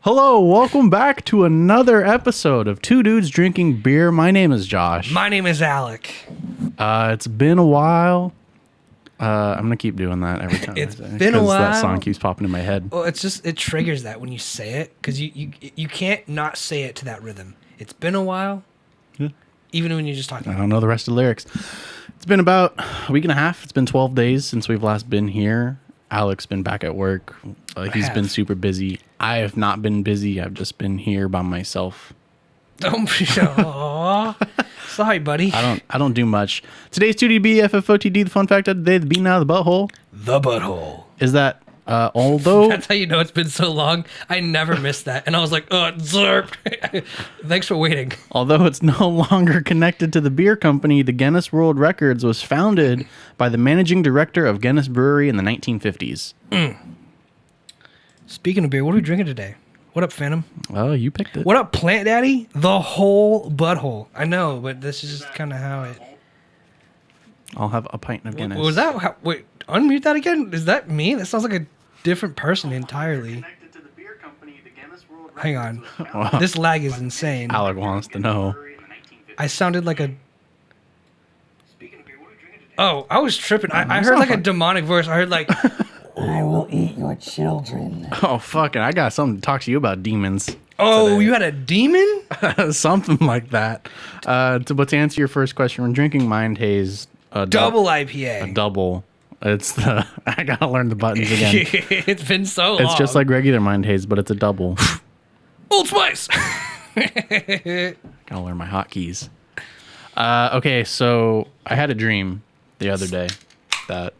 Hello, welcome back to another episode of Two Dudes Drinking Beer. My name is Josh. My name is Alec. It's been a while. I'm gonna keep doing that every time. It's been a while. That song keeps popping in my head. Well, it triggers that when you say it because you can't not say it to that rhythm. It's been a while. Yeah. Even when you're just talking. I don't know the rest of the lyrics. It's been about a week and a half. It's been 12 days since we've last been here. Alec's been back at work. He's been super busy. I have not been busy. I've just been here by myself. Aww. Sorry, buddy. I don't do much. Today's 2DB FFOTD. The fun fact of the day: the beating out of the butthole. The butthole. Is that although that's how you know it's been so long. I never missed that, and I was like, zerp. Thanks for waiting. Although it's no longer connected to the beer company, the Guinness World Records was founded by the managing director of Guinness Brewery in the 1950s. Speaking of beer, what are we drinking today? What up, Phantom? Oh, you picked it. What up, Plant Daddy? The whole butthole. I know, but this is just kind of how it... I'll have a pint of Guinness. Was that... Wait, unmute that again? Is that me? That sounds like a different person entirely. Hang on. Wow. This lag is insane. Alec wants to know. I sounded like a... Oh, I was tripping. I heard like a demonic voice. I heard like... I will eat your children. Oh, fucking, I got something to talk to you about demons. Oh, today. you had a demon? Something like that. But to answer your first question, we're drinking Mind Haze. Double IPA. A double. It's the... I gotta learn the buttons again. It's been so long. It's just like regular Mind Haze, but it's a double. Old Spice. Gotta learn my hotkeys. Okay, so I had a dream the other day that...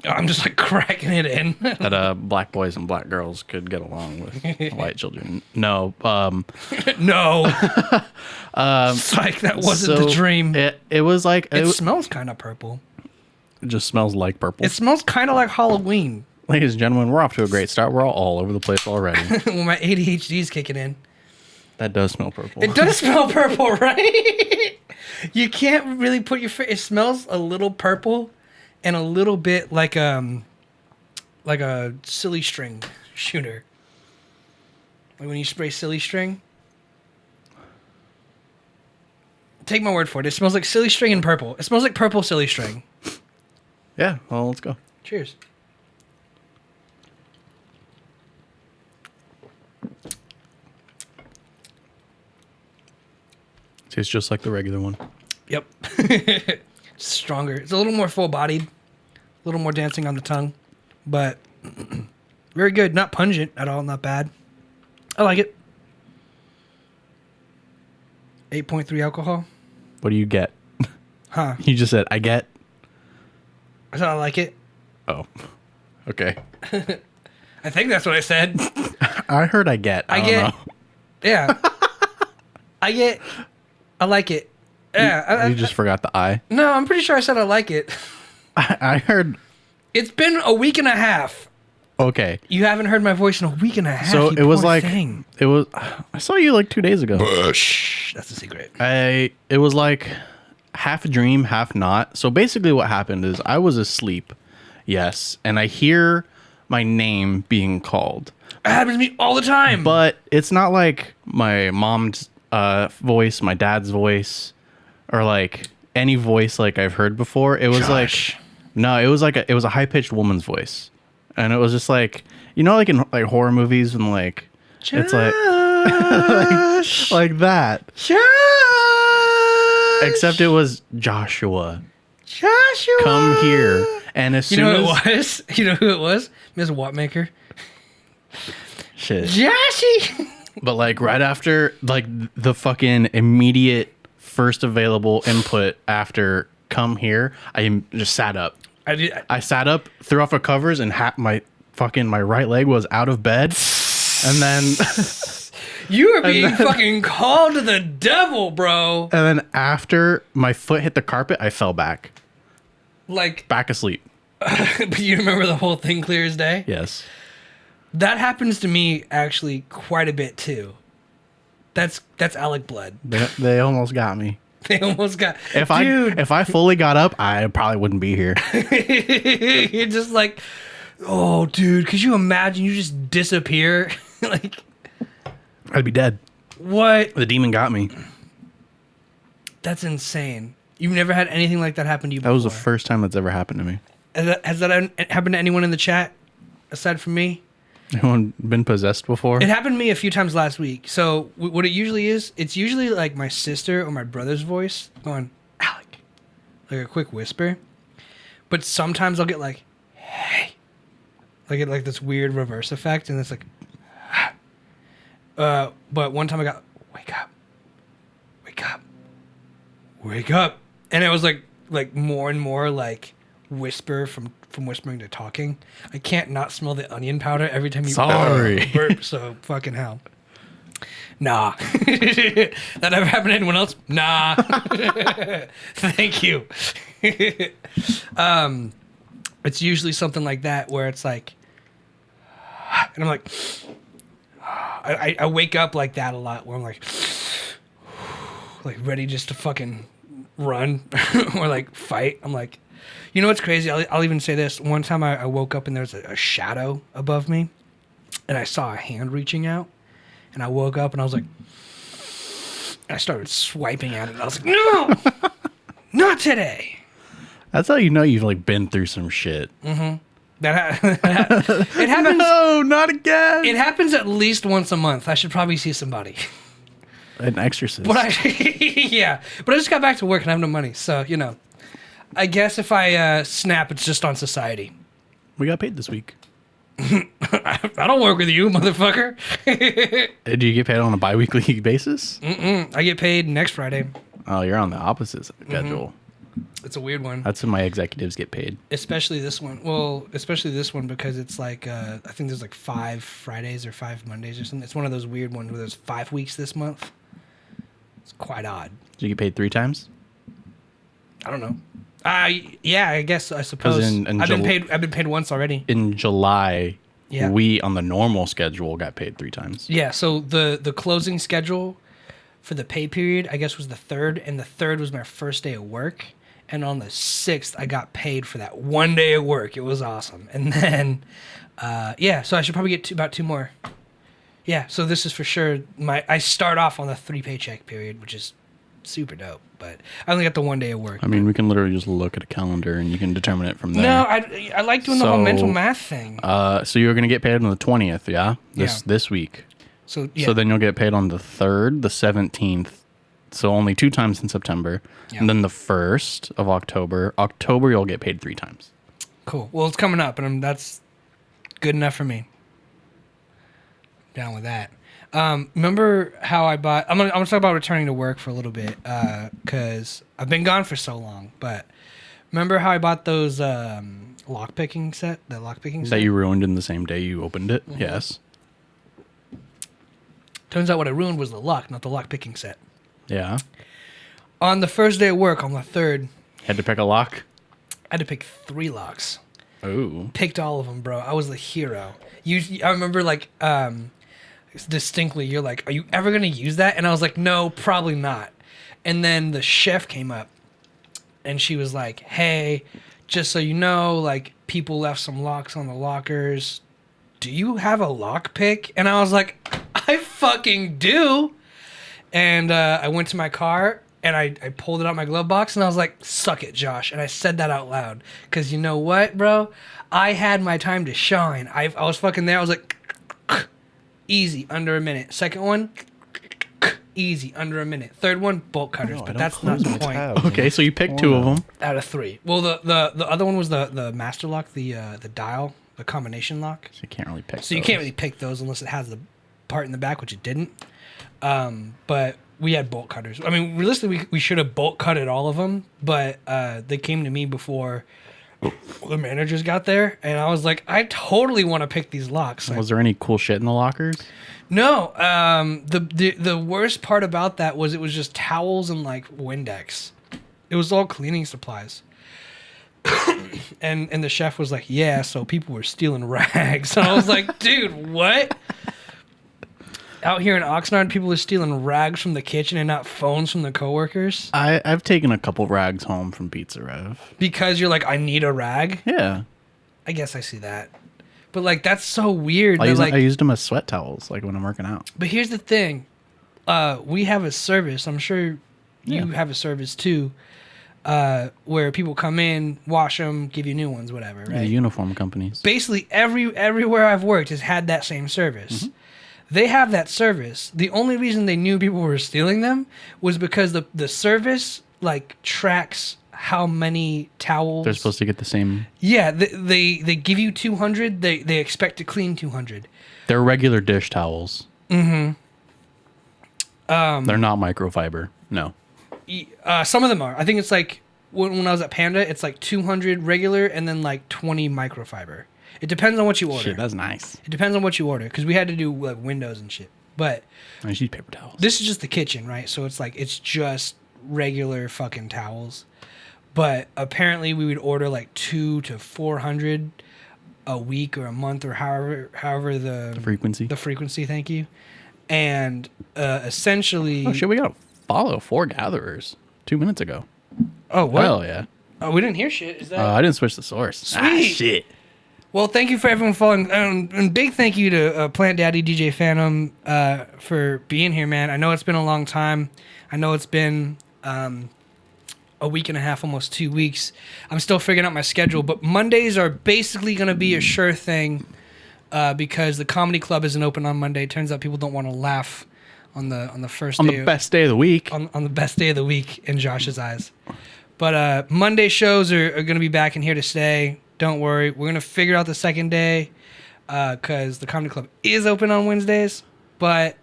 I'm just like cracking it in. that black boys and black girls could get along with white children. No. No. Psych, that wasn't the dream. It was like... It smells kind of purple. It just smells like purple. It smells kind of like Halloween. Ladies and gentlemen, we're off to a great start. We're all over the place already. When my ADHD's kicking in. That does smell purple. It does smell purple, right? You can't really put your face... It smells a little purple and a little bit like a silly string shooter. Like when you spray silly string. Take my word for it. It smells like silly string and purple. It smells like purple silly string. Yeah, well, let's go. Cheers. Tastes just like the regular one. Yep. It's stronger. It's a little more full-bodied. A little more dancing on the tongue. But very good. Not pungent at all. Not bad. I like it. 8.3 alcohol. What do you get? Huh. You just said, I get. I thought I like it. Oh, okay. I think that's what I said. I heard I get. I don't know. Yeah. I like it. Yeah. You just forgot the I. No, I'm pretty sure I said I like it. I heard. It's been a week and a half. Okay. You haven't heard my voice in a week and a half. So you it was poor like thing. it was. I saw you like 2 days ago. Shh, that's a secret. It was like half a dream, half not. So basically, what happened is I was asleep. Yes, and I hear my name being called. It happens to me all the time. But it's not like my mom's voice, my dad's voice, or like any voice like I've heard before. It was Josh. it was a high pitched woman's voice, and it was just like, you know, like in like horror movies when like Josh. it's like like that. Josh. Except it was Joshua. Joshua. Come here. And as soon You know as who it was? You know who it was? Ms. Wattmaker. shit. Joshy. But like right after like the fucking immediate first available input after come here, I just sat up. I sat up, threw off the covers, and my right leg was out of bed. And then You are being fucking called to the devil, bro. And then after my foot hit the carpet, I fell back. Like, Back asleep. but you remember the whole thing clear as day? Yes. That happens to me actually quite a bit too. That's Alec blood. They almost got me. They almost got... If Dude. I fully got up, I probably wouldn't be here. You're just like, oh, dude, could you imagine you just disappear? Like, I'd be dead. What? The demon got me. That's insane. You've never had anything like that happen to you before? That was the first time that's ever happened to me. Has that happened to anyone in the chat aside from me? Anyone been possessed before? It happened to me a few times last week. So what it usually is, it's usually like my sister or my brother's voice going, Alec, like a quick whisper. But sometimes I'll get like, hey, like this weird reverse effect, and it's like, but one time I got, wake up, wake up, wake up, and it was like more and more like whisper from whispering to talking. I can't not smell the onion powder every time you burp, so fucking hell. Nah. That ever happened to anyone else? Nah. Thank you. It's usually something like that where it's like, and I'm like, I wake up like that a lot where I'm like ready just to fucking run or like fight. I'm like, you know what's crazy? I'll even say this. One time I woke up and there's a shadow above me, and I saw a hand reaching out, and I woke up and I was like, I started swiping at it. And I was like, no, not today. That's how you know you've like been through some shit. Mm-hmm. It happens. No, not again. It happens at least once a month. I should probably see somebody. An exorcist. But yeah. But I just got back to work and I have no money, so you know. I guess if I snap, it's just on society. We got paid this week. I don't work with you, motherfucker. Do you get paid on a bi-weekly basis? I get paid next Friday. Oh, you're on the opposite schedule. It's a weird one. That's when my executives get paid. Especially this one. Well, especially this one because it's like, I think there's like 5 Fridays or 5 Mondays or something. It's one of those weird ones where there's 5 weeks this month. It's quite odd. Did you get paid 3 times? I don't know. Yeah, I guess, I suppose. I've been paid once already. In July, yeah. We, on the normal schedule, got paid 3 times. Yeah, so the closing schedule for the pay period, I guess, was the 3rd, and the 3rd was my first day of work. And on the 6th, I got paid for that one day of work. It was awesome. And then, so I should probably get about 2 more. Yeah, so this is for sure. I start off on the 3 paycheck period, which is super dope. But I only got the one day of work. I mean, we can literally just look at a calendar and you can determine it from there. No, I like doing the whole mental math thing. So you're going to get paid on the 20th, yeah? This week. So, yeah. So then you'll get paid on the 3rd, the 17th. So only 2 times in September. Yeah. And then the 1st of October. October, you'll get paid 3 times. Cool. Well, it's coming up, and that's good enough for me. Down with that. Remember how I bought... I'm gonna talk about returning to work for a little bit, because I've been gone for so long. But remember how I bought those lockpicking set? The lockpicking set? That you ruined in the same day you opened it? Mm-hmm. Yes. Turns out what I ruined was the lock, not the lockpicking set. Yeah. On the first day of work, on the 3rd... You had to pick a lock? I had to pick 3 locks. Ooh. Picked all of them, bro. I was the hero. I remember, like, distinctly, you're like, are you ever going to use that? And I was like, no, probably not. And then the chef came up, and she was like, hey, just so you know, like, people left some locks on the lockers. Do you have a lock pick? And I was like, I fucking do. And I went to my car, and I pulled it out of my glove box, and I was like, suck it, Josh. And I said that out loud. Because you know what, bro? I had my time to shine. I was fucking there. I was like, easy, under a minute. Second one, easy, under a minute. Third one, bolt cutters. But that's not the point. Okay, so you picked 2 of them. Out of 3. Well, the other one was the master lock, the dial, the combination lock. So you can't really pick So you can't really pick those unless it has the part in the back, which it didn't. But we had bolt cutters. I mean, realistically, we should have bolt cutted all of them, but they came to me before the managers got there, and I was like, I totally want to pick these locks. Was there any cool shit in the lockers? No. The worst part about that was it was just towels and like Windex. It was all cleaning supplies. and the chef was like, yeah, so people were stealing rags. And I was like, dude, what? Out here in Oxnard, people are stealing rags from the kitchen and not phones from the coworkers. I've taken a couple rags home from Pizza Rev. Because you're like, I need a rag? Yeah. I guess I see that. But like that's so weird. I used them as sweat towels, like when I'm working out. But here's the thing, we have a service. I'm sure you have a service too, where people come in, wash them, give you new ones, whatever. Right? Yeah, uniform companies. Basically, everywhere I've worked has had that same service. Mm-hmm. They have that service. The only reason they knew people were stealing them was because the service like tracks how many towels they're supposed to get the same. Yeah, they give you 200. They expect to clean 200. They're regular dish towels. Mm-hmm. They're not microfiber. No. Some of them are. I think it's like when I was at Panda, it's like 200 regular and then like 20 microfiber. It depends on what you order. Shit, that's nice. It depends on what you order because we had to do like windows and shit. But I just use paper towels. This is just the kitchen, right? So it's like it's just regular fucking towels. But apparently we would order like 200 to 400 a week or a month or however the frequency. The frequency, thank you. And essentially, oh shit, we got to follow 4 gatherers 2 minutes ago. Oh what? Hell yeah. Oh, we didn't hear shit. Is that? I didn't switch the source. Sweet. Ah, shit. Well, thank you for everyone following. And big thank you to Plant Daddy DJ Phantom for being here, man. I know it's been a long time. I know it's been a week and a half, almost 2 weeks. I'm still figuring out my schedule, but Mondays are basically going to be a sure thing because the comedy club isn't open on Monday. Turns out people don't want to laugh on the first day. On the best day of the week. On the best day of the week in Josh's eyes. But Monday shows are going to be back in here to stay. Don't worry. We're going to figure out the second day because the comedy club is open on Wednesdays, but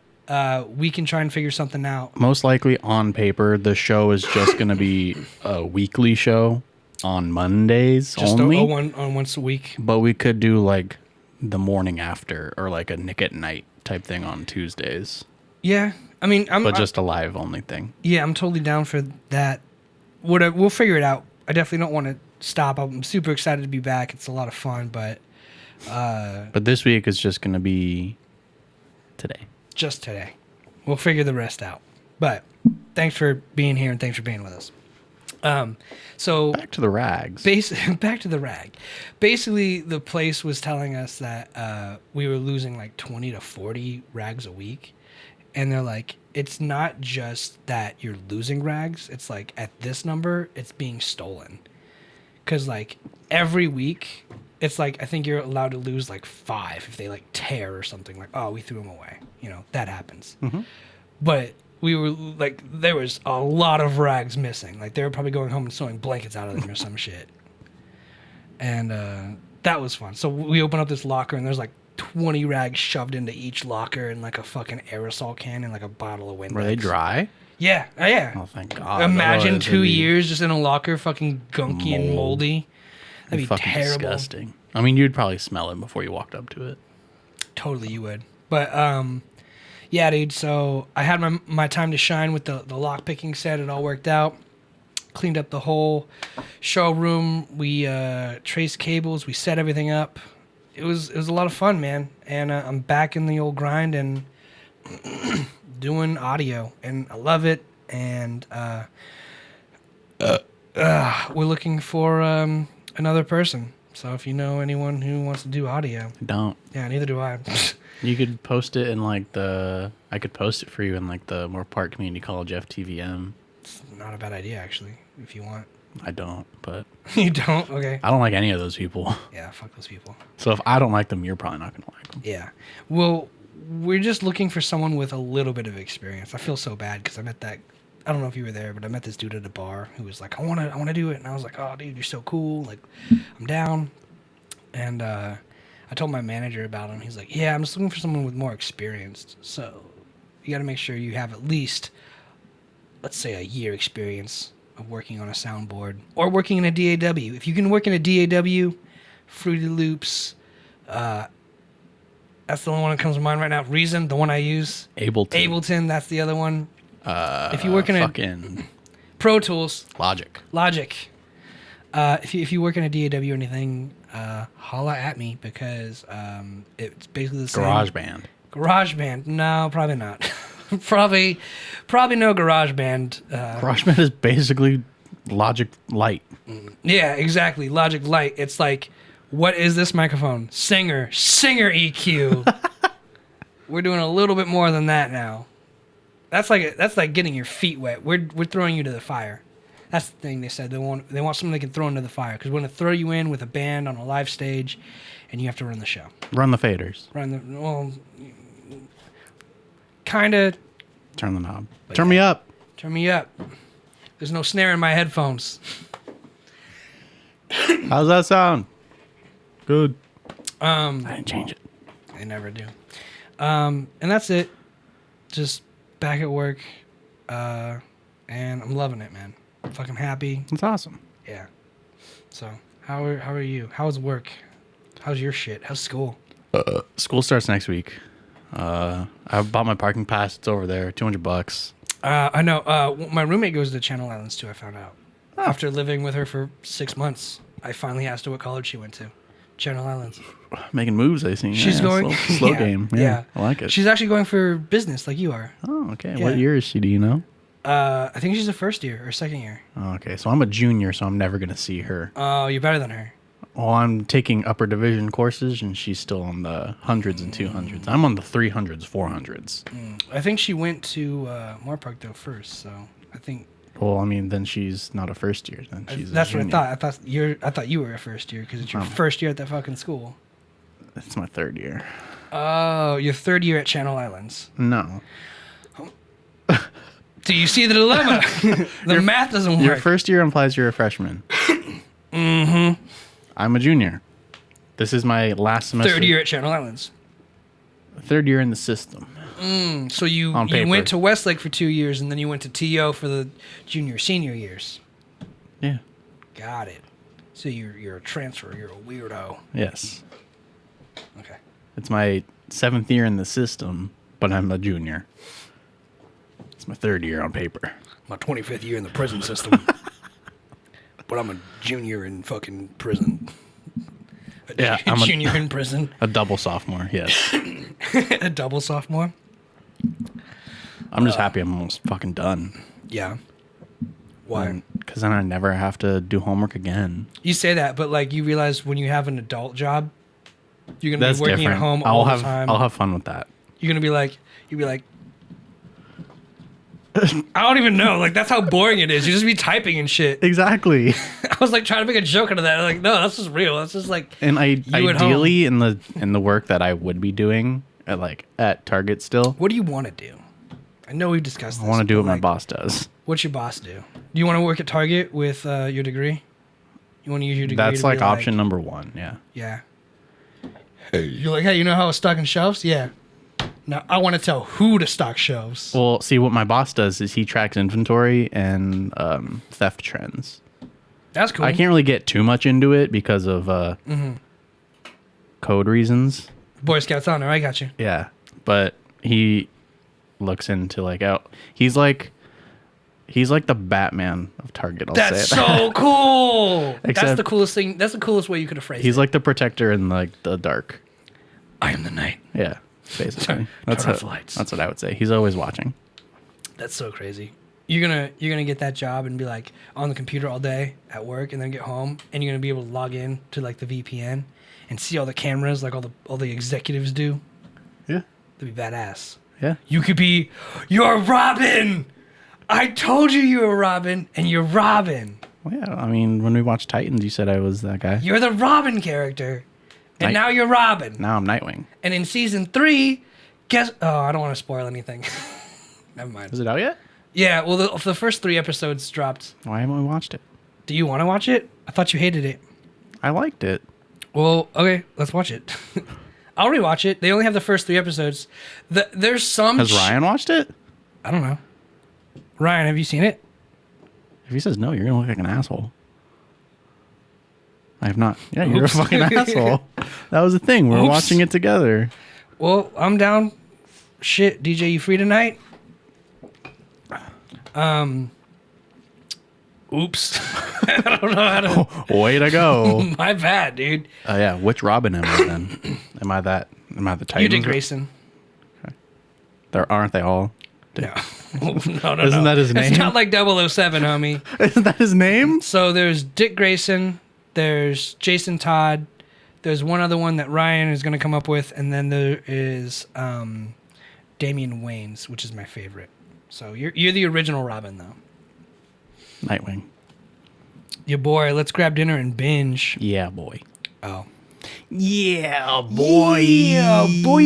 we can try and figure something out. Most likely on paper, the show is just going to be a weekly show on Mondays just only. Once a week. But we could do like the morning after or like a Nick at Night type thing on Tuesdays. Yeah. I mean, just a live only thing. Yeah, I'm totally down for that. We'll figure it out. I definitely don't want to stop. I'm super excited to be back. It's a lot of fun, but this week is just going to be today. Just today. We'll figure the rest out. But thanks for being here and thanks for being with us. So back to the rags. Back to the rag. Basically, the place was telling us that we were losing like 20 to 40 rags a week. And they're like, it's not just that you're losing rags. It's like at this number, it's being stolen. Because like every week, it's like I think you're allowed to lose like 5 if they like tear or something. Like, oh, we threw them away. You know, that happens. Mm-hmm. But we were like, there was a lot of rags missing. Like they were probably going home and sewing blankets out of them or some shit. And that was fun. So we open up this locker and there's like 20 rags shoved into each locker and like a fucking aerosol can and like a bottle of Windex. Were they dry? Yeah. Oh, yeah. Oh, thank God. Imagine 2 years just in a locker, fucking gunky and moldy. That'd be fucking terrible. Disgusting. I mean, you'd probably smell it before you walked up to it. Totally, you would. But yeah, dude. So I had my time to shine with the lock picking set. It all worked out. Cleaned up the whole showroom. We traced cables. We set everything up. It was a lot of fun, man. And I'm back in the old grind and doing audio, and I love it. And we're looking for another person. So if you know anyone who wants to do audio, don't. Yeah, neither do I. You could post it in like I could post it for you in like the Moore Park Community College FTVM. It's not a bad idea, actually, if you want. I don't, but... You don't? Okay. I don't like any of those people. Yeah, fuck those people. So if I don't like them, you're probably not going to like them. Yeah. Well, we're just looking for someone with a little bit of experience. I feel so bad because I met that... I don't know if you were there, but I met this dude at a bar who was like, I want to do it. And I was like, oh, dude, you're so cool. Like, I'm down. And I told my manager about him. He's like, yeah, I'm just looking for someone with more experience. So you got to make sure you have at least, let's say, a year experience of working on a soundboard or working in a DAW. If you can work in a DAW, Fruity Loops, that's the only one that comes to mind right now. Reason, the one I use. Ableton, that's the other one. If you work in fucking Pro Tools. Logic. If you work in a DAW or anything, holla at me because it's basically the same. GarageBand. No, probably not. probably no GarageBand. GarageBand is basically Logic Lite. Yeah, exactly. Logic Lite. It's like What is this microphone? Singer EQ. We're doing a little bit more than that now. That's like getting your feet wet. We're throwing you to the fire. That's the thing they said. They want something they can throw into the fire because we're gonna throw you in with a band on a live stage, and you have to run the show. Run the faders. Kind of. Turn the knob. Turn me up. Turn me up. There's no snare in my headphones. How's that sound? Good. I didn't change it. They never do. And that's it. Just back at work. And I'm loving it, man. I'm fucking happy. That's awesome. Yeah. So, how are you? How's work? How's your shit? How's school? School starts next week. I bought my parking pass. It's over there. $200. I know. My roommate goes to Channel Islands too. I found out after living with her for 6 months. I finally asked her what college she went to. Channel Islands. Making moves, I see. She's going slow game. Yeah, I like it. She's actually going for business, like you are. Oh, okay. Yeah. What year is she? Do you know? I think she's a first year or second year. Oh, okay, so I'm a junior, so I'm never gonna see her. Oh, you're better than her. Well, I'm taking upper division courses, and she's still on the hundreds and 200s. I'm on the 300s, 400s. I think she went to Moorpark though first, so I think. Well, I mean, then she's not a first year. Then she's. That's what I thought. I thought you were a first year because it's your first year at that fucking school. It's my third year. Oh, your third year at Channel Islands. No. Do you see the dilemma? The math doesn't work. Your first year implies you're a freshman. Mm-hmm. I'm a junior. This is my last semester. Third year at Channel Islands. Third year in the system. So you went to Westlake for 2 years, and then you went to TO for the senior years. Yeah. Got it. So you're a transfer. You're a weirdo. Yes. Okay. It's my 7th year in the system, but I'm a junior. It's my 3rd year on paper. My 25th year in the prison system. But I'm a junior in fucking prison. I'm a junior in prison. A double sophomore, yes. A double sophomore? I'm just happy I'm almost fucking done. Yeah. Why? Because then I never have to do homework again. You say that, but like you realize when you have an adult job, you're gonna be working at home all the time. I'll have fun with that. You're gonna be like, I don't even know. Like that's how boring it is. You just be typing and shit. Exactly. I was like trying to make a joke out of that. Like, no, that's just real. That's just like. And ideally, in the work that I would be doing at Target still. What do you want to do? I know we've discussed this. I want to do what my boss does. What's your boss do? Do you want to work at Target with your degree? You want to use your degree? That's like option number 1. Yeah. Yeah. You're like, hey, you know how it's stocking shelves? Yeah. Now I want to tell who to stock shelves. Well, see, what my boss does is he tracks inventory and theft trends. That's cool. I can't really get too much into it because of code reasons. Boy Scouts honor, I got you. Yeah, but he looks into he's like the Batman of Target. That's so cool. That's the coolest thing. That's the coolest way you could have phrased it. He's like the protector in the dark. I am the night. Yeah, basically. Turn off the lights. That's what I would say. He's always watching. That's so crazy. You're gonna get that job and be like on the computer all day at work, and then get home, and you're gonna be able to log in to like the VPN and see all the cameras like all the executives do. Yeah, that'd be badass. Yeah, you're Robin. I told you were Robin, and you're Robin. Well, yeah, I mean, when we watched Titans, you said I was that guy. You're the Robin character, and now you're Robin. Now I'm Nightwing. And in season 3, I don't want to spoil anything. Never mind. Is it out yet? Yeah, well, the first 3 episodes dropped. Why haven't we watched it? Do you want to watch it? I thought you hated it. I liked it. Well, okay, let's watch it. I'll rewatch it. They only have the first 3 episodes. There's some. Has Ryan watched it? I don't know. Ryan, have you seen it? If he says no, you're gonna look like an asshole. I have not. Yeah, you're a fucking asshole. That was the thing. We're watching it together. Well, I'm down. Shit, DJ, you free tonight? Oops. I don't know how to. Way to go. My bad, dude. Yeah. Which Robin am I then? Am I the Titan? You did Grayson. Okay. Aren't they all? No. No. Isn't that his name? It's not like 007, homie. Isn't that his name? So there's Dick Grayson. There's Jason Todd. There's one other one that Ryan is going to come up with, and then there is Damian Wayne's, which is my favorite. So you're the original Robin, though. Nightwing. Your boy, let's grab dinner and binge. Yeah, boy. Oh. Yeah, boy. Yeah, boy.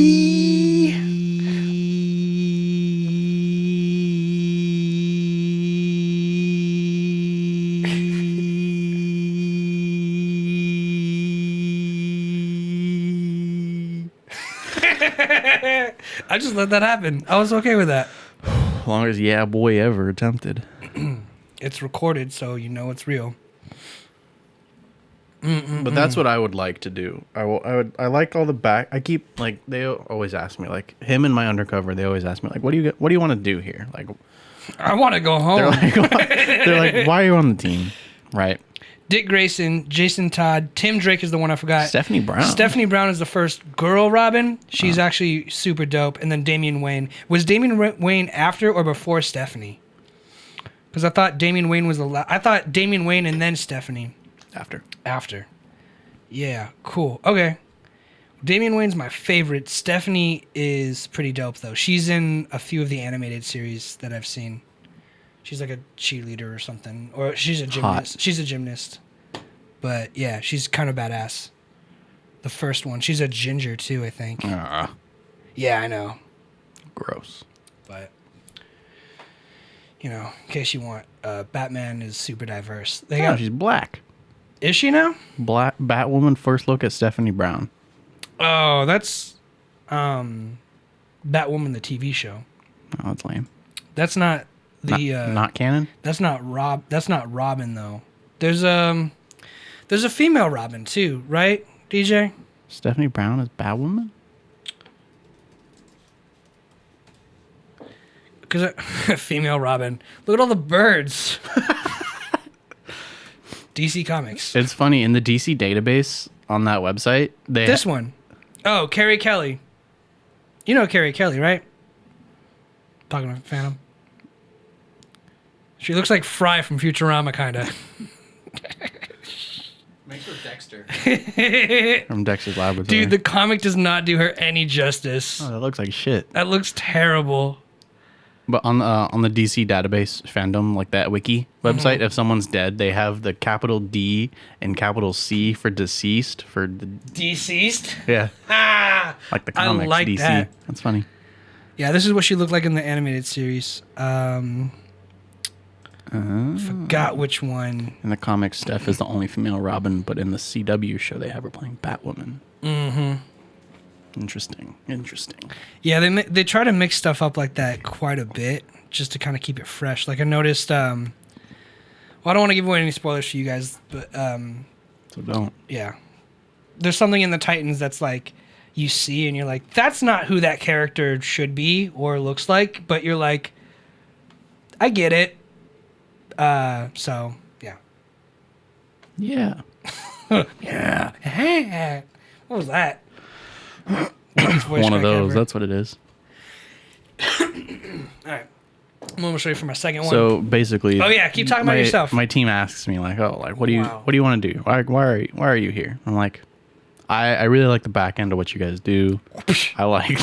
I just let that happen. I was okay with that. Longest yeah boy ever attempted. It's recorded, so you know it's real. But that's what I would like to do. I like all the back. I keep like they always ask me like him and my undercover. They always ask me like what do you want to do here? Like I want to go home. They're like why are you on the team? Right. Dick Grayson, Jason Todd, Tim Drake is the one I forgot. Stephanie Brown. Stephanie Brown is the first girl Robin. She's actually super dope. And then Damian Wayne. Was Damian Wayne after or before Stephanie? Because I thought Damian Wayne was I thought Damian Wayne and then Stephanie. After. Yeah, cool. Okay. Damian Wayne's my favorite. Stephanie is pretty dope, though. She's in a few of the animated series that I've seen. She's like a cheerleader or something. Or she's a gymnast. Hot. She's a gymnast. But yeah, she's kind of badass. The first one. She's a ginger too, I think. Yeah, I know. Gross. But, you know, in case you want, Batman is super diverse. She's black. Is she now? Black Batwoman first look at Stephanie Brown. Oh, that's Batwoman the TV show. Oh, that's lame. That's not the not canon? That's not Robin though. There's a female Robin too, right? DJ? Stephanie Brown is Batwoman? Cuz female Robin. Look at all the birds. DC Comics. It's funny in the DC database on that website. This one. Oh, Carrie Kelly. You know Carrie Kelly, right? Talking to Phantom. She looks like Fry from Futurama, kind of. Makes her Dexter. From Dexter's Laboratory. Dude, the comic does not do her any justice. Oh, that looks like shit. That looks terrible. But on the DC database fandom, like that wiki website, if someone's dead, they have the capital D and capital C for deceased for the Deceased? Yeah. Ah! Like the comics, I like DC. that. That's funny. Yeah, this is what she looked like in the animated series. Forgot which one. In the comics, Steph is the only female Robin, but in the CW show, they have her playing Batwoman. Mm-hmm. Interesting. Yeah, they try to mix stuff up like that quite a bit just to kind of keep it fresh. Like I noticed, well, I don't want to give away any spoilers for you guys, but so don't. Yeah, there's something in the Titans that's like you see and you're like, that's not who that character should be or looks like, but you're like, I get it. So yeah. Yeah. Yeah. What was that? One of those. That's what it is. All right. I'm gonna show you for my second one. So basically, oh yeah, keep talking about yourself. My team asks me like, "Oh, like what do you want to do? Why are you here?" I'm like, I really like the back end of what you guys do. I like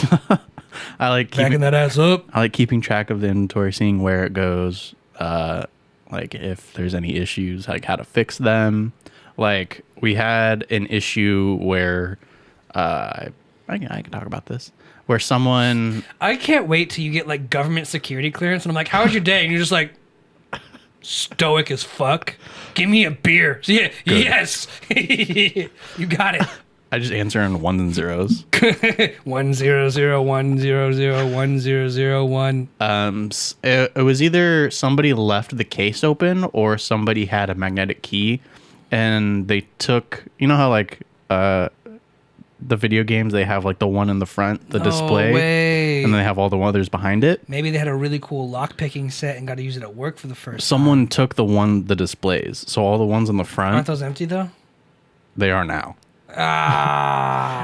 backing that ass up. I like keeping track of the inventory, seeing where it goes. Like if there's any issues, like how to fix them. Like we had an issue where, I can talk about this. Where someone... I can't wait till you get, like, government security clearance, and I'm like, how was your day? And you're just like, stoic as fuck. Give me a beer. So, yeah, good. Yes. You got it. I just answer in ones and zeros. 10010010001. It was either somebody left the case open or somebody had a magnetic key, and they took... You know how, like... the video games, they have like the one in the front, the display, and then they have all the others behind it. Maybe they had a really cool lock picking set and got to use it at work for the first Someone took the displays. So all the ones on the front. Aren't those empty though? They are now.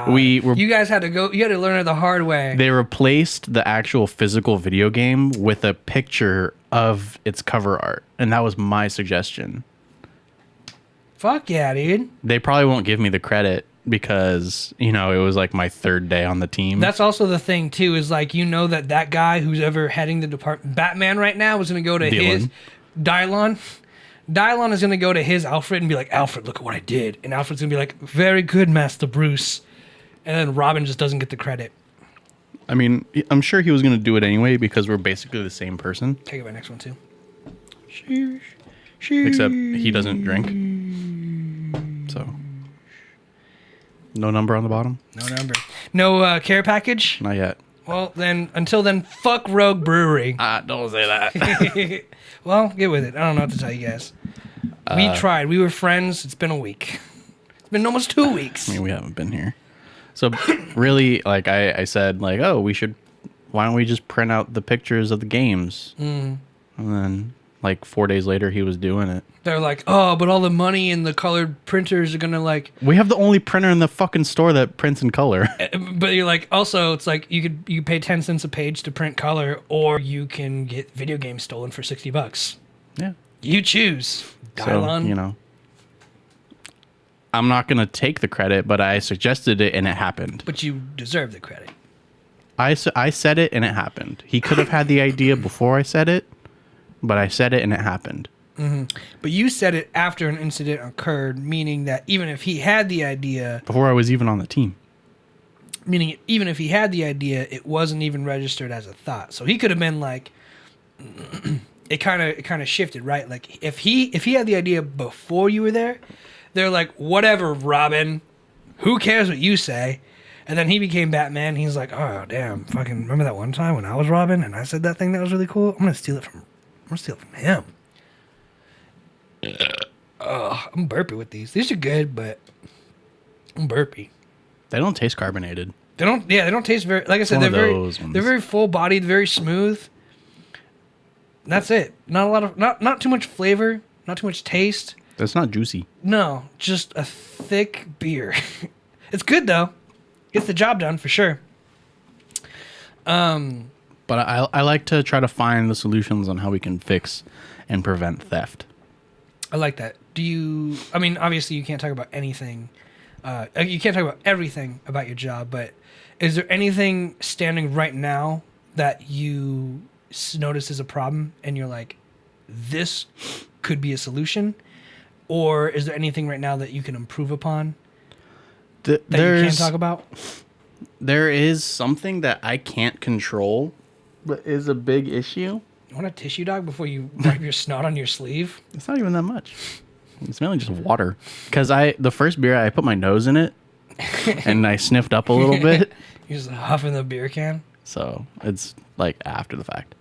You guys had to go. You had to learn it the hard way. They replaced the actual physical video game with a picture of its cover art, and that was my suggestion. Fuck yeah, dude. They probably won't give me the credit because, you know, it was like my third day on the team. That's also the thing too, is like, you know, that guy who's ever heading the department, Batman right now, is going to go to his Dylon. Dylon is going to go to his Alfred and be like, Alfred, look at what I did. And Alfred's going to be like, very good, Master Bruce. And then Robin just doesn't get the credit. I mean, I'm sure he was going to do it anyway because we're basically the same person. Take it my next one too. Except he doesn't drink. So, no number on the bottom? No number. No care package? Not yet. Well, then, until then, fuck Rogue Brewery. Don't say that. Well, get with it. I don't know what to tell you guys. We tried. We were friends. It's been a week. It's been almost 2 weeks. I mean, we haven't been here. So, really, like, I said, like, oh, why don't we just print out the pictures of the games? And then, like, 4 days later, he was doing it. They're like, oh, but all the money and the colored printers are going to, like... We have the only printer in the fucking store that prints in color. But you're like, also, it's like, you pay 10 cents a page to print color, or you can get video games stolen for $60. Yeah. You choose. Dylon. So, you know. I'm not going to take the credit, but I suggested it and it happened. But you deserve the credit. I said it and it happened. He could have had the idea before I said it, but I said it and it happened. Mm-hmm. But you said it after an incident occurred, meaning that even if he had the idea... Before I was even on the team. Meaning even if he had the idea, it wasn't even registered as a thought. So he could have been like... it kind of shifted, right? Like, if he had the idea before you were there... They're like, whatever, Robin. Who cares what you say? And then he became Batman. He's like, oh, damn. Fucking remember that one time when I was Robin and I said that thing that was really cool? I'm going to steal it from him. I'm burpy with these. These are good, but I'm burpy. They don't taste carbonated. They don't taste very, like I said, they're very full bodied, very smooth. That's it. Not a lot of, not too much flavor, not too much taste. That's not juicy. No, just a thick beer. It's good though. Gets the job done for sure. But I like to try to find the solutions on how we can fix and prevent theft. I like that. I mean, obviously you can't talk about anything. You can't talk about everything about your job, but is there anything standing right now that you notice is a problem and you're like, this could be a solution? Or is there anything right now that you can improve upon that you can't talk about? There is something that I can't control, but is a big issue. You want a tissue, dog, before you wipe your snot on your sleeve? It's not even that much. It's mainly just water. Because the first beer, I put my nose in it, and I sniffed up a little bit. You're just huffing the beer can? So it's like after the fact.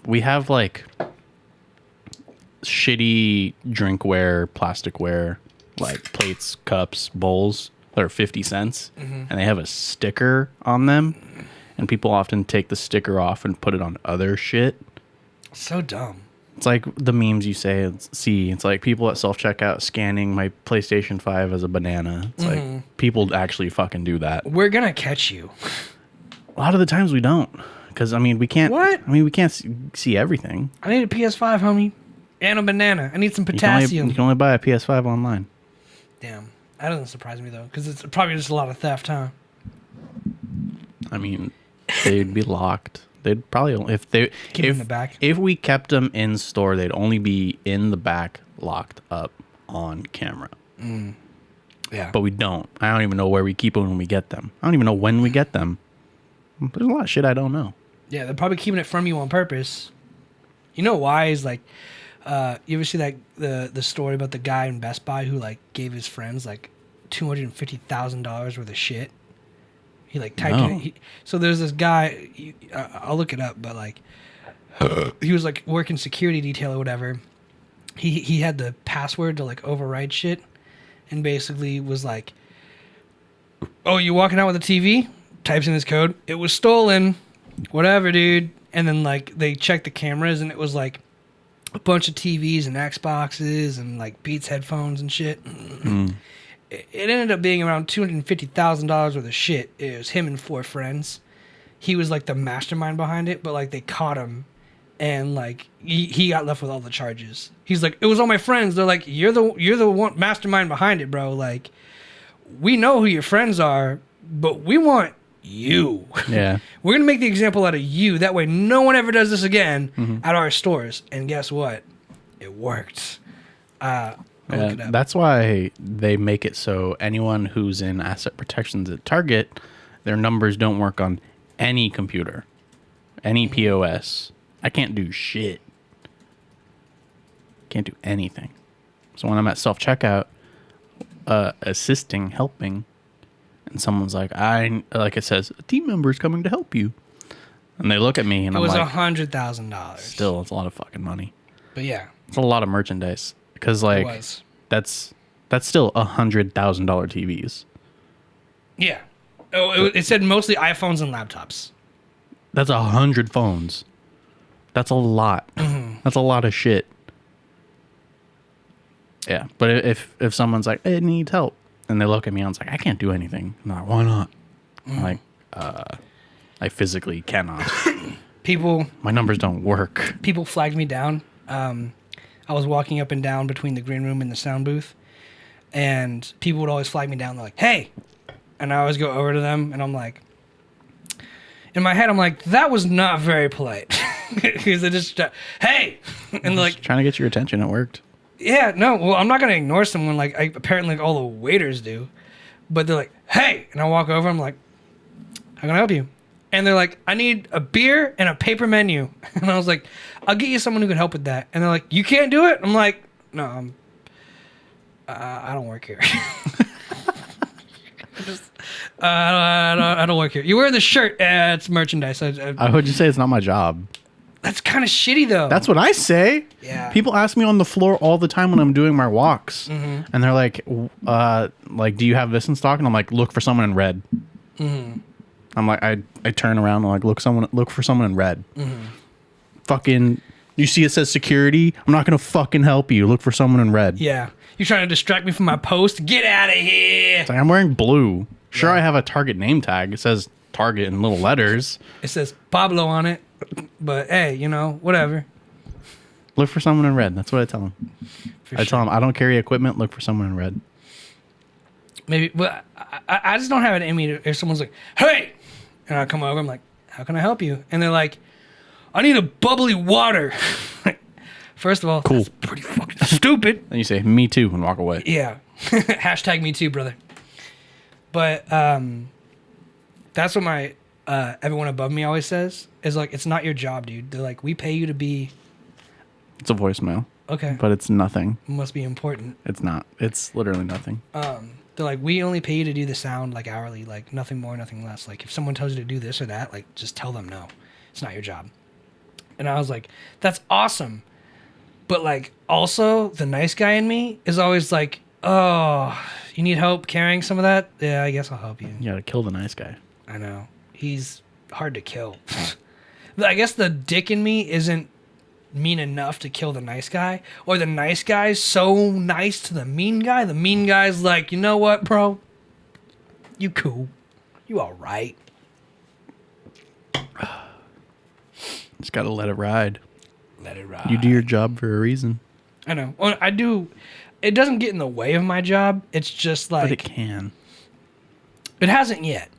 We have like... shitty drinkware, plasticware, like plates, cups, bowls that are 50 cents. Mm-hmm. And they have a sticker on them. And people often take the sticker off and put it on other shit. So dumb. It's like the memes you see. It's like people at self-checkout scanning my PlayStation 5 as a banana. It's like people actually fucking do that. We're going to catch you. A lot of the times we don't. Because, I mean, we can't... What? I mean, we can't see everything. I need a PS5, homie. And a banana. I need some potassium. You can only buy a PS5 online. Damn. That doesn't surprise me, though. Because it's probably just a lot of theft, huh? I mean, they'd be locked. They'd probably... Keep them in the back? If we kept them in store, they'd only be in the back, locked up on camera. Yeah. But we don't. I don't even know where we keep them when we get them. I don't even know when we get them. There's a lot of shit I don't know. Yeah, they're probably keeping it from you on purpose. You know why? Is like... you ever see that the story about the guy in Best Buy who like gave his friends like $250,000 worth of shit? He like typed it. So there's this guy. I'll look it up, but like he was like working security detail or whatever. He had the password to like override shit, and basically was like, "Oh, you walking out with a TV?" Types in his code. It was stolen. Whatever, dude. And then like they checked the cameras, and it was like a bunch of TVs and Xboxes and like Beats headphones and shit. It ended up being around $250,000 worth of shit. It was him and 4 friends. He was like the mastermind behind it, but like they caught him, and like he got left with all the charges. He's like, it was all my friends. They're like, you're the one mastermind behind it, bro. Like, we know who your friends are, but we want you. Yeah. We're going to make the example out of you. That way no one ever does this again at our stores. And guess what? It worked. Look it up. That's why they make it so anyone who's in asset protections at Target, their numbers don't work on any computer, any POS. I can't do shit. Can't do anything. So when I'm at self-checkout, assisting, helping, and someone's like, like it says, a team member is coming to help you. And they look at me and I'm like, it was $100,000. Still, it's a lot of fucking money. But yeah. It's a lot of merchandise. Because like that's still $100,000 TVs. Yeah. Oh, it said mostly iPhones and laptops. That's 100 phones. That's a lot. That's a lot of shit. Yeah, but if someone's like, "Hey, it needs help," and they look at me, and it's like, "I can't do anything." I'm like, "Why not?" I'm like, I physically cannot. My numbers don't work. People flagged me down. I was walking up and down between the green room and the sound booth, and people would always flag me down. They're like, "Hey," and I always go over to them, and I'm like, in my head, I'm like, that was not very polite, because they just, "Hey," and like trying to get your attention. It worked. Yeah, no, well, I'm not gonna ignore someone like apparently all the waiters do, but they're like, "Hey," and I walk over. I'm like, "How can I help you?" And they're like, "I need a beer and a paper menu." And I was like, "I'll get you someone who can help with that." And they're like, "You can't do it?" I'm like, "No, I don't work here." I don't work here. You're wearing the shirt. It's merchandise. I would just say it's not my job. That's kind of shitty, though. That's what I say. Yeah. People ask me on the floor all the time when I'm doing my walks, and they're like, "Do you have this in stock?" And I'm like, "Look for someone in red." I'm like, I turn around and like, look for someone in red. Fucking, you see it says security. I'm not gonna fucking help you. Look for someone in red. Yeah. You're trying to distract me from my post. Get out of here. It's like, I'm wearing blue. Sure, I have a Target name tag. It says Target in little letters. It says Pablo on it. But hey, whatever. Look for someone in red. That's what I tell them. Tell them I don't carry equipment. Look for someone in red. Maybe, but I just don't have it in me. If someone's like, "Hey," and I come over, I'm like, "How can I help you?" And they're like, "I need a bubbly water." First of all, cool. That's pretty fucking stupid. And you say, "Me too," and walk away. Yeah. Hashtag me too, brother. But that's what my everyone above me always says is like, it's not your job, dude. They're like, we pay you to be. It's a voicemail. Okay. But it's nothing. It must be important. It's not. It's literally nothing. They're like, we only pay you to do the sound like hourly, like nothing more, nothing less. Like if someone tells you to do this or that, like just tell them no. It's not your job. And I was like, that's awesome. But like also the nice guy in me is always like, "Oh, you need help carrying some of that? Yeah, I guess I'll help you." You gotta kill the nice guy. I know. He's hard to kill. I guess the dick in me isn't mean enough to kill the nice guy, or the nice guy's so nice to the mean guy. The mean guy's like, "You know what, bro? You cool. You all right." Just gotta let it ride. Let it ride. You do your job for a reason. I know. Well, I do. It doesn't get in the way of my job. It's just like. But it can. It hasn't yet.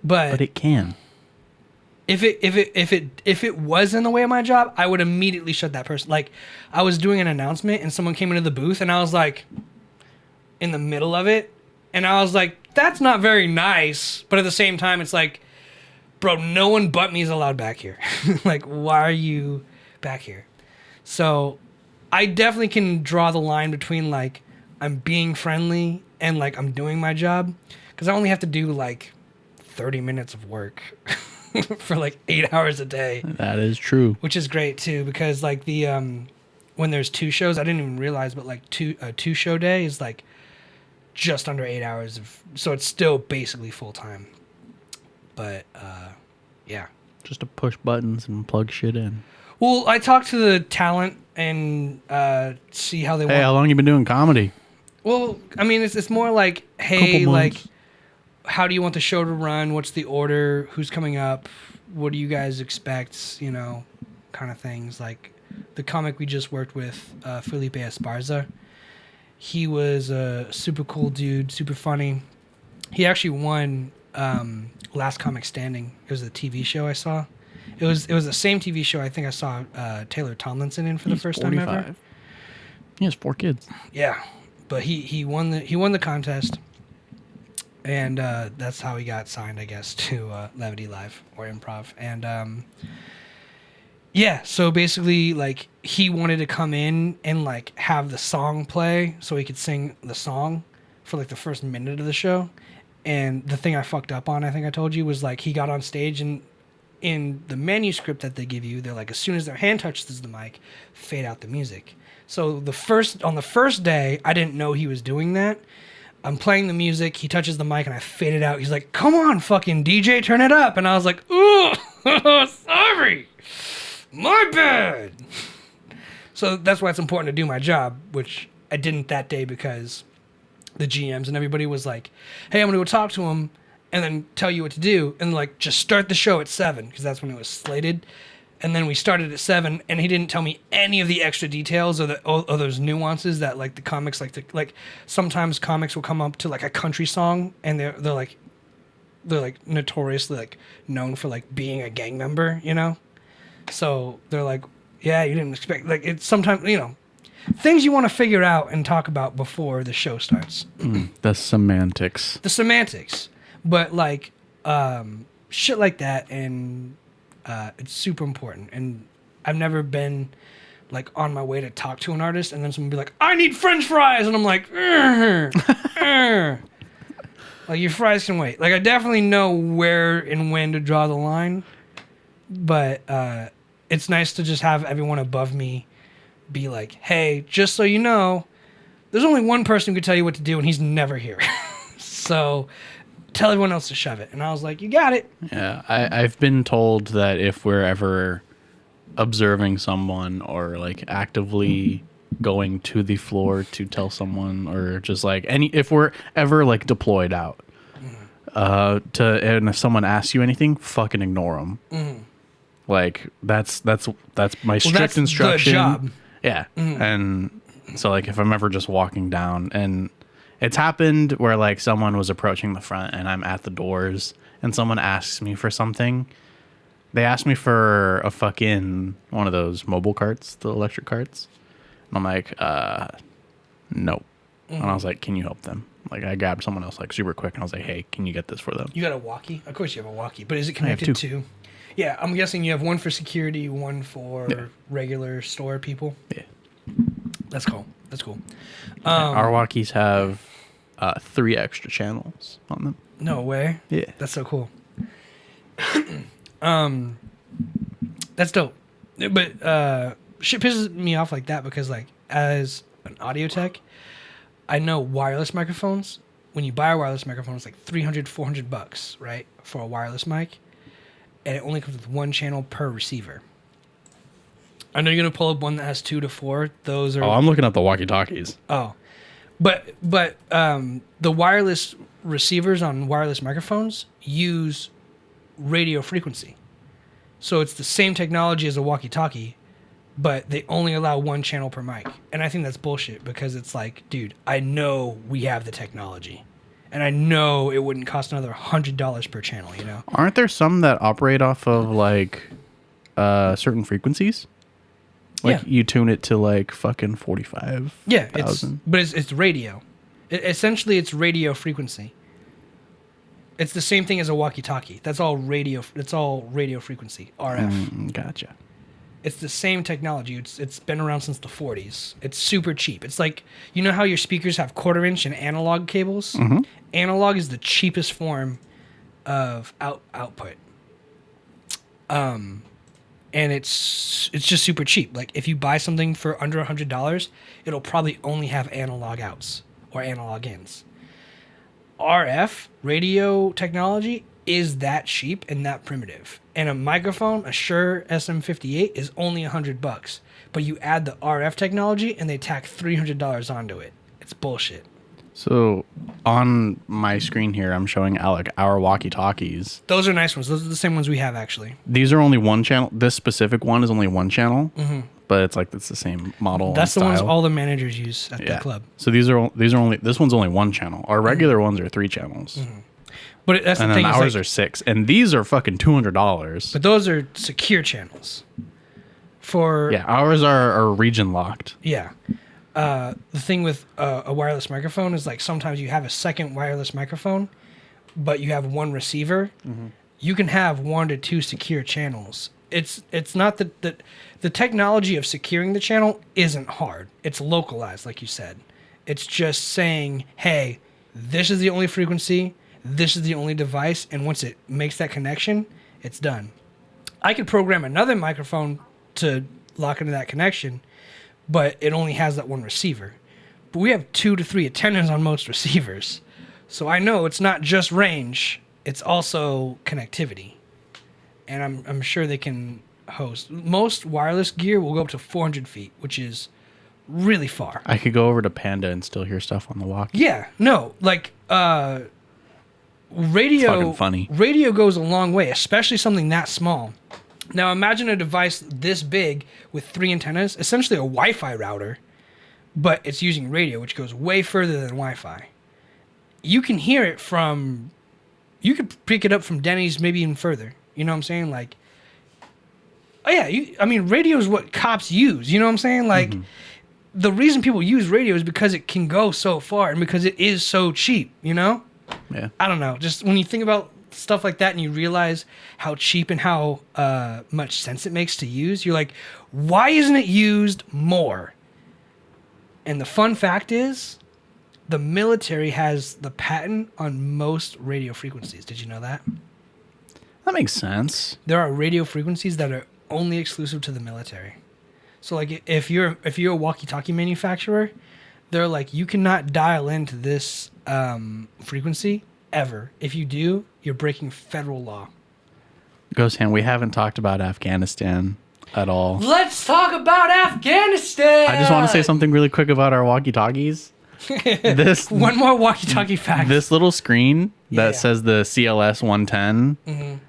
But it can. If it was in the way of my job, I would immediately shut that person. Like, I was doing an announcement and someone came into the booth and I was like, in the middle of it, and I was like, that's not very nice. But at the same time, it's like, bro, no one but me is allowed back here. Like, why are you back here? So I definitely can draw the line between like I'm being friendly and like I'm doing my job, because I only have to do like 30 minutes of work for like 8 hours a day. That is true. Which is great too, because like the when there's 2 shows, I didn't even realize, but like a 2-show day is like just under 8 hours of, so it's still basically full time. But yeah, just to push buttons and plug shit in. Well, I talked to the talent and see how they want. Hey, how long you been doing comedy? Well, I mean, it's more like, hey, like, how do you want the show to run? What's the order? Who's coming up? What do you guys expect? You know, kind of things. Like the comic we just worked with, Felipe Esparza. He was a super cool dude, super funny. He actually won Last Comic Standing. It was a TV show I saw. It was the same TV show I think I saw Taylor Tomlinson in for the first 45. Time ever. He has 4 kids. Yeah, but he won the contest, and that's how he got signed, I guess, to Levity Live or Improv. And yeah, so basically, like, he wanted to come in and like have the song play so he could sing the song for like the first minute of the show. And the thing I fucked up on, I think I told you, was like he got on stage and in the manuscript that they give you, they're like, as soon as their hand touches the mic, fade out the music. So on the first day, I didn't know he was doing that. I'm playing the music, he touches the mic, and I fade it out. He's like, come on, fucking DJ, turn it up. And I was like, ooh, sorry, my bad. So that's why it's important to do my job, which I didn't that day because the GMs and everybody was like, hey, I'm going to go talk to him and then tell you what to do. And like, just start the show at 7 because that's when it was slated. And then we started at 7 and he didn't tell me any of the extra details or those nuances that like the comics like sometimes comics will come up to like a country song and they're like notoriously like known for like being a gang member, you know? So they're like, yeah, you didn't expect, like, it's sometimes, you know, things you want to figure out and talk about before the show starts. The semantics. But like shit like that, and it's super important. And I've never been like on my way to talk to an artist and then someone be like, I need French fries, and I'm like, like, your fries can wait. Like, I definitely know where and when to draw the line, but it's nice to just have everyone above me be like, hey, just so you know, there's only one person who can tell you what to do, and he's never here. So tell everyone else to shove it. And I was like, you got it. Yeah, I've been told that if we're ever observing someone or like actively going to the floor to tell someone, or just like if we're ever like deployed out, and if someone asks you anything, fucking ignore them. Like that's my strict instruction. The job. Yeah. And so like if I'm ever just walking down, and it's happened where like someone was approaching the front and I'm at the doors and someone asks me for something. They asked me for a fucking one of those mobile carts, the electric carts. And I'm like, no. And I was like, can you help them? Like, I grabbed someone else like super quick and I was like, hey, can you get this for them? You got a walkie? Of course you have a walkie, but is it connected to? Yeah, I'm guessing you have one for security, one for regular store people. Yeah. That's cool. Our walkies have 3 extra channels on them. No way. Yeah. That's so cool. That's dope. But shit pisses me off like that because, like, as an audio tech, I know wireless microphones. When you buy a wireless microphone, it's like $300-$400, right, for a wireless mic, and it only comes with 1 channel per receiver. I know you're gonna pull up one that has 2 to 4. Those are. Oh, I'm looking at the walkie-talkies. Oh, but the wireless receivers on wireless microphones use radio frequency, so it's the same technology as a walkie-talkie, but they only allow 1 channel per mic. And I think that's bullshit because it's like, dude, I know we have the technology, and I know it wouldn't cost another $100 per channel. You know? Aren't there some that operate off of like certain frequencies? Like you tune it to like fucking 45. Yeah, it's radio. Essentially, it's radio frequency. It's the same thing as a walkie-talkie. That's all radio. It's all radio frequency, RF. Gotcha. It's the same technology. It's been around since the 40s. It's super cheap. It's like, you know how your speakers have 1/4-inch and analog cables? Analog is the cheapest form of output. And it's just super cheap. Like, if you buy something for under $100, it'll probably only have analog outs or analog ins. RF, radio technology, is that cheap and that primitive. And a microphone, a Shure SM58, is only $100. But you add the RF technology and they tack $300 onto it. It's bullshit. So on my screen here, I'm showing Alec our walkie-talkies. Those are nice ones. Those are the same ones we have, actually. These are only 1 channel. This specific one is only 1 channel, but it's like it's the same model. That's the and ones style. all the managers use at the club. So these are only this one's only one channel. Our regular ones are 3 channels. But that's the And thing. then ours are 6, and these are fucking $200. But those are secure channels. Ours are region locked. Yeah. The thing with a wireless microphone is like sometimes you have a second wireless microphone, but you have one receiver. You can have 1 to 2 secure channels. It's not that the technology of securing the channel isn't hard. It's localized, like you said. It's just saying, hey, this is the only frequency. This is the only device, and once it makes that connection, it's done. I could program another microphone to lock into that connection, but it only has that one receiver. But we have 2 to 3 antennas on most receivers. So I know it's not just range, it's also connectivity. And I'm sure they can host. Most wireless gear will go up to 400 feet, which is really far. I could go over to Panda and still hear stuff on the walkie. Yeah, no, like radio. It's fucking funny. Radio goes a long way, especially something that small. Now imagine a device this big with 3 antennas, essentially a Wi-Fi router, but it's using radio, which goes way further than Wi-Fi. You can hear it from, you could pick it up from Denny's, maybe even further. You know what I'm saying? Like, oh yeah, radio is what cops use. You know what I'm saying? Like, the reason people use radio is because it can go so far and because it is so cheap. You know? Yeah. I don't know. Just when you think about stuff like that and you realize how cheap and how much sense it makes to use, you're like, why isn't it used more? And the fun fact is, the military has the patent on most radio frequencies. Did you know that? That makes sense. There are radio frequencies that are only exclusive to the military. So like if you're a walkie-talkie manufacturer, they're like, you cannot dial into this frequency ever. If you do, you're breaking federal law. Ghost Hand, we haven't talked about Afghanistan at all. Let's talk about Afghanistan. I just want to say something really quick about our walkie-talkies. One more walkie-talkie fact. This little screen that says the CLS 110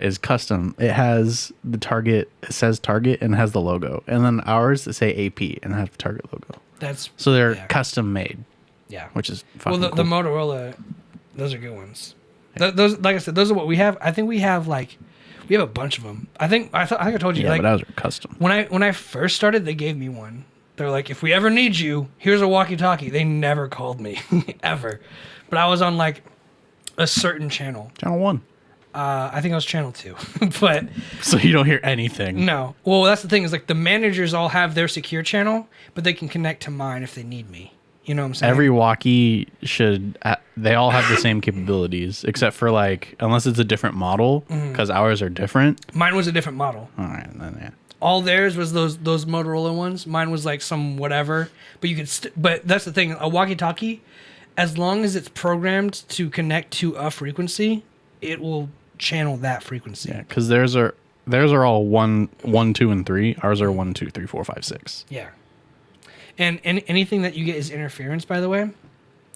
is custom. It has the Target. It says Target and has the logo, and then ours say AP and have the Target logo. So they're custom made. Yeah, which is fucking cool. The Motorola, those are good ones. Those, like I said, those are what we have. I think we have a bunch of them. I think I told you. Yeah, like, but ours are custom. When I first started, they gave me one. They're like, if we ever need you, here's a walkie-talkie. They never called me ever, but I was on like a certain channel. Channel 1. I think I was channel 2, but so you don't hear anything. No. Well, that's the thing is like the managers all have their secure channel, but they can connect to mine if they need me. You know what I'm saying? Every walkie should. They all have the same capabilities, except for like unless it's a different model, because ours are different. Mine was a different model. All right, then yeah. All theirs was those Motorola ones. Mine was like some whatever. But you could. But that's the thing. A walkie-talkie, as long as it's programmed to connect to a frequency, it will channel that frequency. Yeah, because theirs are all 1, 2, and 3. Ours are 1, 2, 3, 4, 5, 6. Yeah. And anything that you get is interference, by the way.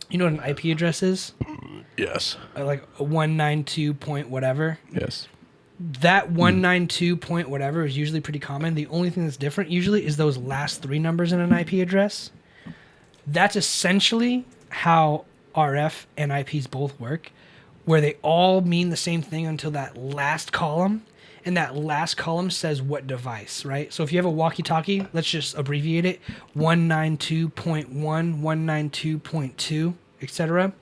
You know what an IP address is? Yes. Like a 192 point whatever. Yes. That 192 point whatever is usually pretty common. The only thing that's different usually is those last 3 numbers in an IP address. That's essentially how RF and IPs both work, where they all mean the same thing until that last column. And that last column says what device, right? So if you have a walkie-talkie, let's just abbreviate it, 192.1, 192.2, etc.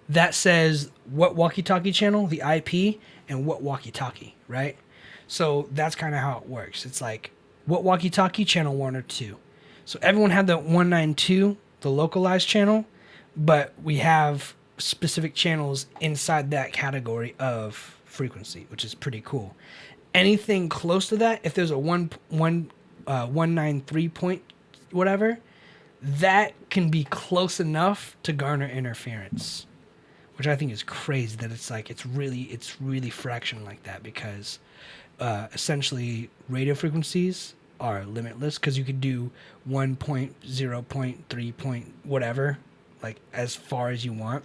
That says what walkie-talkie channel, the IP, and what walkie-talkie, right? So that's kind of how it works. It's like, what walkie-talkie, channel 1 or 2. So everyone had the 192, the localized channel, but we have specific channels inside that category of frequency, which is pretty cool. Anything close to that, if there's a 193 point whatever, that can be close enough to garner interference, which I think is crazy that it's really fractional like that, because essentially radio frequencies are limitless, because you could do 1.0.3 point whatever, like as far as you want,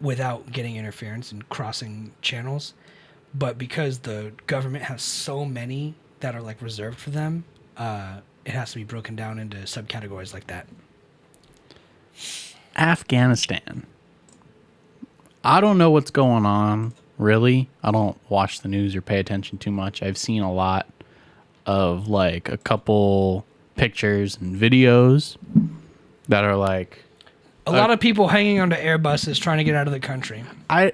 without getting interference and crossing channels. But because the government has so many, that are like reserved for them, it has to be broken down into subcategories like that. Afghanistan. I don't know what's going on, really. I don't watch the news or pay attention too much. I've seen a lot of like a couple pictures and videos that are like a lot of people hanging onto Airbuses trying to get out of the country. I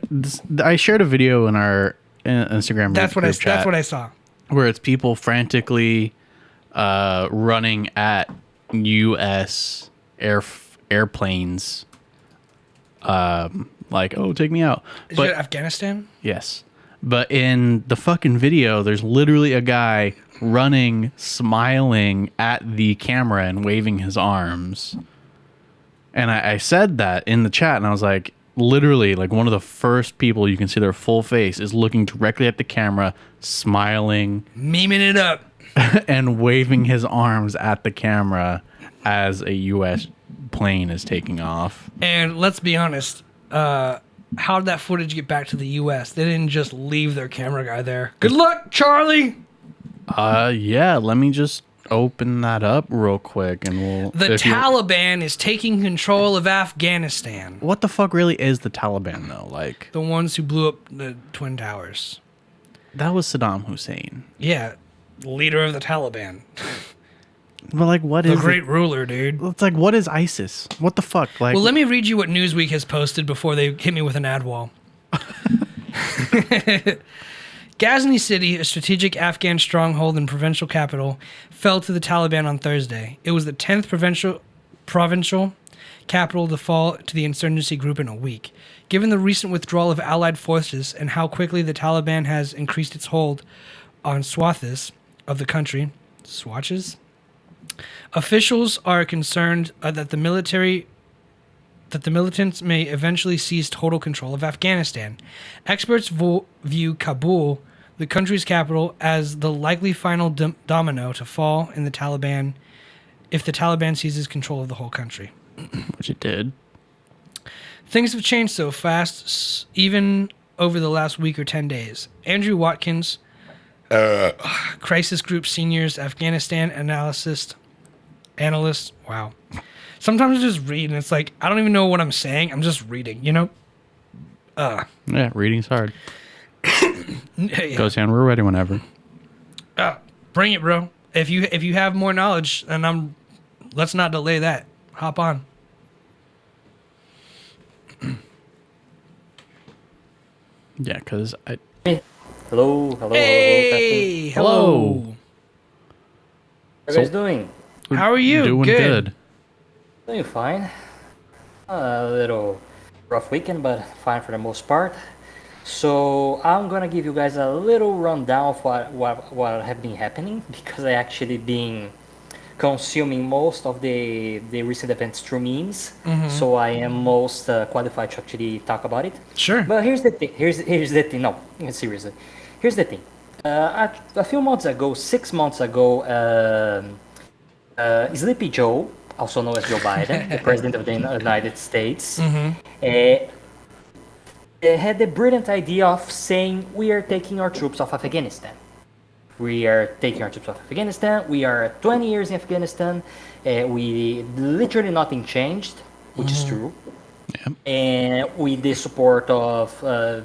shared a video in our Instagram. That's what I saw. Where it's people frantically running at U.S. airplanes, like, oh, take me out. Is it Afghanistan? Yes, but in the fucking video, there's literally a guy running, smiling at the camera and waving his arms. And I said that in the chat, and I was like, literally, like one of the first people you can see their full face is looking directly at the camera, smiling, memeing it up, and waving his arms at the camera as a U.S. plane is taking off. And let's be honest, how did that footage get back to the U.S.? They didn't just leave their camera guy there. Good luck, Charlie! Yeah, let me just open that up real quick and we'll... The Taliban is taking control of Afghanistan. What the fuck really is the Taliban, though? Like... The ones who blew up the Twin Towers. That was Saddam Hussein. Yeah, leader of the Taliban. But like, what is... The great ruler, dude. It's like, what is ISIS? What the fuck? Like... Well, let me read you what Newsweek has posted before they hit me with an ad wall. Ghazni City, a strategic Afghan stronghold and provincial capital, fell to the Taliban on Thursday. It was the 10th provincial capital to fall to the insurgency group in a week. Given the recent withdrawal of allied forces and how quickly the Taliban has increased its hold on swathes of the country, swatches, officials are concerned that the militants may eventually seize total control of Afghanistan. Experts view Kabul, the country's capital, as the likely final domino to fall in the Taliban if the Taliban seizes control of the whole country. Which it did. Things have changed so fast, even over the last week or 10 days. Andrew Watkins, crisis group seniors, Afghanistan analyst. Wow. Sometimes I just read and it's like, I don't even know what I'm saying. I'm just reading, you know? Yeah, reading's hard. Yeah. Goes down. We're ready whenever. Bring it, bro. If you have more knowledge, then let's not delay that. Hop on. Yeah, because I... Hello. Hey, hello. How are you guys doing? How are you? Doing good. Doing fine. A little rough weekend, but fine for the most part. So I'm gonna give you guys a little rundown of what have been happening, because I actually been consuming most of the recent events through memes. So I am most qualified to actually talk about it. Sure. But here's the thing. Here's the thing. No, seriously. Here's the thing. A few months ago, 6 months ago, Sleepy Joe, also known as Joe Biden, the president of the United States, had the brilliant idea of saying, we are taking our troops off Afghanistan. We are taking our troops off Afghanistan. We are 20 years in Afghanistan. We literally nothing changed, which is true. Yep. And with the support of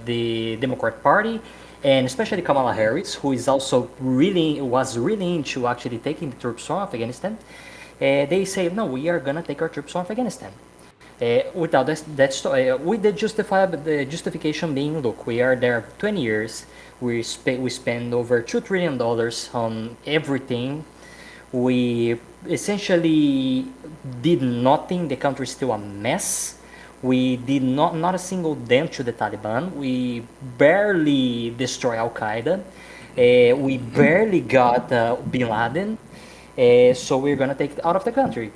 the Democratic Party, and especially Kamala Harris, who is also was really into actually taking the troops from Afghanistan, they say, no, we are gonna take our troops from Afghanistan. Without that story, with the justification being, look, we are there 20 years. We spend over $2 trillion on everything. We essentially did nothing. The country is still a mess. We did not a single dent to the Taliban. We barely destroyed Al Qaeda. We barely got Bin Laden. So we're gonna take it out of the country.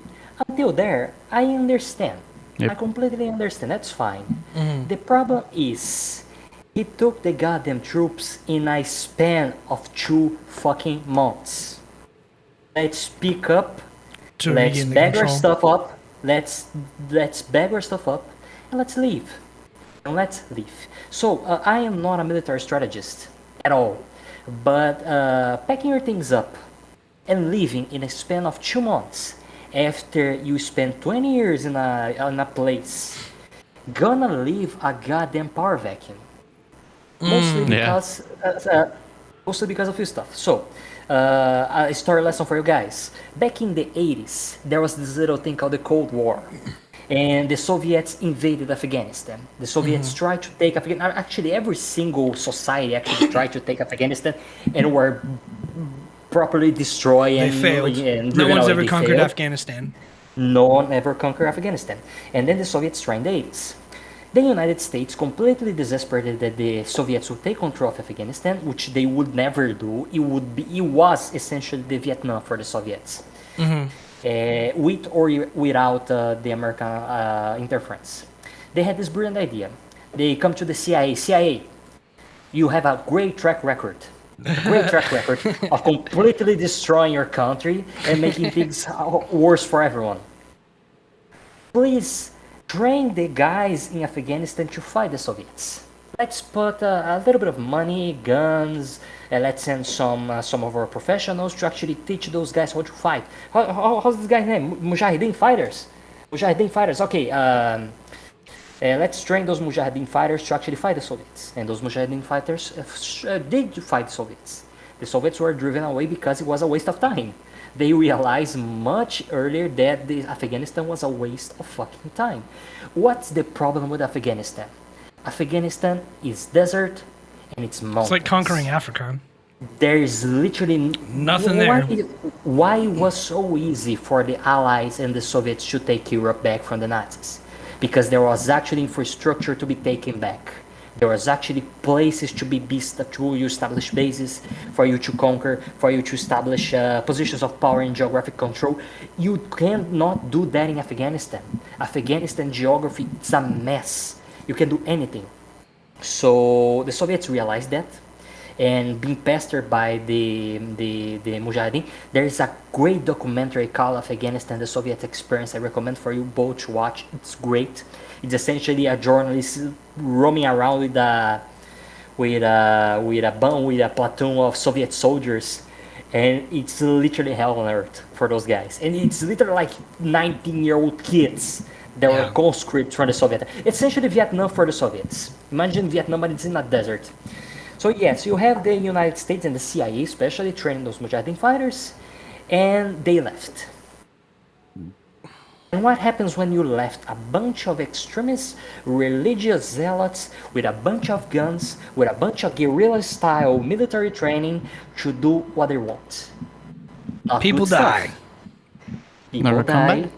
Until there, I understand. Yep. I completely understand. That's fine. The problem is, he took the goddamn troops in a span of 2 fucking months. Let's pick up. Let's bag our stuff up. Let's bag our stuff up, and let's leave. So I am not a military strategist at all. But packing your things up and leaving in a span of 2 months after you spend 20 years in a place, gonna leave a goddamn power vacuum. Mostly because mostly because of this stuff. So, a story lesson for you guys. Back in the 80s, there was this little thing called the Cold War. And the Soviets invaded Afghanistan. The Soviets tried to take Afghanistan. Actually, every single society actually tried to take Afghanistan and were properly destroyed. They failed. No one's ever conquered Afghanistan. No one ever conquered Afghanistan. And then the Soviets tried in the 80s. The United States, completely desperate that the Soviets would take control of Afghanistan, which they would never do. It was essentially the Vietnam for the Soviets, with or without the American interference. They had this brilliant idea. They come to the CIA. CIA, you have a great track record. Of completely destroying your country and making things worse for everyone. Please train the guys in Afghanistan to fight the Soviets. Let's put a little bit of money, guns, and let's send some of our professionals to actually teach those guys how to fight. How's this guy's name? Mujahideen fighters. Mujahideen fighters. Okay. Let's train those Mujahideen fighters to actually fight the Soviets. And those Mujahideen fighters did fight the Soviets. The Soviets were driven away because it was a waste of time. They realized much earlier that Afghanistan was a waste of fucking time. What's the problem with Afghanistan? Afghanistan is desert and it's mountains. It's like conquering Africa. There is literally nothing there. Why it was so easy for the Allies and the Soviets to take Europe back from the Nazis? Because there was actually infrastructure to be taken back. There was actually places to be beasted, to you establish bases, for you to conquer, for you to establish positions of power and geographic control. You cannot do that in Afghanistan. Afghanistan geography is a mess. You can do anything. So the Soviets realized that, and being pestered by the Mujahideen, there is a great documentary called Afghanistan, the Soviet Experience. I recommend for you both to watch. It's great. It's essentially a journalist roaming around with a platoon of Soviet soldiers, and it's literally hell on earth for those guys. And it's literally like 19-year-old kids that were conscripts from the Soviet. Essentially Vietnam for the Soviets. Imagine Vietnam, but it's in a desert. So yes, you have the United States and the CIA especially training those Mujahideen fighters, and they left. And what happens when you left? A bunch of extremist religious zealots with a bunch of guns, with a bunch of guerrilla-style military training to do what they want. People die. People die.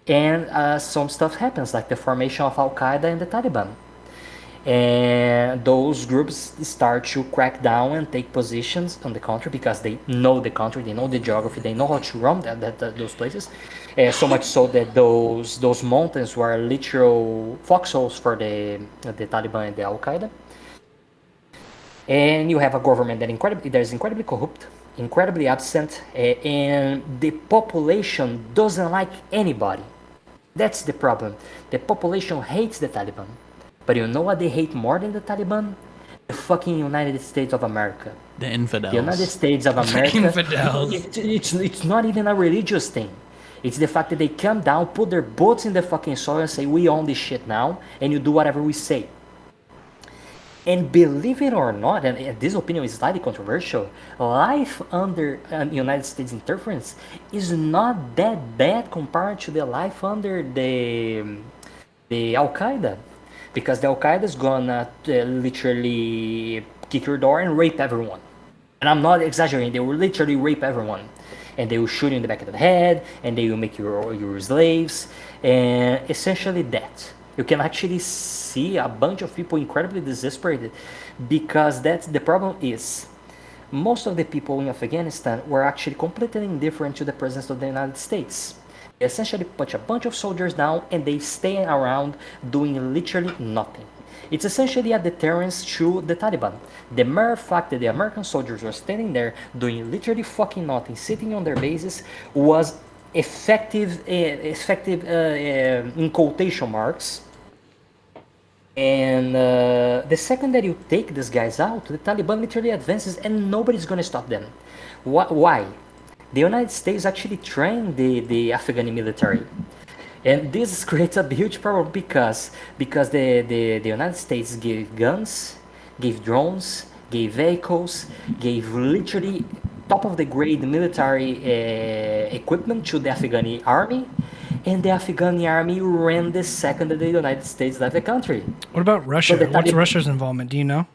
And some stuff happens, like the formation of Al-Qaeda and the Taliban. And those groups start to crack down and take positions on the country because they know the country, they know the geography, they know how to run those places. So much so that those mountains were literal foxholes for the Taliban and the Al-Qaeda. And you have a government that is incredibly corrupt, incredibly absent, and the population doesn't like anybody. That's the problem. The population hates the Taliban. But you know what they hate more than the Taliban? The fucking United States of America. The infidels. The United States of America. Infidels. It's not even a religious thing. It's the fact that they come down, put their boots in the fucking soil and say, we own this shit now, and you do whatever we say. And believe it or not, and this opinion is slightly controversial, life under United States interference is not that bad compared to the life under the Al-Qaeda. Because the Al-Qaeda is gonna literally kick your door and rape everyone. And I'm not exaggerating, they will literally rape everyone. And they will shoot you in the back of the head, and they will make you slaves, and essentially that. You can actually see a bunch of people incredibly desperate because that's the problem is most of the people in Afghanistan were actually completely indifferent to the presence of the United States. They essentially put a bunch of soldiers down and they stay around doing literally nothing. It's essentially a deterrence to the Taliban. The mere fact that the American soldiers were standing there doing literally fucking nothing, sitting on their bases, was effective in quotation marks, And the second that you take these guys out, the Taliban literally advances and nobody's going to stop them. Why? The United States actually trained the Afghani military. And this creates a huge problem because the United States gave guns, gave drones, gave vehicles, gave literally top of the grade military equipment to the Afghani army, and the Afghani army ran the second that the United States left the country. What about Russia? the What's Talib- Russia's involvement? Do you know?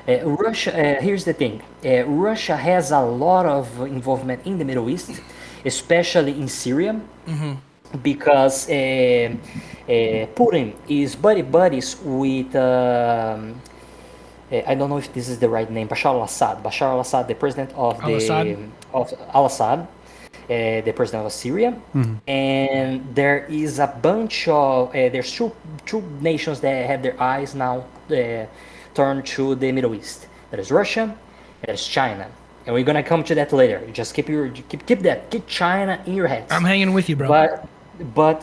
Russia, here's the thing. Russia has a lot of involvement in the Middle East, especially in Syria, because Putin is buddies with I don't know if this is the right name, Bashar al-Assad. Bashar al-Assad, the president of Al-Assad, the president of Syria, and there is a bunch of there's two nations that have their eyes now turned to the Middle East. That is Russia, and that is China, and we're gonna come to that later. You just keep China in your heads. I'm hanging with you, bro. But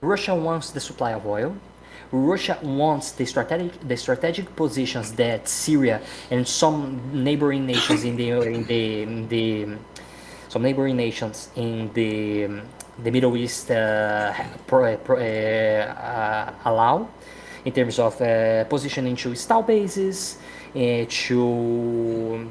Russia wants the supply of oil. Russia wants the strategic positions that Syria and some neighboring nations some neighboring nations in the Middle East allow, in terms of positioning to install bases, to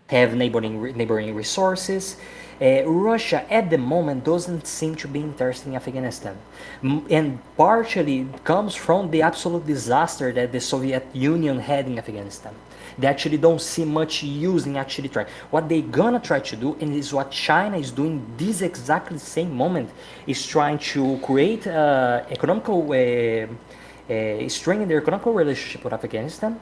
have neighboring resources. Russia at the moment doesn't seem to be interested in Afghanistan, and partially comes from the absolute disaster that the Soviet Union had in Afghanistan. They actually don't see much use in actually trying. What they're gonna try to do, and is what China is doing this exactly same moment, is trying to create economical strengthen their economical relationship with Afghanistan.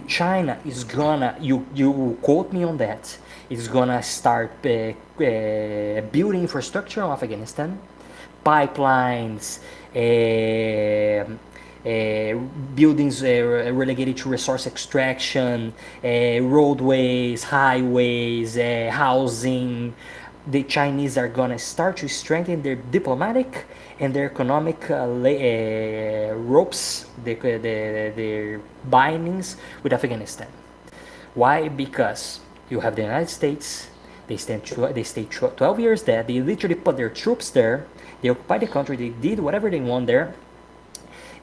China is gonna, you quote me on that, is gonna start building infrastructure of Afghanistan, pipelines, buildings relegated to resource extraction, roadways, highways, housing. The Chinese are gonna start to strengthen their diplomatic and their economic ropes, their bindings with Afghanistan. Why? Because you have the United States. They stay 12 years there. They literally put their troops there. They occupy the country. They did whatever they want there.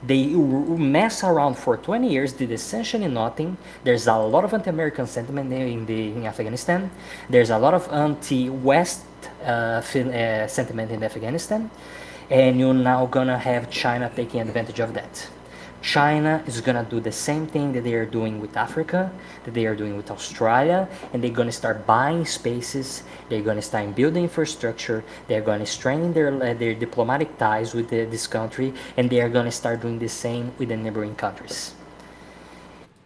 They mess around for 20 years, did essentially nothing. There's a lot of anti-American sentiment in Afghanistan. There's a lot of anti-West sentiment in Afghanistan. And you're now gonna have China taking advantage of that. China is gonna do the same thing that they are doing with Africa, that they are doing with Australia, and they're gonna start buying spaces. They're gonna start building infrastructure. They're gonna strengthen their diplomatic ties with this country, and they are gonna start doing the same with the neighboring countries.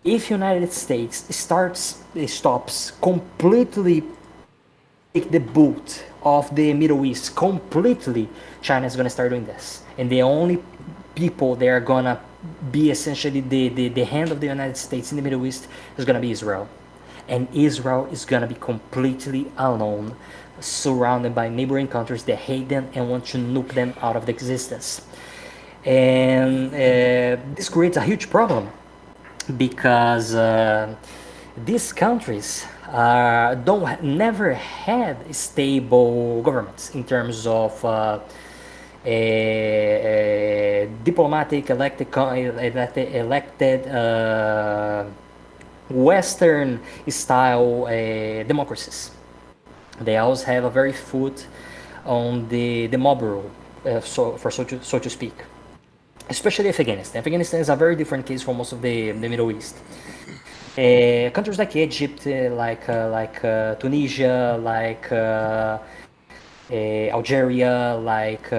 If United States stops completely, take the boot of the Middle East completely, China is gonna start doing this, and the only people that are gonna be essentially the hand of the United States in the Middle East is going to be Israel. And Israel is going to be completely alone, surrounded by neighboring countries that hate them and want to nuke them out of the existence. And this creates a huge problem because these countries never had stable governments in terms of diplomatic elected Western style democracies. They always have a very foot on the mob rule, so to speak. Especially Afghanistan. Afghanistan is a very different case from most of the Middle East. Countries like Egypt, like Tunisia, like Algeria, like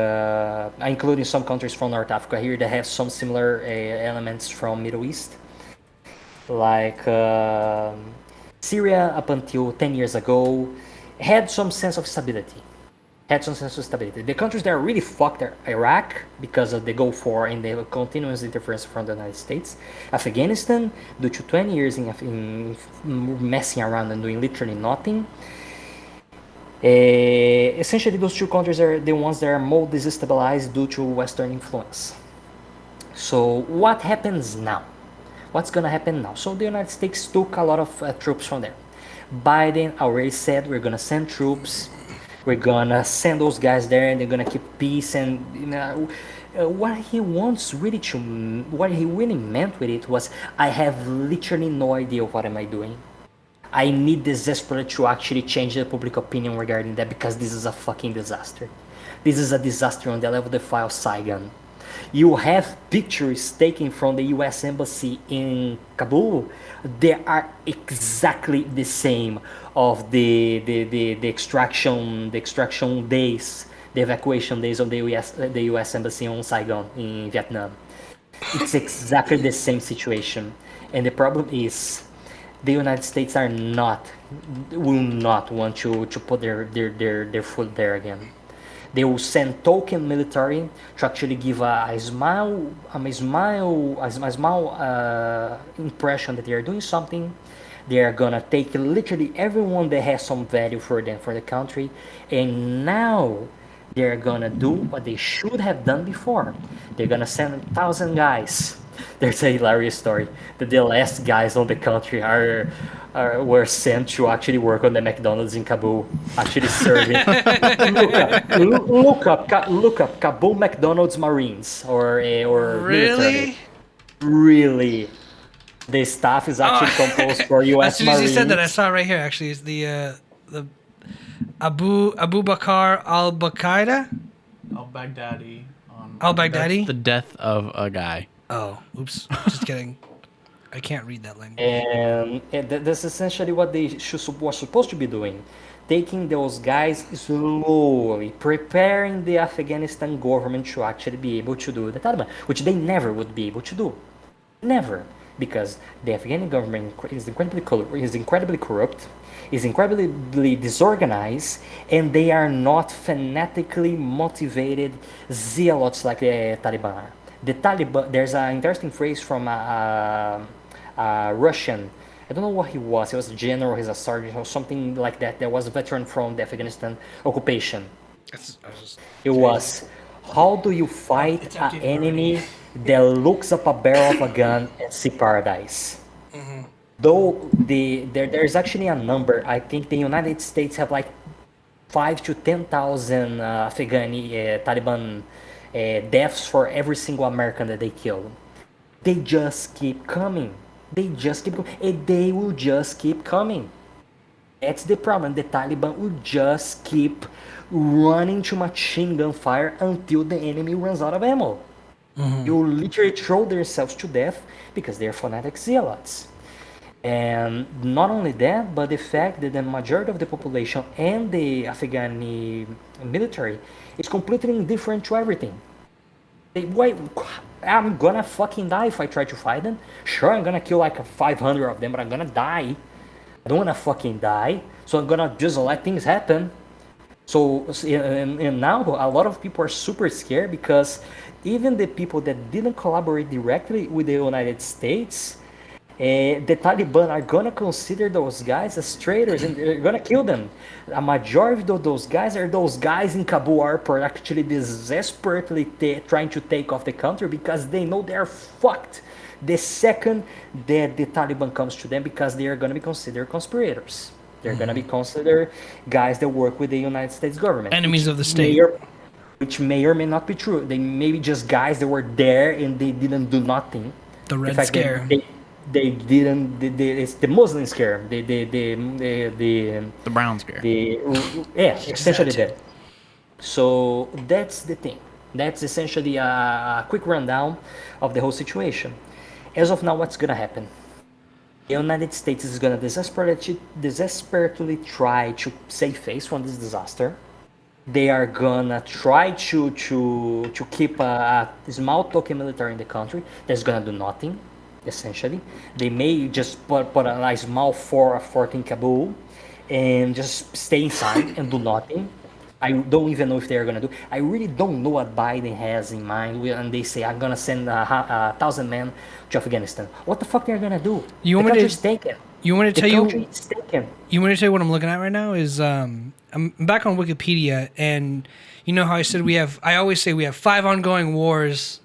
including some countries from North Africa here that have some similar elements from Middle East, like Syria up until 10 years ago had some sense of stability. The countries that are really fucked are Iraq because of the Gulf War and the continuous interference from the United States. Afghanistan, due to 20 years in messing around and doing literally nothing. Essentially, those two countries are the ones that are most destabilized due to Western influence. So what happens now? What's gonna happen now? So the United States took a lot of troops from there. Biden already said we're gonna send troops. We're gonna send those guys there, and they're gonna keep peace. And what he wants really to, what he really meant with it was, I have literally no idea what am I doing. I need this desperate to actually change the public opinion regarding that because this is a fucking disaster. This is a disaster on the level of the file Saigon. You have pictures taken from the U.S. Embassy in Kabul. They are exactly the same of the extraction days, the evacuation days of the U.S. Embassy on Saigon in Vietnam. It's exactly the same situation, and the problem is the United States will not want to put their foot there again. They will send token military to actually give a small impression that they are doing something. They are gonna take literally everyone that has some value for them, for the country, and now they're gonna do what they should have done before. They're gonna send 1,000 guys. There's a hilarious story that the last guys on the country were sent to actually work on the McDonald's in Kabul, actually serving. Look up Kabul McDonald's Marines or Really? military. Really, the staff is actually composed for U.S. As soon as you Marines. said that, I saw it right here. Actually, it's the Abu Bakr al-Baghdadi. Al-Baghdadi. Al-Baghdadi? The death of a guy. Oh, oops. Just kidding. I can't read that language. And that's essentially what they were supposed to be doing. Taking those guys slowly, preparing the Afghanistan government to actually be able to do the Taliban, which they never would be able to do. Never. Because the Afghan government is incredibly corrupt, is incredibly disorganized, and they are not fanatically motivated zealots like the Taliban are. The Taliban, there's an interesting phrase from a Russian, I don't know what he was a general, he's a sergeant or something like that, that was a veteran from the Afghanistan occupation. It was, how do you fight an enemy that looks up a barrel of a gun and see paradise? Though there's actually a number, I think the United States have like 5 to 10,000 Afghani Taliban deaths for every single American that they kill. They just keep coming. They just keep coming. And they will just keep coming. That's the problem. The Taliban will just keep running to machine gun fire until the enemy runs out of ammo. You will literally throw themselves to death because they're fanatic zealots. And not only that, but the fact that the majority of the population and the Afghani military is completely indifferent to everything. I'm gonna fucking die if I try to fight them. Sure, I'm gonna kill like 500 of them, but I'm gonna die. I don't wanna fucking die, so I'm gonna just let things happen. So, and now a lot of people are super scared because even the people that didn't collaborate directly with the United States, the Taliban are gonna consider those guys as traitors and they're gonna kill them. A majority of those guys are those guys in Kabul are actually desperately trying to take off the country because they know they're fucked the second that the Taliban comes to them because they are gonna be considered conspirators. They're gonna be considered guys that work with the United States government. Enemies of the state. Which may or may not be true. They may be just guys that were there and they didn't do nothing. The Red Scare. They didn't. It's the Muslim scare. The brown scare. Essentially that. So that's the thing. That's essentially a quick rundown of the whole situation. As of now, what's gonna happen? The United States is gonna desperately try to save face from this disaster. They are gonna try to keep a small token military in the country that's gonna do nothing. Essentially, they may just put a small fort in Kabul and just stay inside and do nothing. I don't even know if they're gonna do. I really don't know what Biden has in mind when they say I'm gonna send 1,000 men to Afghanistan. What the fuck they're gonna do? You want me to tell you what I'm looking at right now is I'm back on Wikipedia, and you know how I said I always say we have 5 ongoing wars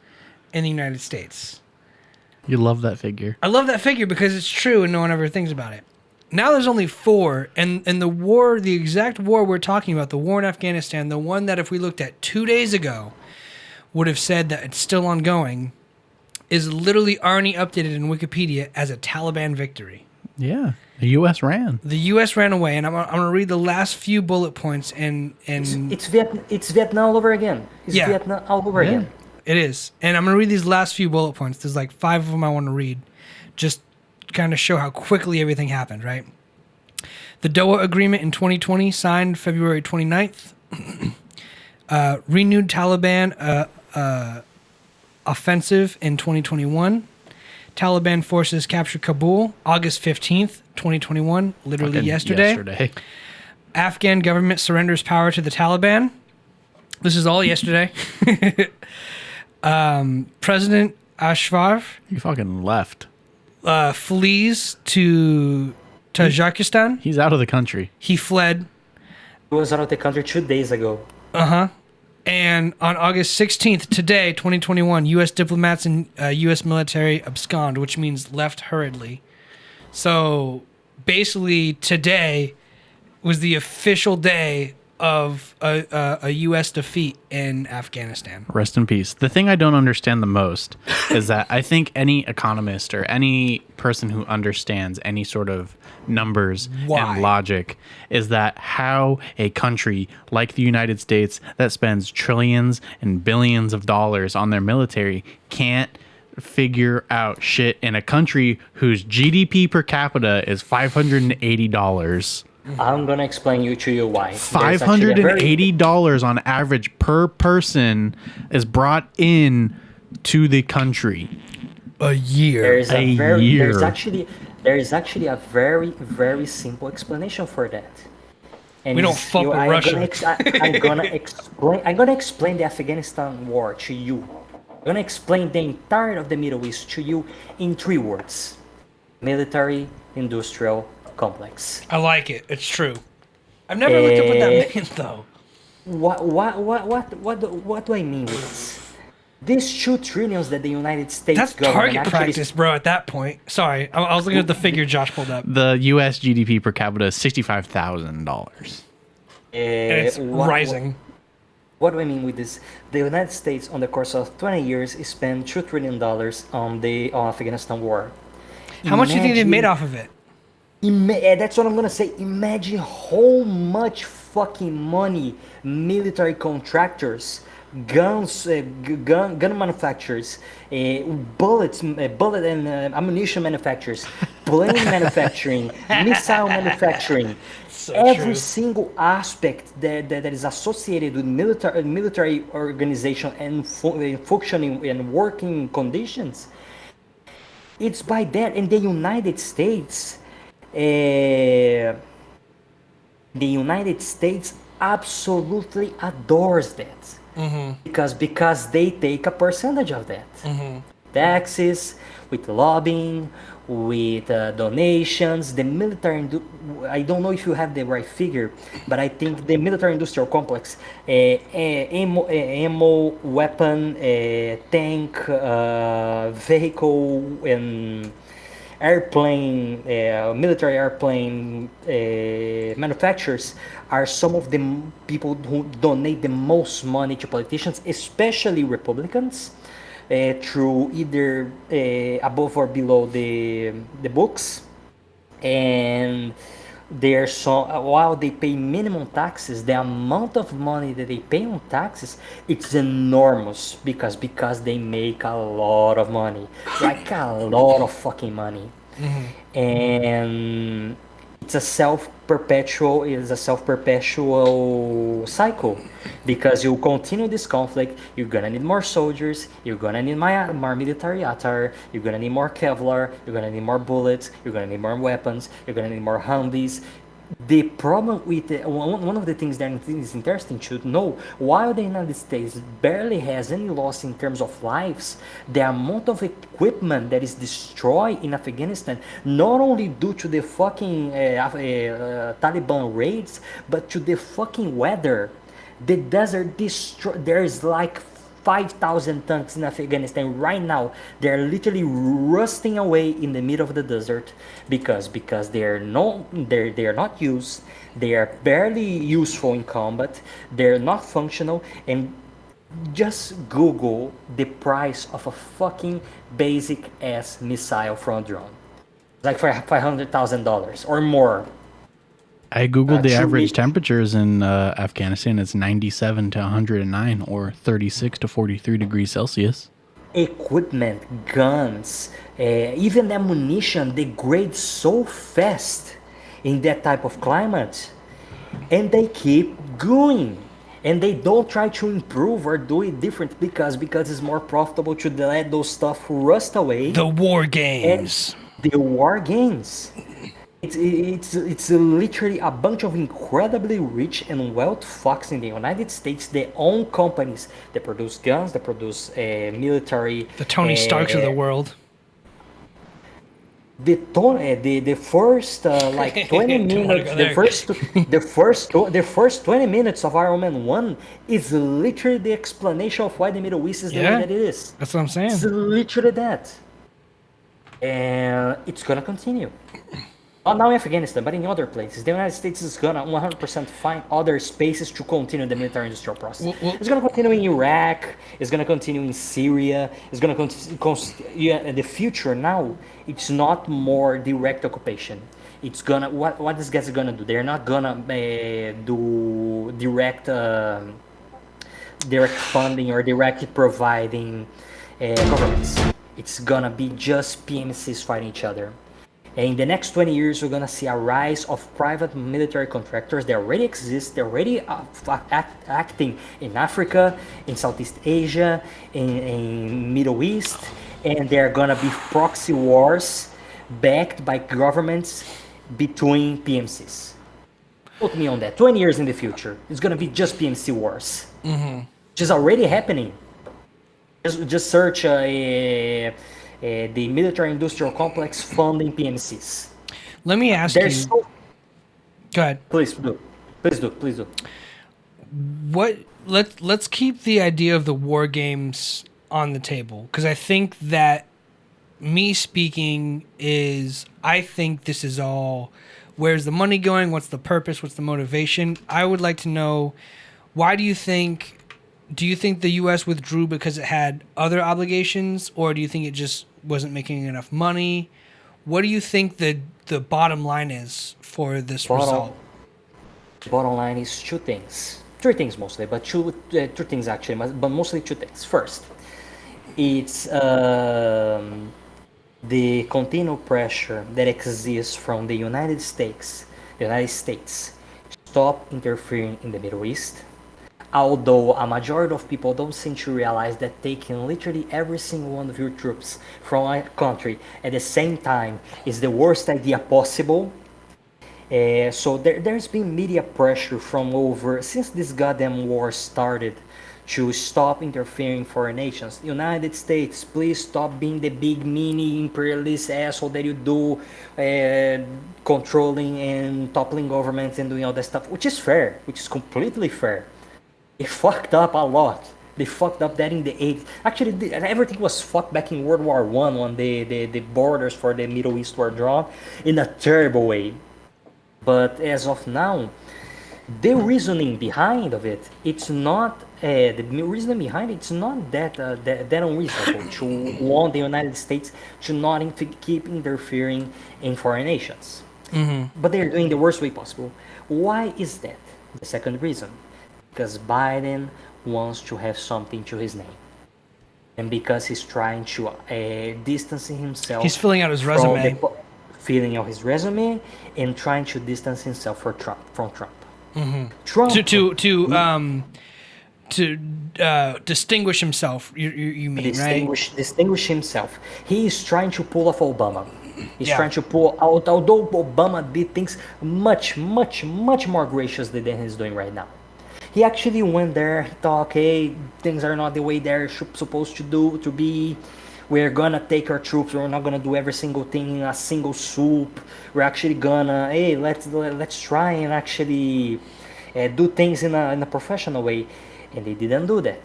in the United States. You love that figure. I love that figure because it's true and no one ever thinks about it. Now there's only 4, and the war, the exact war we're talking about, the war in Afghanistan, the one that if we looked at 2 days ago would have said that it's still ongoing, is literally already updated in Wikipedia as a Taliban victory. Yeah, the U.S. ran. The U.S. ran away, and I'm gonna read the last few bullet points. It's Vietnam all over again. It's Vietnam all over again. It is. And I'm going to read these last few bullet points. There's like 5 of them I want to read. Just kind of show how quickly everything happened, right? The Doha Agreement in 2020, signed February 29th. Renewed Taliban offensive in 2021. Taliban forces capture Kabul, August 15th, 2021, literally yesterday. Afghan government surrenders power to the Taliban. This is all yesterday. President Ashraf He fucking left. Flees to Tajikistan. He's out of the country. He fled. He was out of the country 2 days ago. And on August 16th, today, 2021, U.S. diplomats and U.S. military abscond, which means left hurriedly. So basically, today was the official day of a U.S. defeat in Afghanistan. Rest in peace. The thing I don't understand the most is that I think any economist or any person who understands any sort of numbers and logic is that how a country like the United States that spends trillions and billions of dollars on their military can't figure out shit in a country whose GDP per capita is $580. I'm gonna explain to you why. $580 on average per person is brought in to the country. A year. There is actually a very, very simple explanation for that. And we don't fuck with Russia. I'm gonna explain the Afghanistan war to you. I'm gonna explain the entirety of the Middle East to you in 3 words: military, industrial, complex. I like it. It's true. I've never looked up what that meant, though. What do I mean with this? These 2 trillions that the United States That's target practice, bro, at that point. Sorry, I was looking at the figure Josh pulled up. The U.S. GDP per capita is $65,000. And it's rising. What do I mean with this? The United States, on the course of 20 years, spent $2 trillion on the Afghanistan war. How much do you think they made off of it? That's what I'm gonna say. Imagine how much fucking money military contractors, gun manufacturers, bullet and ammunition manufacturers, plane manufacturing, missile manufacturing, every single aspect that is associated with military organization and functioning and working conditions. It's by that, in the United States. The United States absolutely adores that. Because they take a percentage of that. Taxes, with lobbying, with donations. The military, I don't know if you have the right figure, but I think the military industrial complex, ammo, weapon, tank, vehicle, and airplane, military airplane manufacturers are some of the people who donate the most money to politicians, especially Republicans, through either above or below the books. And while they pay minimum taxes, the amount of money that they pay on taxes, it's enormous because they make a lot of money, like a lot of fucking money. And it's a self-perpetual cycle, because you continue this conflict, you're gonna need more soldiers, you're gonna need more military attire, you're gonna need more Kevlar, you're gonna need more bullets, you're gonna need more weapons, you're gonna need more Humvees. The problem with one of the things that is interesting to know, while the United States barely has any loss in terms of lives, the amount of equipment that is destroyed in Afghanistan, not only due to the fucking Taliban raids, but to the fucking weather. The desert there's like 5,000 tanks in Afghanistan right now. They're literally rusting away in the middle of the desert because they're not used. They are barely useful in combat. They're not functional. And just Google the price of a fucking basic ass missile from a drone. Like for $500,000 or more. I googled the average Truly- temperatures in Afghanistan. It's 97 to 109 or 36 to 43 degrees Celsius. Equipment, guns, even ammunition degrades so fast in that type of climate, and they keep going. And they don't try to improve or do it different because it's more profitable to let those stuff rust away. The war games. The war games. It's literally a bunch of incredibly rich and wealthy fucks in the United States. They own companies that produce guns, that produce military. The Tony Starks of the world. The first like 20 minutes, the first 20 minutes of Iron Man 1 is literally the explanation of why the Middle East is the way that it is. That's what I'm saying. It's literally that. And it's gonna continue. Not now in Afghanistan, but in other places. The United States is gonna 100% find other spaces to continue the military industrial process. It's gonna continue in Iraq. It's gonna continue in Syria. It's gonna continue. The future now, it's not more direct occupation. It's gonna what these guys are gonna do. They're not gonna do direct funding or direct providing governments. It's gonna be just PMCs fighting each other. And in the next 20 years, we're going to see a rise of private military contractors. They already exist. They're already acting in Africa, in Southeast Asia, in Middle East. And they're going to be proxy wars backed by governments between PMCs. Put me on that. 20 years in the future, it's going to be just PMC wars. Which is already happening. Just search the military-industrial complex funding PMCs. Let me ask you. Go ahead. Please do. What? Let's keep the idea of the war games on the table, because I think that me speaking is, I think this is all. Where's the money going? What's the purpose? What's the motivation? I would like to know, why do you think? Do you think the U.S. withdrew because it had other obligations, or do you think it just wasn't making enough money? What do you think the bottom line is for this result? The bottom line is three things mostly, but two things actually, but mostly two things. First, it's the continual pressure that exists from the United States to stop interfering in the Middle East. Although a majority of people don't seem to realize that taking literally every single one of your troops from a country at the same time is the worst idea possible. So there's been media pressure since this goddamn war started to stop interfering foreign nations. United States, please stop being the big mini imperialist asshole that you do, controlling and toppling governments and doing all that stuff, which is fair, which is completely fair. They fucked up a lot. They fucked up that in the 80s. Actually, everything was fucked back in World War I when the borders for the Middle East were drawn in a terrible way. But as of now, the reasoning behind of it, it's not that unreasonable to want the United States to not keep interfering in foreign nations. But they're doing the worst way possible. Why is that? The second reason. Because Biden wants to have something to his name. And because he's trying to distance himself. He's filling out his resume. Filling out his resume and trying to distance himself from Trump. Trump to distinguish himself. You mean, right? Distinguish himself. He is trying to pull off Obama. He's trying to pull out. Although Obama did things much more graciously than he's doing right now. He actually went there, he thought, okay, things are not the way they're supposed to be. We're gonna take our troops, we're not gonna do every single thing in a single swoop. We're actually gonna, let's try and actually do things in a professional way. And they didn't do that.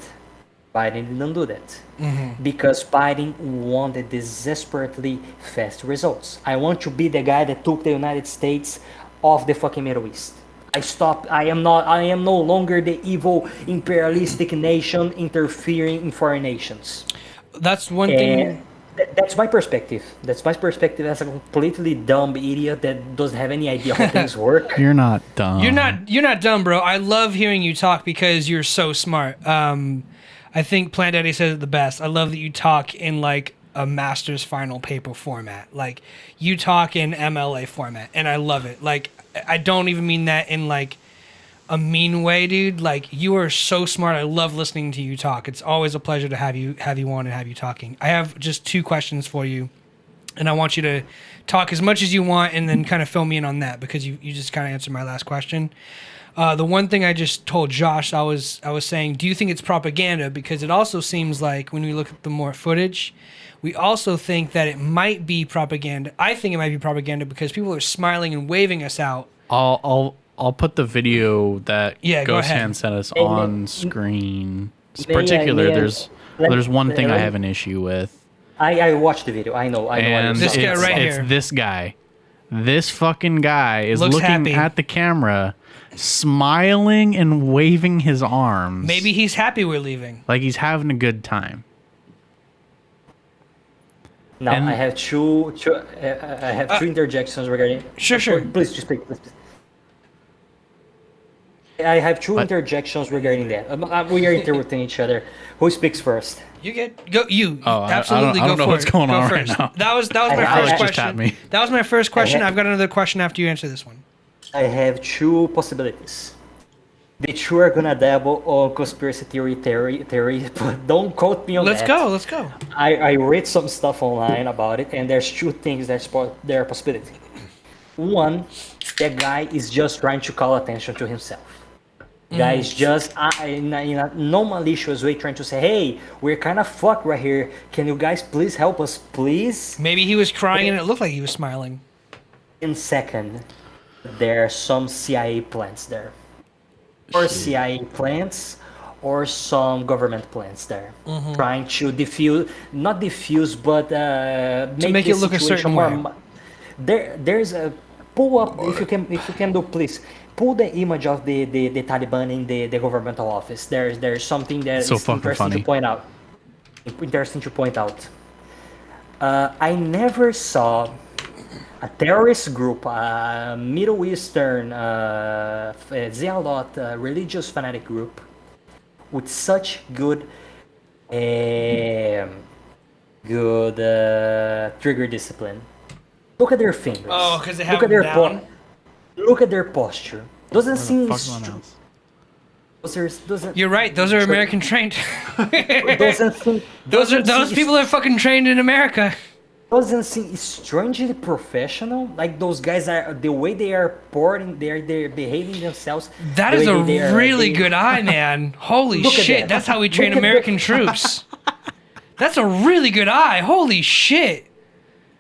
Biden didn't do that because Biden wanted desperately fast results. I want to be the guy that took the United States off the fucking Middle East. I am no longer the evil imperialistic nation interfering in foreign nations. That's one thing. That's my perspective. That's my perspective as a completely dumb idiot that doesn't have any idea how things work. You're not dumb. You're not dumb, bro. I love hearing you talk because you're so smart. I think Plant Daddy says it the best. I love that you talk in like a master's final paper format. Like you talk in MLA format, and I love it. Like I don't even mean that in like a mean way, dude. Like you are so smart. I love listening to you talk. It's always a pleasure to have you on and have you talking. I have just 2 questions for you, and I want you to talk as much as you want and then kind of fill me in on that because you just kind of answered my last question. The one thing I just told Josh, I was saying, do you think it's propaganda? Because it also seems like when we look at the more footage, we also think that it might be propaganda. I think it might be propaganda because people are smiling and waving us out. I'll put the video that Ghost Hand sent us on screen. There's one thing I have an issue with. I watched the video. I know. And this guy right here. It's this guy. This fucking guy is looks looking happy at the camera, smiling and waving his arms. Maybe he's happy we're leaving. Like he's having a good time. Now I have two interjections regarding. Sure. Please just speak. Please. I have 2 interjections regarding that. We are interrupting each other. Who speaks first? You get go. You absolutely I don't know what's going on right now. That was my first question. That was my first question. I've got another question after you answer this one. I have 2 possibilities. The 2 are gonna dabble on conspiracy theory, but don't quote me on that. Let's go. I read some stuff online about it, and there's 2 things that's there are possibility. One, the guy is just trying to call attention to himself. Guy is just in a no malicious way trying to say, hey, we're kind of fucked right here. Can you guys please help us, please? Maybe he was crying and it looked like he was smiling. And second, there are some CIA plants there. Or CIA plants, or some government plants there. Trying to not diffuse, but make it look a certain way. There's a pull up, if you can do, please. Pull the image of the Taliban in the governmental office. There's something that is interesting to point out. I never saw a terrorist group, a Middle Eastern zealot, religious fanatic group, with such good trigger discipline. Look at their fingers. Oh, because they have them down. Look at their posture. Doesn't seem. You're right. Those are American trained. Those people are fucking trained in America. Doesn't seem strangely professional. Like those guys are the way they are porting, they're behaving themselves. That is a really good eye, man. Holy shit! That's how we train American troops. That's a really good eye. Holy shit.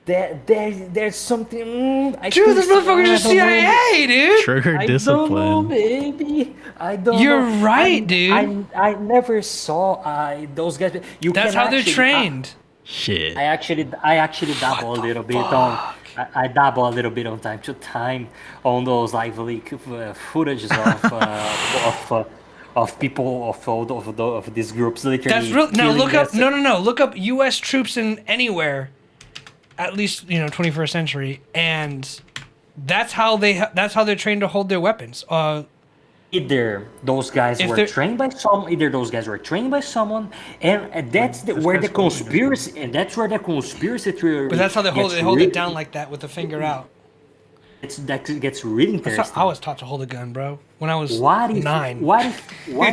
There's something. Dude, this motherfucker's a CIA, dude. Trigger discipline. I don't know, baby. I don't. You're right, dude. I never saw those guys. That's how they're trained. Shit. I actually dabble a little bit on. I dabble a little bit on time to time on those live leak footages of people of these groups literally. That's real. Now look up. No. Look up U.S. troops in anywhere. At least 21st century, and that's how they're trained to hold their weapons. Either those guys were trained by someone, and that's where the conspiracy theory. But that's how they hold it down like that with the finger out. That gets really interesting. I was taught to hold a gun, bro, when I was 9. What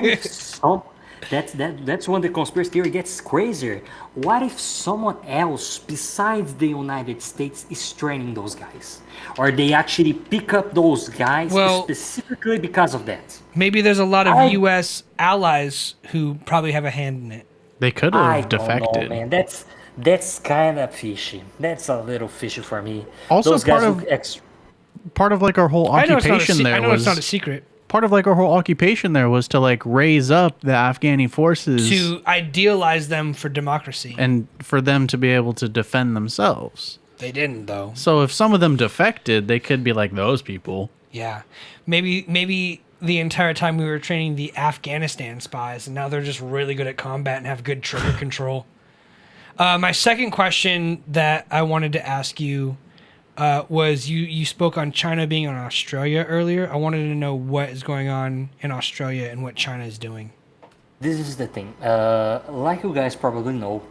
if some? That's when the conspiracy theory gets crazier. What if someone else besides the United States is training those guys? Or they actually pick up those guys specifically because of that? Maybe there's a lot of U.S. allies who probably have a hand in it. They could have defected. Know, man. That's kind of fishy. That's a little fishy for me. Also, part of like our whole occupation there was. I know it's not a secret. part of like our whole occupation there was to like raise up the Afghani forces to idealize them for democracy. and for them to be able to defend themselves. They didn't, though. So if some of them defected, they could be like those people. Yeah. Maybe the entire time we were training the Afghanistan spies, and now they're just really good at combat and have good trigger control. My second question that I wanted to ask you was you spoke on China being on Australia earlier. I wanted to know what is going on in Australia and what China is doing. This is the thing. Like you guys probably know,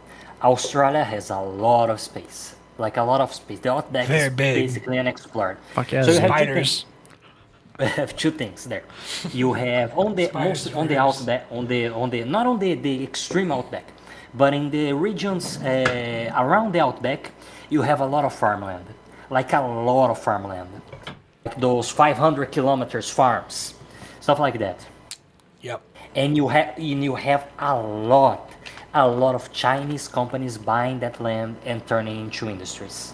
Australia has a lot of space. Like a lot of space. The outback Very is big. basically unexplored. Fuck yeah. So you have two Spiders. things. You have two things there. You have on the Spiders, most on the spiders. outback, on the not on the extreme outback, but in the regions around the outback, you have a lot of farmland. Like a lot of farmland. Like those 500 kilometers farms, stuff like that. Yep. And you have a lot of Chinese companies buying that land and turning into industries.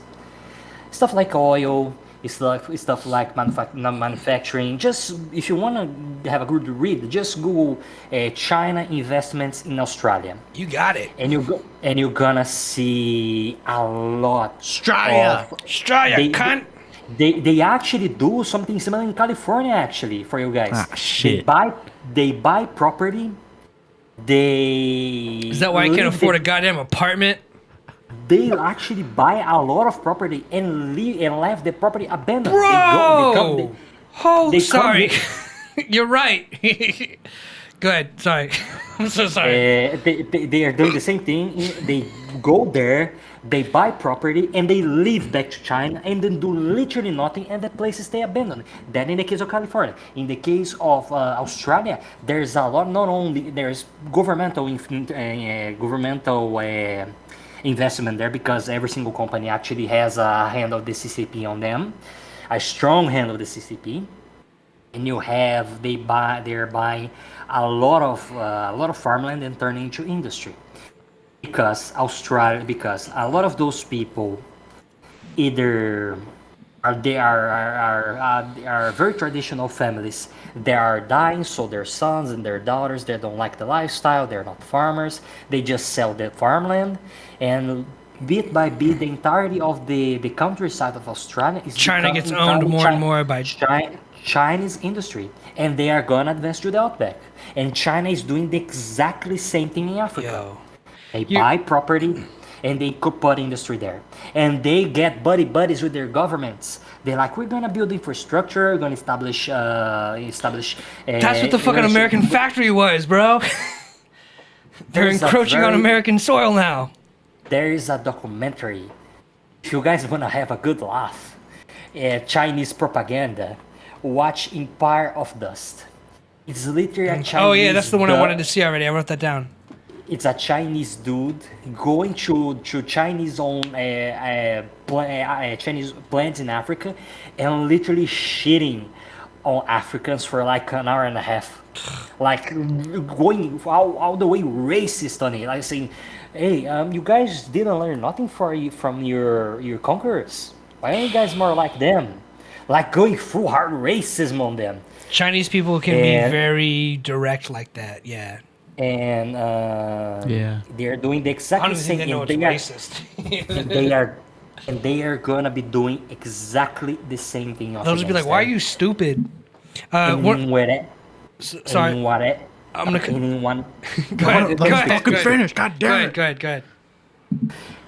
Stuff like oil, stuff like manufacturing. Just if you want to have a good read, just Google China investments in Australia, You got it. and you're gonna see a lot. Australia! Australia, They- cunt. They actually do something similar in California, actually, for you guys. Ah, shit. They buy property. They Is that why I can't leave afford a the- goddamn apartment? They actually buy a lot of property and leave and leave the property abandoned. Bro! Oh, they come sorry. here- You're right. Go ahead. Sorry. I'm so sorry. they are doing the same thing. They go there, they buy property, and they leave back to China and then do literally nothing, and the place stay abandoned. That in the case of California. In the case of Australia, there's a lot. Not only there's governmental investment there, because every single company actually has a hand of the CCP on them, a strong hand of the CCP. And you have they're buying a lot of farmland and turning into industry, because a lot of those people either are very traditional families. They are dying, so their sons and their daughters, they don't like the lifestyle. They're not farmers. They just sell the farmland, and bit by bit, the entirety of the countryside of Australia is China gets becoming owned more and more by Chinese industry, and they are gonna advance to the outback. And China is doing the exactly same thing in Africa. Yo. They buy property and they could put industry there, and they get buddies with their governments. They're like, we're gonna build infrastructure, we're gonna establish. That's what the fucking American factory was, bro. They're There's a encroaching on very- American soil now. There is a documentary. If you guys wanna have a good laugh, Chinese propaganda, watch Empire of Dust. It's literally a Chinese. Oh yeah, that's the one I du- wanted to see already. I wrote that down. It's a Chinese dude going to Chinese owned Chinese plants in Africa and literally shitting on Africans for like an hour and a half, like going all the way racist on it, like saying, "Hey, you guys didn't learn nothing from your conquerors. Why aren't you guys more like them?" Like going full hard racism on them. Chinese people can be And- very direct like that. Yeah. And Yeah. they're doing the I exact don't even same think they know thing. it's racist. They are gonna be doing exactly the same thing. They'll just be like, "Why are you stupid?" And What? in what? Sorry. In what? I'm gonna. In one. Go ahead. Let Go me ahead. fucking Go ahead. finish. God Go damn ahead. it. Go ahead. Go ahead.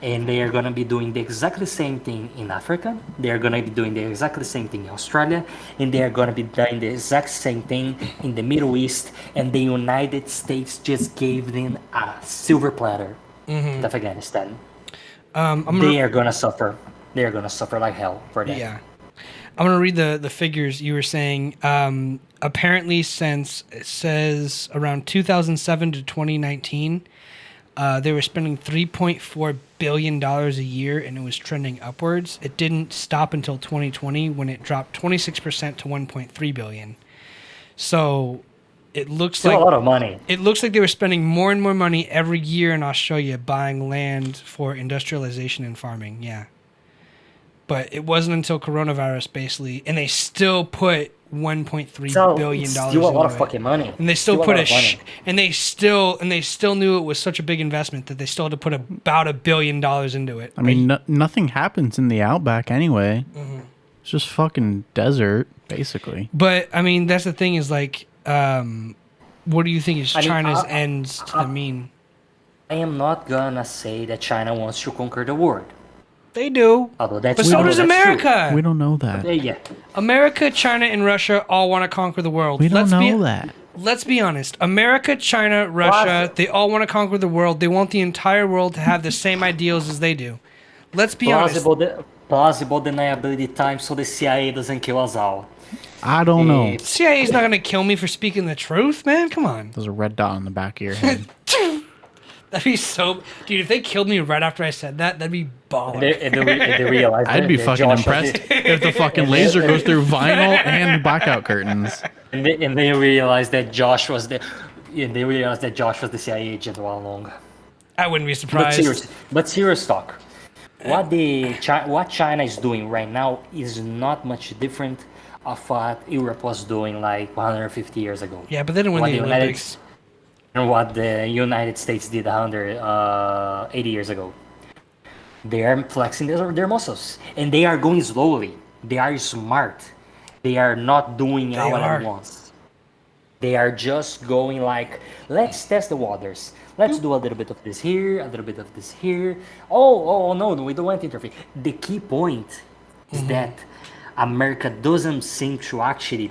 And they are gonna be doing the exactly same thing in Africa. They are gonna be doing the exactly same thing in Australia, and they are gonna be doing the exact same thing in the Middle East. And the United States just gave them a silver platter to Afghanistan. They are gonna suffer. They are gonna suffer like hell for that. Yeah. I'm going to read the figures you were saying. Apparently, since it says around 2007 to 2019, they were spending $3.4 billion a year, and it was trending upwards. It didn't stop until 2020 when it dropped 26% to $1.3 billion. So it looks Still like a lot of money. it looks like they were spending more and more money every year in Australia buying land for industrialization and farming. Yeah. But it wasn't until coronavirus, basically, and they still put $1.3 billion it's still a lot of into it. fucking money. And they still Still a put lot of money. and they still knew it was such a big investment that they still had to put about $1 billion into it. I mean, nothing happens in the outback anyway. It's just fucking desert, basically. But I mean, that's the thing is like, what do you think is China's ends to mean? I am not gonna say that China wants to conquer the world. They do. Although that's But so does America. We don't know that. Yeah. America, China, and Russia all want to conquer the world. We don't know that. Let's be honest. America, China, Russia, they all want to conquer the world. They want the entire world to have the same ideals as they do. Let's be honest. Plausible deniability time so the CIA doesn't kill us all. I don't know. CIA's not going to kill me for speaking the truth, man. Come on. There's a red dot on the back of your head. That'd be so... Dude, if they killed me right after I said that, that'd be baller. And they realize I'd be fucking impressed if the fucking laser goes through vinyl and blackout curtains. And they realize that Josh was the CIA agent all along. I wouldn't be surprised. But serious talk. What China is doing right now is not much different of what Europe was doing like 150 years ago. Yeah, but they didn't win the Olympics. And what the United States did 180 years ago. They are flexing their muscles. And they are going slowly. They are smart. They are not doing it all at once. They are just going like, let's test the waters. Let's do a little bit of this here, a little bit of this here. Oh, no, we don't want to interfere. The key point is that America doesn't seem to actually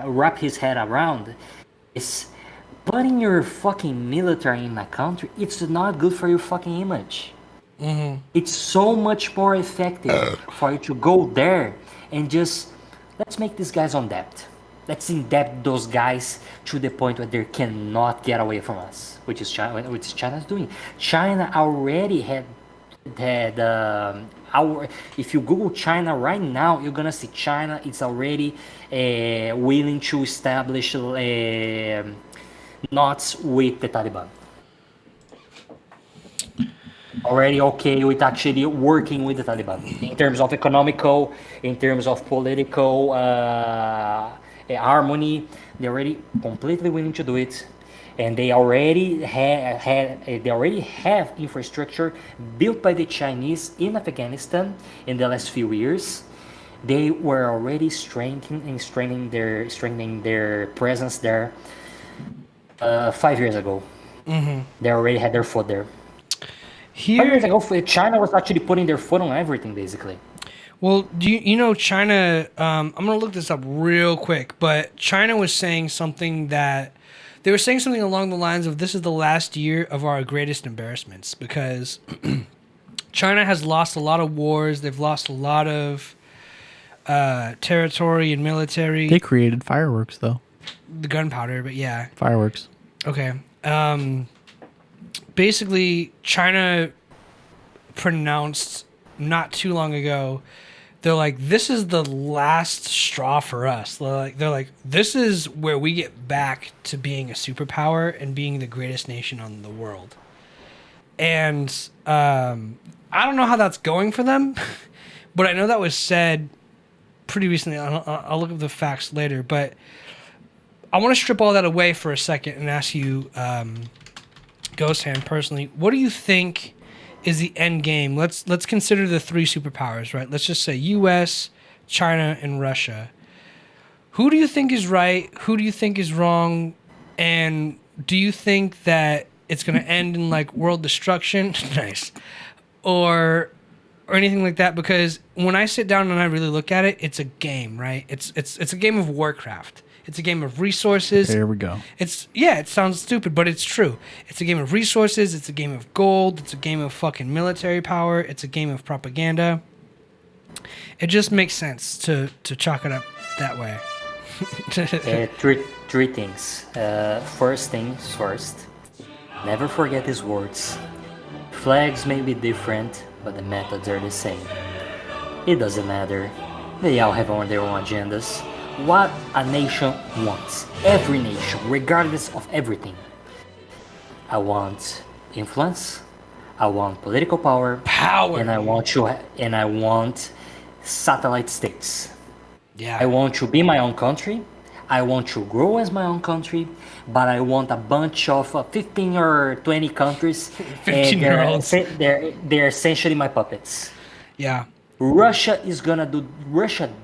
wrap his head around is putting your fucking military in a country. It's not good for your fucking image. It's so much more effective for you to go there and just, let's make these guys on debt. Let's in-debt those guys to the point where they cannot get away from us, which is China's doing. China already had if you Google China right now, you're gonna see China is already willing to establish knots with the Taliban. Already okay with actually working with the Taliban in terms of economical, in terms of political harmony. They're already completely willing to do it, and they already have infrastructure built by the Chinese in Afghanistan in the last few years. They were already strengthening their presence there 5 years ago. They already had their foot there. 5 years ago, China was actually putting their foot on everything, basically. Well, you know China, I'm going to look this up real quick, but China was saying something that, they were saying something along the lines of, this is the last year of our greatest embarrassments, because China has lost a lot of wars, they've lost a lot of territory and military. They created fireworks, though. The gunpowder, but yeah. Fireworks. Okay. Basically, China pronounced not too long ago, they're like, this is the last straw for us. They're like, this is where we get back to being a superpower and being the greatest nation on the world. And I don't know how that's going for them, but I know that was said pretty recently. I'll look up the facts later, but I want to strip all that away for a second and ask you, Ghost Hand, personally, what do you think is the end game? Let's consider the three superpowers, right? Let's just say U.S., China, and Russia. Who do you think is right? Who do you think is wrong? And do you think that it's going to end in like world destruction? Nice. Or anything like that? Because when I sit down and I really look at it, it's a game, right? It's a game of Warcraft. It's a game of resources. There we go. It sounds stupid, but it's true. It's a game of resources. It's a game of gold. It's a game of fucking military power. It's a game of propaganda. It just makes sense to chalk it up that way. Three things. First things first. Never forget these words. Flags may be different, but the methods are the same. It doesn't matter. They all have their own agendas. What a nation wants. Every nation, regardless of everything. I want influence. I want political power. Power. And I want satellite states. Yeah. I want to be my own country. I want to grow as my own country, but I want a bunch of 15 or 20 countries. 15-year-olds. They're essentially my puppets. Yeah. Russia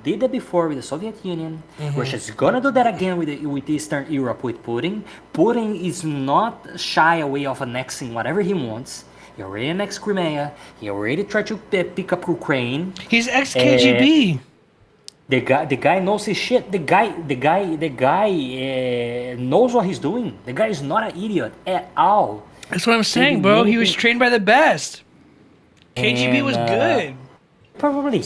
did that before with the Soviet Union. Russia's gonna do that again with Eastern Europe with Putin. Putin is not shy away of annexing whatever he wants. He already annexed Crimea. He already tried to pick up Ukraine. He's ex-KGB. The guy knows his shit. The guy knows what he's doing. The guy is not an idiot at all. That's what I'm saying, bro. He was trained by the best. KGB was good. Probably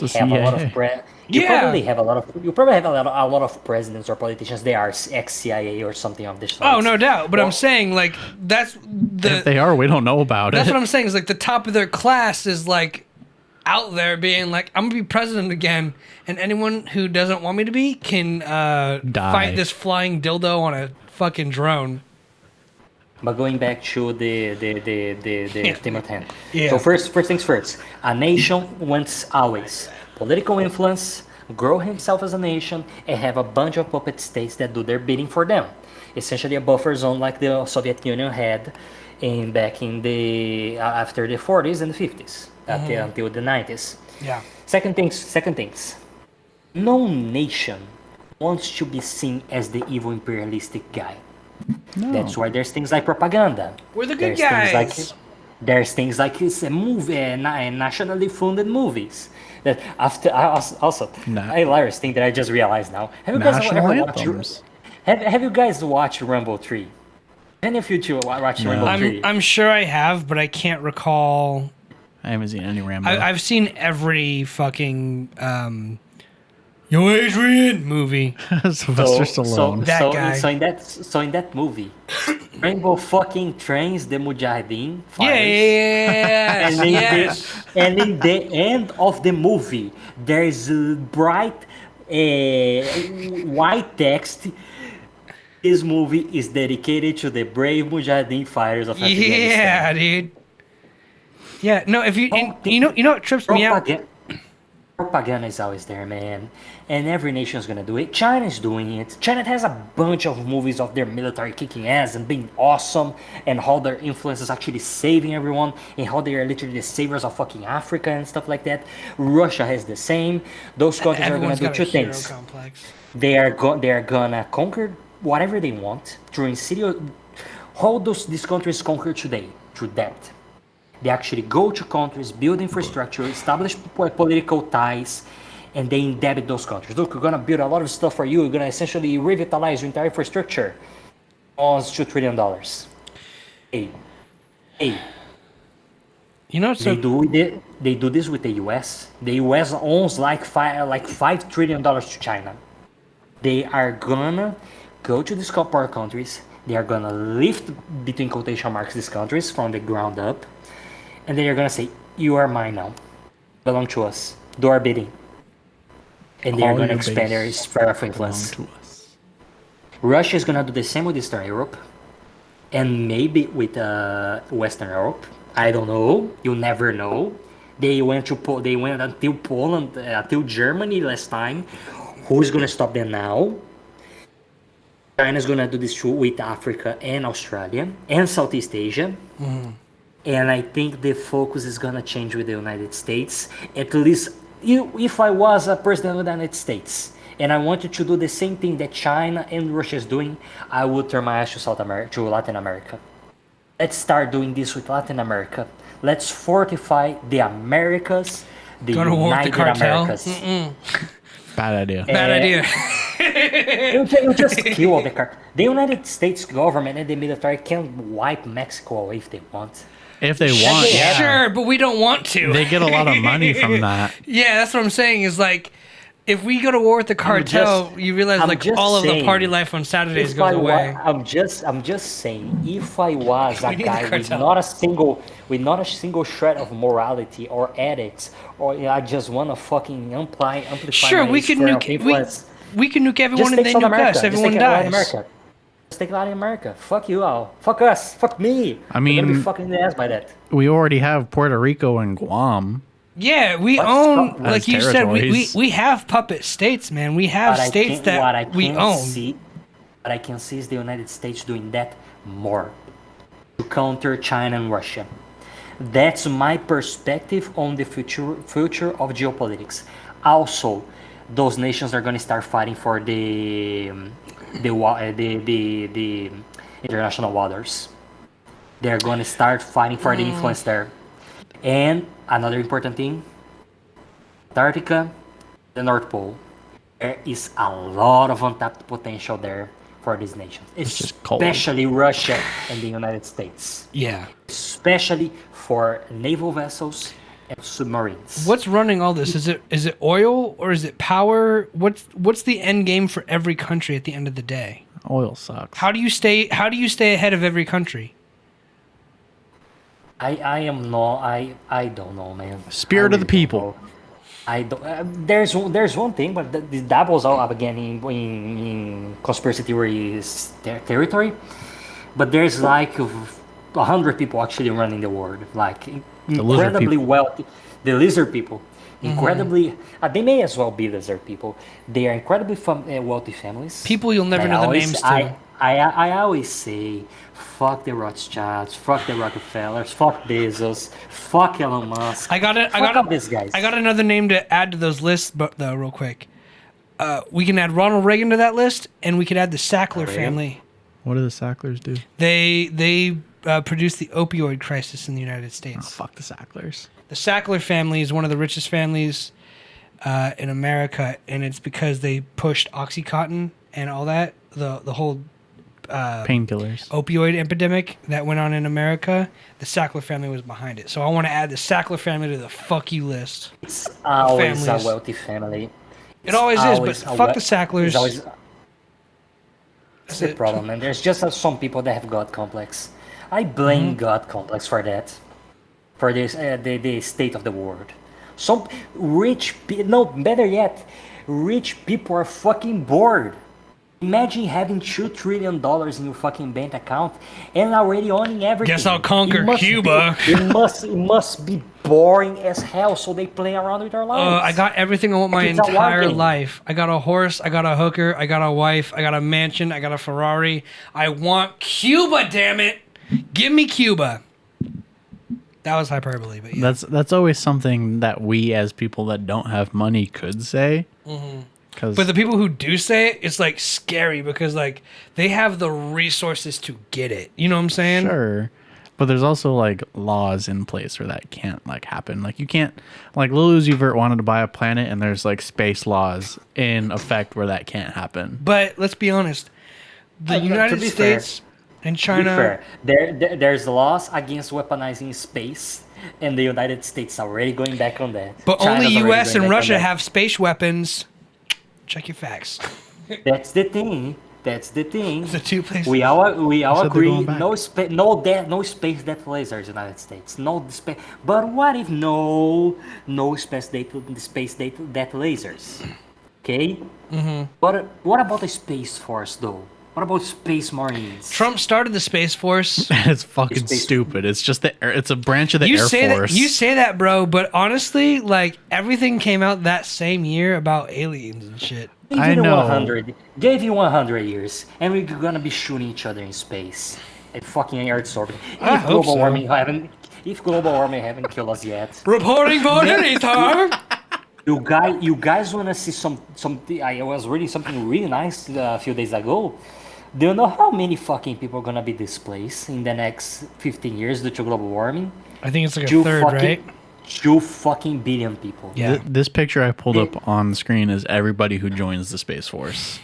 have a lot of you probably have a lot of presidents or politicians. They are ex-CIA or something of this sort. Oh, no doubt. But I'm saying, like, that's the. If they are, we don't know about That's it. what I'm saying. Is like the top of their class is like out there being like, I'm gonna be president again, and anyone who doesn't want me to be can fight this flying dildo on a fucking drone. But going back to the theme at hand. Yeah. So first things first. A nation wants always political influence, grow himself as a nation, and have a bunch of puppet states that do their bidding for them. Essentially a buffer zone like the Soviet Union had back in the after the 40s and the 50s until the 90s. Yeah. Second things. No nation wants to be seen as the evil imperialistic guy. No. That's why there's things like propaganda. We're the good guys. There's things like it's a movie, nationally funded movies. That after also a hilarious thing that I just realized now. Have you guys ever watched? Have you guys watched Rumble 3? Any of you two watched Rumble 3? I'm sure I have, but I can't recall. I haven't seen any Rambo. I've seen every fucking Yo Adrian movie. Sylvester Stallone. That guy. So in that movie, Rainbow fucking trains the Mujahideen fighters. Yeah. And in the end of the movie, there is a bright white text. This movie is dedicated to the brave Mujahideen fighters of Afghanistan. Yeah, dude. Yeah, no, if you know what trips me out? Propaganda is always there, man. And every nation is gonna do it. China's doing it. China has a bunch of movies of their military kicking ass and being awesome, and how their influence is actually saving everyone, and how they are literally the saviors of fucking Africa and stuff like that. Russia has the same. Those countries are gonna do two things. They are gonna conquer whatever they want during how these countries conquer today? Through debt. They actually go to countries, build infrastructure, establish political ties, and they indebted those countries. Look, we're gonna build a lot of stuff for you. We're gonna essentially revitalize your entire infrastructure. Almost $2 trillion. Hey. You know, so they do this with the U.S. The U.S. owns like $5 trillion to China. They are gonna go to these poor countries. They are gonna lift, between quotation marks, these countries from the ground up. And then you're gonna say, you are mine now. Belong to us. Do our bidding. And they are gonna expand their sphere of influence. Russia is gonna do the same with Eastern Europe. And maybe with Western Europe. I don't know. You never know. They went until Poland, until Germany last time. Who's gonna stop them now? China's gonna do this too with Africa and Australia and Southeast Asia. And I think the focus is gonna change with the United States. At least, if I was a president of the United States and I wanted to do the same thing that China and Russia is doing, I would turn my eyes to Latin America. Let's start doing this with Latin America. Let's fortify the Americas, the United Americas. Bad idea. Bad idea. You just kill the car. The United States government and the military can wipe Mexico away if they want. If they want, yeah. Sure, but we don't want to. They get a lot of money from that. Yeah, that's what I'm saying. Is like, if we go to war with the cartel, you realize all of the party life on Saturdays goes away. I'm just saying, if I was a guy with not a single shred of morality or ethics, or I just want to fucking amplify. Sure, we can nuke. We can nuke everyone and they nuke us. Everyone dies. Just take Latin America. Fuck you all. Fuck us. Fuck me. I mean, I'm gonna be fucking the ass by that. We already have Puerto Rico and Guam. Yeah, we What's own, Scotland? like As you said, we territories. have puppet states, man. We have states that we own. What I can see is the United States doing that more to counter China and Russia. That's my perspective on the future of geopolitics. Also, those nations are going to start fighting for the international waters. They're going to start fighting for the influence there. And another important thing, Antarctica, the North Pole. There is a lot of untapped potential there for these nations, just cold. especially Russia and the United States. Yeah. Especially for naval vessels and submarines. What's running all this? Is it oil or is it power? What's the end game for every country at the end of the day? Oil sucks. How do you stay ahead of every country? I don't know, man. Spirit of the people. I don't. There's one thing, but this doubles up again in conspiracy theories territory. But there's like 100 people actually running the world, like incredibly wealthy. The lizard people, incredibly. They may as well be lizard people. They are incredibly wealthy families. People you'll never know the names to. I always say, fuck the Rothschilds, fuck the Rockefellers, fuck Bezos, fuck Elon Musk. Fuck all these guys. I got another name to add to those lists, but though, real quick, we can add Ronald Reagan to that list, and we could add the Sackler family. What do the Sacklers do? They produced the opioid crisis in the United States. Oh, fuck the Sacklers. The Sackler family is one of the richest families in America, and it's because they pushed OxyContin and all that, the whole painkillers, opioid epidemic that went on in America. The Sackler family was behind it. So I want to add the Sackler family to the fuck you list. It's always a wealthy family. It always is, but fuck the Sacklers. That's the problem, and there's just some people that have God complex. I blame God complex for that, for this the state of the world. Some better yet, rich people are fucking bored. Imagine having $2 trillion in your fucking bank account and already owning everything. Guess I'll conquer Cuba. It must be boring as hell, so they play around with their lives. I got everything I want my entire life. I got a horse, I got a hooker, I got a wife, I got a mansion, I got a Ferrari. I want Cuba, damn it. Give me Cuba. That was hyperbole, but yeah. That's always something that we as people that don't have money could say. Mm-hmm. But the people who do say it, it's like scary because like they have the resources to get it. You know what I'm saying? Sure. But there's also like laws in place where that can't like happen. Like you can't, like Lil Uzi Vert wanted to buy a planet and there's like space laws in effect where that can't happen. But let's be honest, the United States and China. There's laws against weaponizing space, and the United States are already going back on that. But only U.S. and Russia have space weapons. Check your facts. That's the thing. The two places. We all agree. No space death lasers, United States. No space. But what if no space death lasers? Okay. Mm-hmm. But what about the Space Force though? What about Space Marines? Trump started the Space Force. It's fucking stupid. It's just it's a branch of the Air Force. You say that, bro, but honestly, like everything came out that same year about aliens and shit. I know. Gave you 100 years, and we're gonna be shooting each other in space at fucking Earth's orbit. If global warming haven't killed us yet. Reporting for any time. You guys wanna see something? I was reading something really nice a few days ago. Do you know how many fucking people are gonna be displaced in the next 15 years due to global warming? I think it's like a third, right? 2 fucking billion people. Yeah. This picture I pulled up on the screen is everybody who joins the Space Force.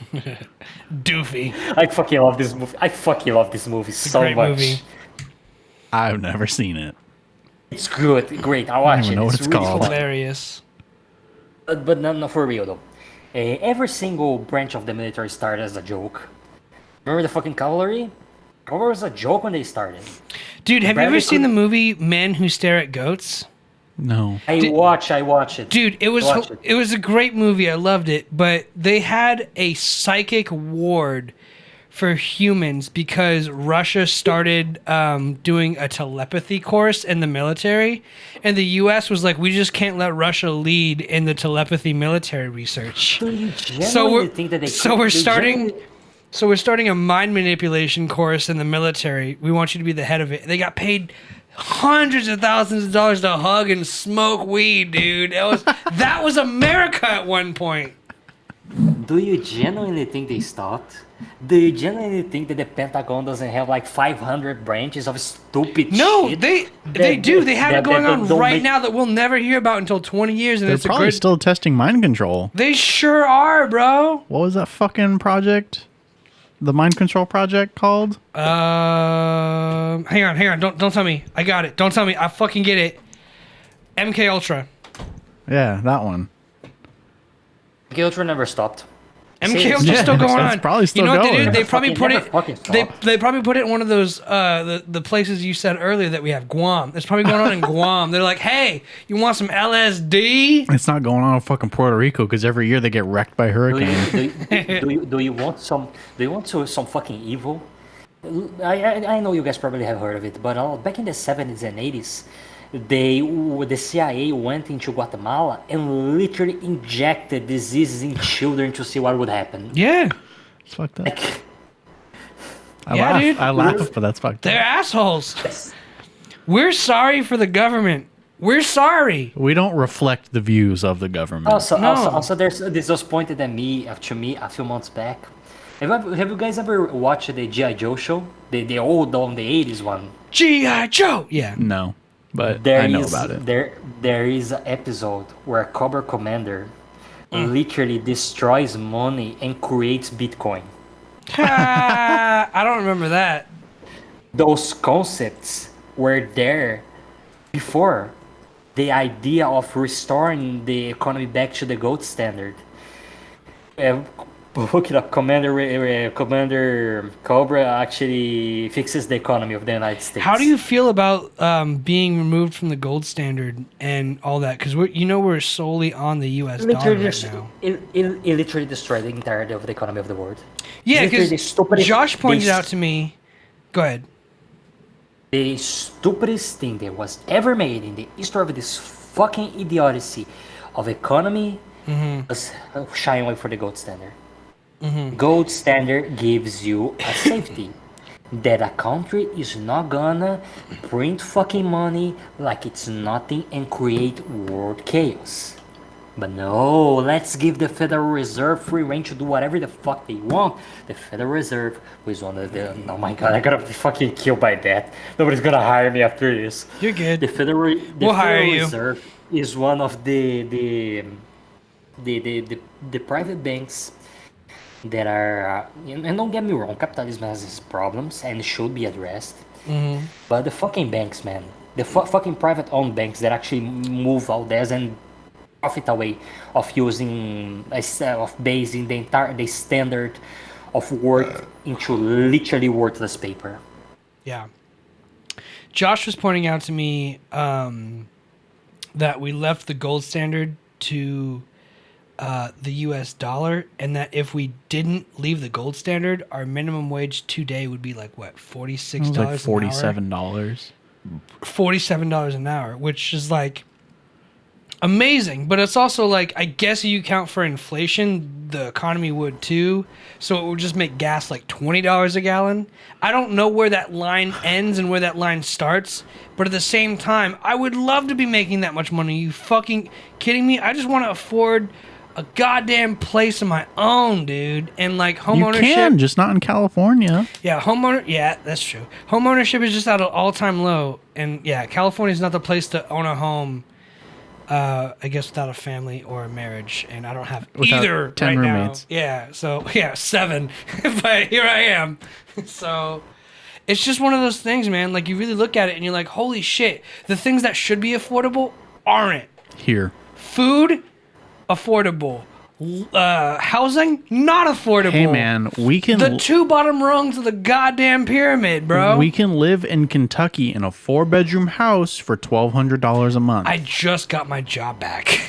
Doofy. I fucking love this movie. So much. Movie. I've never seen it. It's good. Great. I'll watch it. I don't know what it's really called. Hilarious. But no, for real though. Every single branch of the military started as a joke. Remember the fucking cavalry? Cavalry was a joke when they started. Dude, have you ever seen the movie Men Who Stare at Goats? No. I watch it. Dude, it was a great movie. I loved it. But they had a psychic ward for humans because Russia started doing a telepathy course in the military, and the U.S. was like, we just can't let Russia lead in the telepathy military research. Do you genuinely think that we're starting a mind manipulation course in the military. We want you to be the head of it. They got paid hundreds of thousands of dollars to hug and smoke weed, dude. That was America at one point. Do you genuinely think they stopped? Do you genuinely think that the Pentagon doesn't have like 500 branches of stupid No, shit? they do. They have it going on right now that we'll never hear about until 20 years. And They're probably still testing mind control. They sure are, bro. What was that fucking project? The mind control project called? Hang on. Don't tell me. I got it. Don't tell me. I fucking get it. MK Ultra. Yeah, that one. MK Ultra never stopped. MK Ultra's still going on. It's probably still you know going. What they did? They probably put never it. fucking stopped. They probably put it in one of those the places you said earlier that we have, Guam. It's probably going on in Guam. They're like, hey, you want some LSD? It's not going on in fucking Puerto Rico because every year they get wrecked by hurricanes. Do you want some fucking evil? I know you guys probably have heard of it, but back in the 70s and 80s, the CIA went into Guatemala and literally injected diseases in children to see what would happen. Yeah. It's fucked up. Like, I laugh, but that's fucked They're up. assholes. We're sorry for the government. We're sorry. We don't reflect the views of the government. Also, this was pointed at me to me a few months back. Have you guys ever watched the G.I. Joe show? The old on the 80s one. G.I. Joe. Yeah. No, but I know about it. There is an episode where a Cobra Commander literally destroys money and creates Bitcoin. I don't remember that. Those concepts were there before the idea of restoring the economy back to the gold standard. Look it up. Commander Cobra actually fixes the economy of the United States. How do you feel about being removed from the gold standard and all that? Because we're solely on the U.S. dollar right now. It literally destroyed the entirety of the economy of the world. Yeah, because Josh pointed out to me. Go ahead. The stupidest thing that was ever made in the history of this fucking idiocy of economy was shying away for the gold standard. Gold standard gives you a safety that a country is not gonna print fucking money like it's nothing and create world chaos. But no, let's give the Federal Reserve free rein to do whatever the fuck they want. The Federal Reserve was one of the... Oh my god, I'm gonna be fucking killed by that. Nobody's gonna hire me after this. You're good. The Federal you. Reserve is one of the private banks that are... and don't get me wrong, capitalism has its problems and should be addressed. But the fucking banks, man. The fucking private-owned banks that actually move all this and profit away of using of basing the standard of work into literally worthless paper. Yeah. Josh was pointing out to me that we left the gold standard to the U.S. dollar, and that if we didn't leave the gold standard, our minimum wage today would be like what, $46 like $47. $47 an hour, which is like amazing, but it's also like, I guess you count for inflation, the economy would too, so it would just make gas like $20 a gallon. I don't know where that line ends and where that line starts, but at the same time, I would love to be making that much money. You fucking kidding me? I just want to afford a goddamn place of my own, dude, and like home ownership. You can, just not in California. Yeah, yeah, that's true. Home ownership is just at an all-time low, and yeah, California's not the place to own a home. I guess without a family or a marriage, and I don't have Without either 10 right roommates. now. Yeah, so yeah, 7, but here I am. So it's just one of those things, man. Like, you really look at it and you're like, holy shit, the things that should be affordable aren't. Here. Food, affordable. Housing, not affordable. Hey man, we can... The 2 bottom rungs of the goddamn pyramid, bro. We can live in Kentucky in a 4-bedroom house for $1,200 a month. I just got my job back.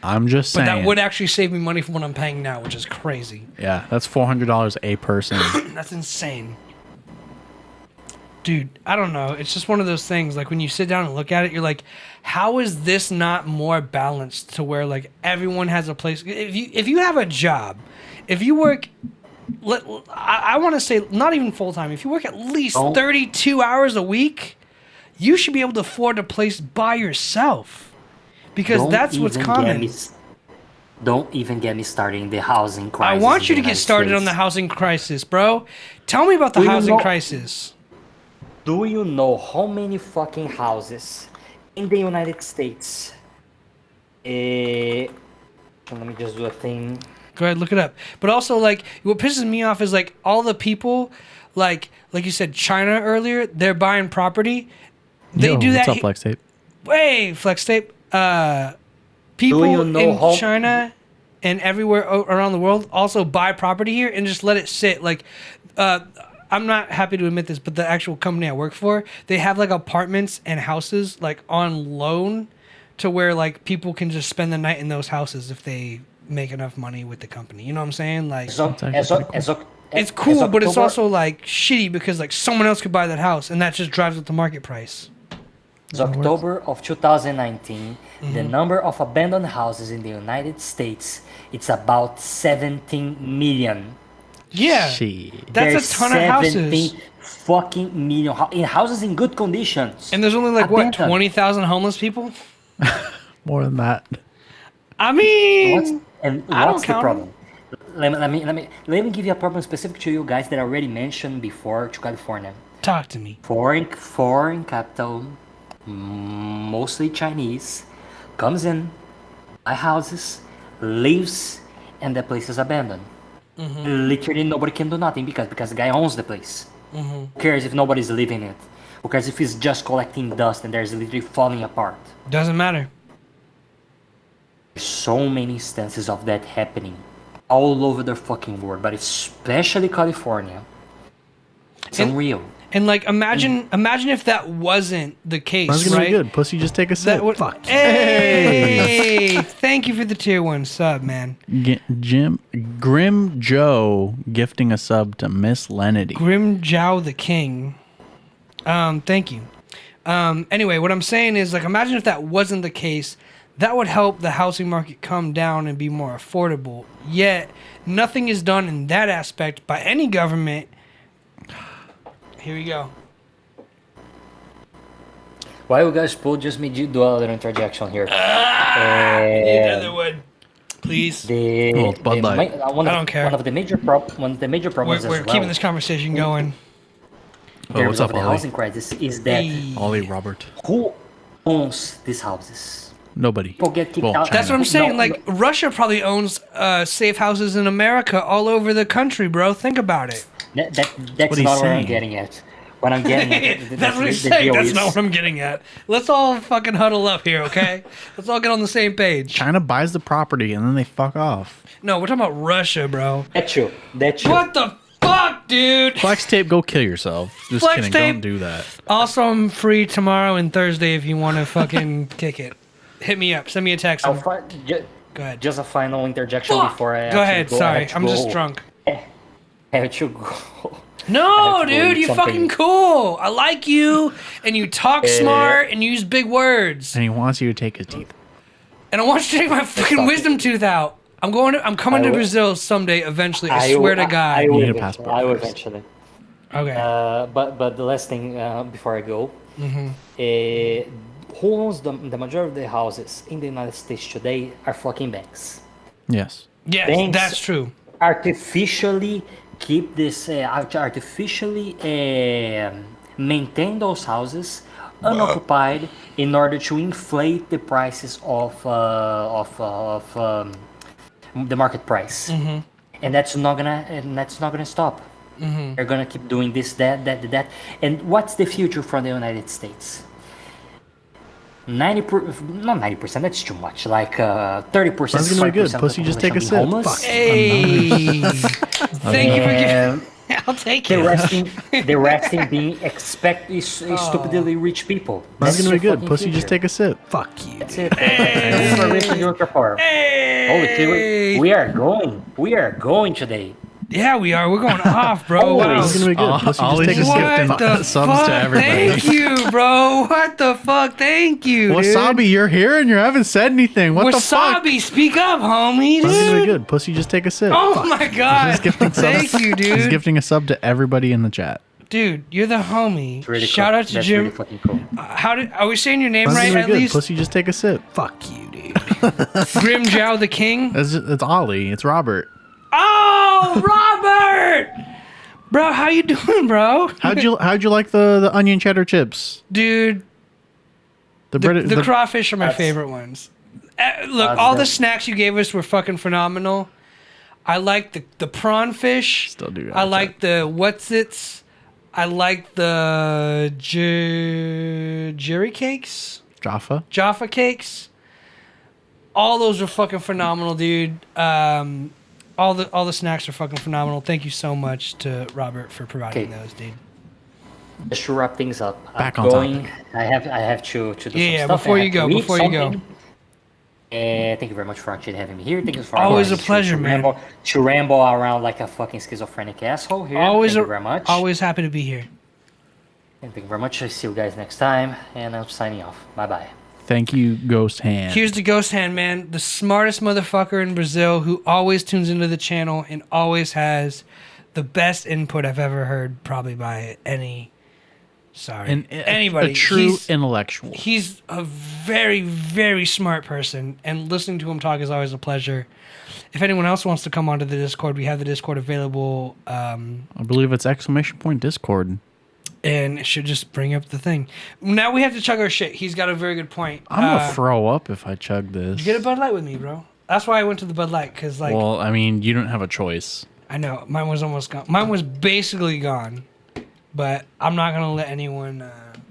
I'm just But saying. that would actually save me money from what I'm paying now, which is crazy. Yeah, that's $400 a person. That's insane. Dude, I don't know. It's just one of those things. Like when you sit down and look at it, you're like, how is this not more balanced to where like everyone has a place? If you have a job, if you work, I want to say not even full time. If you work at least 32 hours a week, you should be able to afford a place by yourself, because that's what's common. Don't even get me started in the housing crisis. I want you to get started on the housing crisis, bro. Tell me about the housing crisis. Do you know how many fucking houses in the United States? Let me just do a thing. Go ahead, look it up. But also, like, what pisses me off is like all the people, like you said, China earlier. They're buying property. They do that. What's up, Flex Tape? Hey, Flex Tape. People in China and everywhere around the world also buy property here and just let it sit. Like, I'm not happy to admit this, but the actual company I work for, they have like apartments and houses like on loan to where like people can just spend the night in those houses if they make enough money with the company. You know what I'm saying? Like, it's cool, but it's also like shitty because like someone else could buy that house and that just drives up the market price. It's October of 2019. The number of abandoned houses in the United States, it's about 17 million. Yeah, that's a ton of houses. Fucking million in houses in good conditions. And there's only like what 20,000 homeless people. More than that. I mean, what's the problem? Let me give you a problem specific to you guys that I already mentioned before to California. Talk to me. Foreign capital, mostly Chinese, comes in, buy houses, leaves, and the place is abandoned. Literally nobody can do nothing because the guy owns the place. Who cares if nobody's living in it? Who cares if he's just collecting dust and there's literally falling apart? Doesn't matter. There's so many instances of that happening all over the fucking world, but especially California. It's unreal. And like, imagine if that wasn't the case, That's gonna right? be good. Pussy, just take a sip. Fuck. Hey, thank you for the tier 1 sub, man. Grim Joe gifting a sub to Miss Lenity. Grim Jow the King. Thank you. Anyway, what I'm saying is, like, imagine if that wasn't the case. That would help the housing market come down and be more affordable. Yet, nothing is done in that aspect by any government. Here we go. Why you guys pull just me do a little interjection here? Need another one, please. Bud Light. I don't care. One of the major problems we're keeping this conversation going. What's up, the Ollie? housing crisis is that Ollie Robert. Who owns these houses? Nobody. People get kicked out. That's what I'm saying. Like, Russia probably owns safe houses in America all over the country, bro. Think about it. That's not what I'm getting at. What I'm getting at. That's what he's saying. That's not what I'm getting at. Let's all fucking huddle up here, okay? Let's all get on the same page. China buys the property and then they fuck off. No, we're talking about Russia, bro. That's true. What the fuck, dude? Flex Tape, go kill yourself. Just Flex kidding. Tape. Don't do that. Also, I'm free tomorrow and Thursday if you want to fucking kick it. Hit me up. Send me a text. Go ahead. Just a final interjection before I go ahead. Sorry, I'm just drunk. Have you go? No, dude, you're fucking cool. I like you, and you talk smart and use big words. And he wants you to take his teeth. And I want you to take my fucking wisdom tooth out. I'm coming to Brazil someday. Eventually, I swear to God. I need a passport. I will eventually. Okay. But the last thing before I go, who owns the majority of the houses in the United States today are fucking banks. Yes. Yes, banks that's true. Artificially keep this maintain those houses unoccupied in order to inflate the prices of the market price, and that's not gonna stop. They're gonna keep doing this, that, and what's the future for the United States? 90%, that's too much. Like 30%. That's gonna be good. Pussy, just take a sip. Hey, thank you for giving. I'll take The it. resting being stupidly rich people. That's gonna be your good. fucking Pussy, future. just take a sip. Fuck you. That's it. Holy shit, we are going. We are going today. Yeah, we are. We're going off, bro. Holy Wow. That's gonna be good. Pussy, just What take a sip. the Subs fuck? to everybody. Thank you, bro. What the fuck? Thank you, dude. Wasabi, you're here and you haven't said anything. What the fuck? Wasabi, speak up, homie, That's gonna be dude. good. Pussy, just take a sip. Oh my god. He's gifting Thank subs. you, He's dude. gifting a sub to everybody in the chat. Dude, you're the homie. Really Shout cool. out to That's Jim. really fucking cool. Are we saying your name That's right gonna be at good. least? Pussy, just take a sip. Fuck you, dude. Grim Jow the King. It's Ollie. It's Robert. Oh, Robert! Bro, how you doing, bro? How'd you like the onion cheddar chips? Dude, The the crawfish are my favorite ones. Look, all the snacks you gave us were fucking phenomenal. I like the prawn fish. Still do. I like the what's-its. I like the jerry cakes. Jaffa cakes. All those are fucking phenomenal, dude. All the snacks are fucking phenomenal. Thank you so much to Robert for providing those, dude. Just to wrap things up, Back I'm on going. topic. I have to do some Yeah, stuff. before I you have to go, read before you go. something. Thank you very much for actually having me here. Thank you for Always allowing a me pleasure, man. To ramble around like a fucking schizophrenic asshole here. Always, thank you very much. always happy to be here. And thank you very much. I'll see you guys next time. And I'm signing off. Bye bye. Thank you, Ghost Hand. Here's the Ghost Hand, man, the smartest motherfucker in Brazil who always tunes into the channel and always has the best input I've ever heard, probably by anybody. A true intellectual. He's a very, very smart person, and listening to him talk is always a pleasure. If anyone else wants to come onto the Discord, we have the Discord available. I believe it's !Discord. And it should just bring up the thing. Now we have to chug our shit. He's got a very good point. I'm gonna throw up if I chug this. You get a Bud Light with me, bro. That's why I went to the Bud Light, because like. Well, I mean, you don't have a choice. I know mine was almost gone. Mine was basically gone, but I'm not gonna let anyone.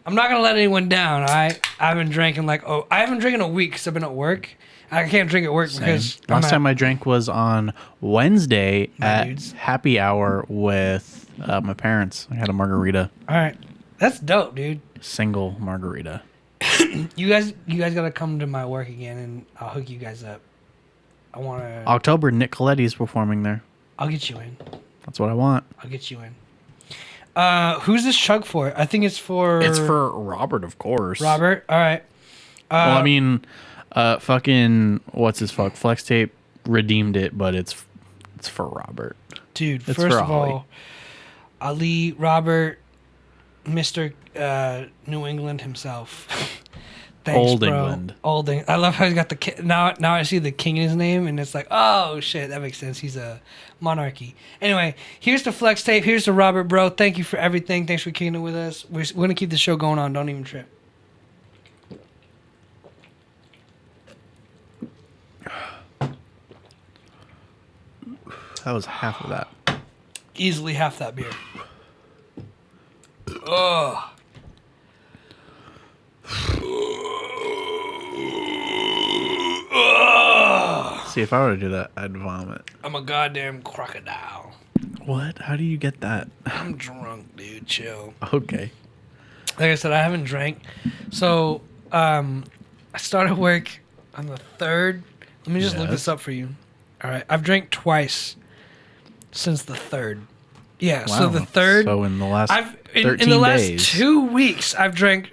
I'm not gonna let anyone down. I haven't drinking I haven't drinking a week because I've been at work. I can't drink at work because last time I drank was on Wednesday at dudes. happy hour with my parents. I had a margarita, All right, that's dope, dude. single margarita. You guys gotta come to my work again, and I'll hook you guys up. I wanna. October, Nick Coletti is performing there. I'll get you in. That's what I want. I'll get you in. Who's this chug for? I think it's for. It's for Robert, of course. Robert. All right. Well, I mean, fucking what's his fuck? Flex Tape redeemed it, but it's for Robert. Dude, It's first for of Ollie. all, Ali, Robert, Mr. New England himself. Thanks, Old bro. England. Old England. I love how he's got the now I see the king in his name, and it's like, oh shit, that makes sense. He's a monarchy. Anyway, here's the Flex Tape. Here's the Robert, bro. Thank you for everything. Thanks for kicking it with us. We're gonna keep the show going on. Don't even trip. That was half of that. Easily half that beer. Ugh. See, if I were to do that, I'd vomit. I'm a goddamn crocodile. What? How do you get that? I'm drunk, dude. Chill. Okay. Like I said, I haven't drank. So, I started work on the 3rd. Let me just look Yes. this up for you. All right. I've drank twice since the 3rd. Yeah. So Wow. the 3rd. So in the last in 13 the last days. 2 weeks, I've drank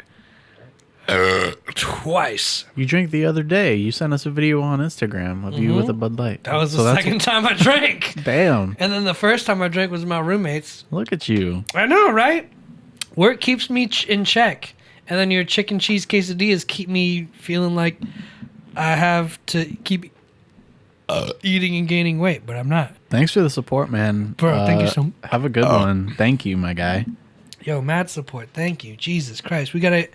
twice. You drank the other day. You sent us a video on Instagram of you with a Bud Light. That was So the that's- second time I drank. Damn. And then the first time I drank was my roommates. Look at you. I know, right? Work keeps me in check. And then your chicken cheese quesadillas keep me feeling like I have to keep eating and gaining weight, but I'm not. Thanks for the support, man. Bro, thank you so much. Have a good one. Thank you, my guy. Yo, mad support. Thank you. Jesus Christ. We got to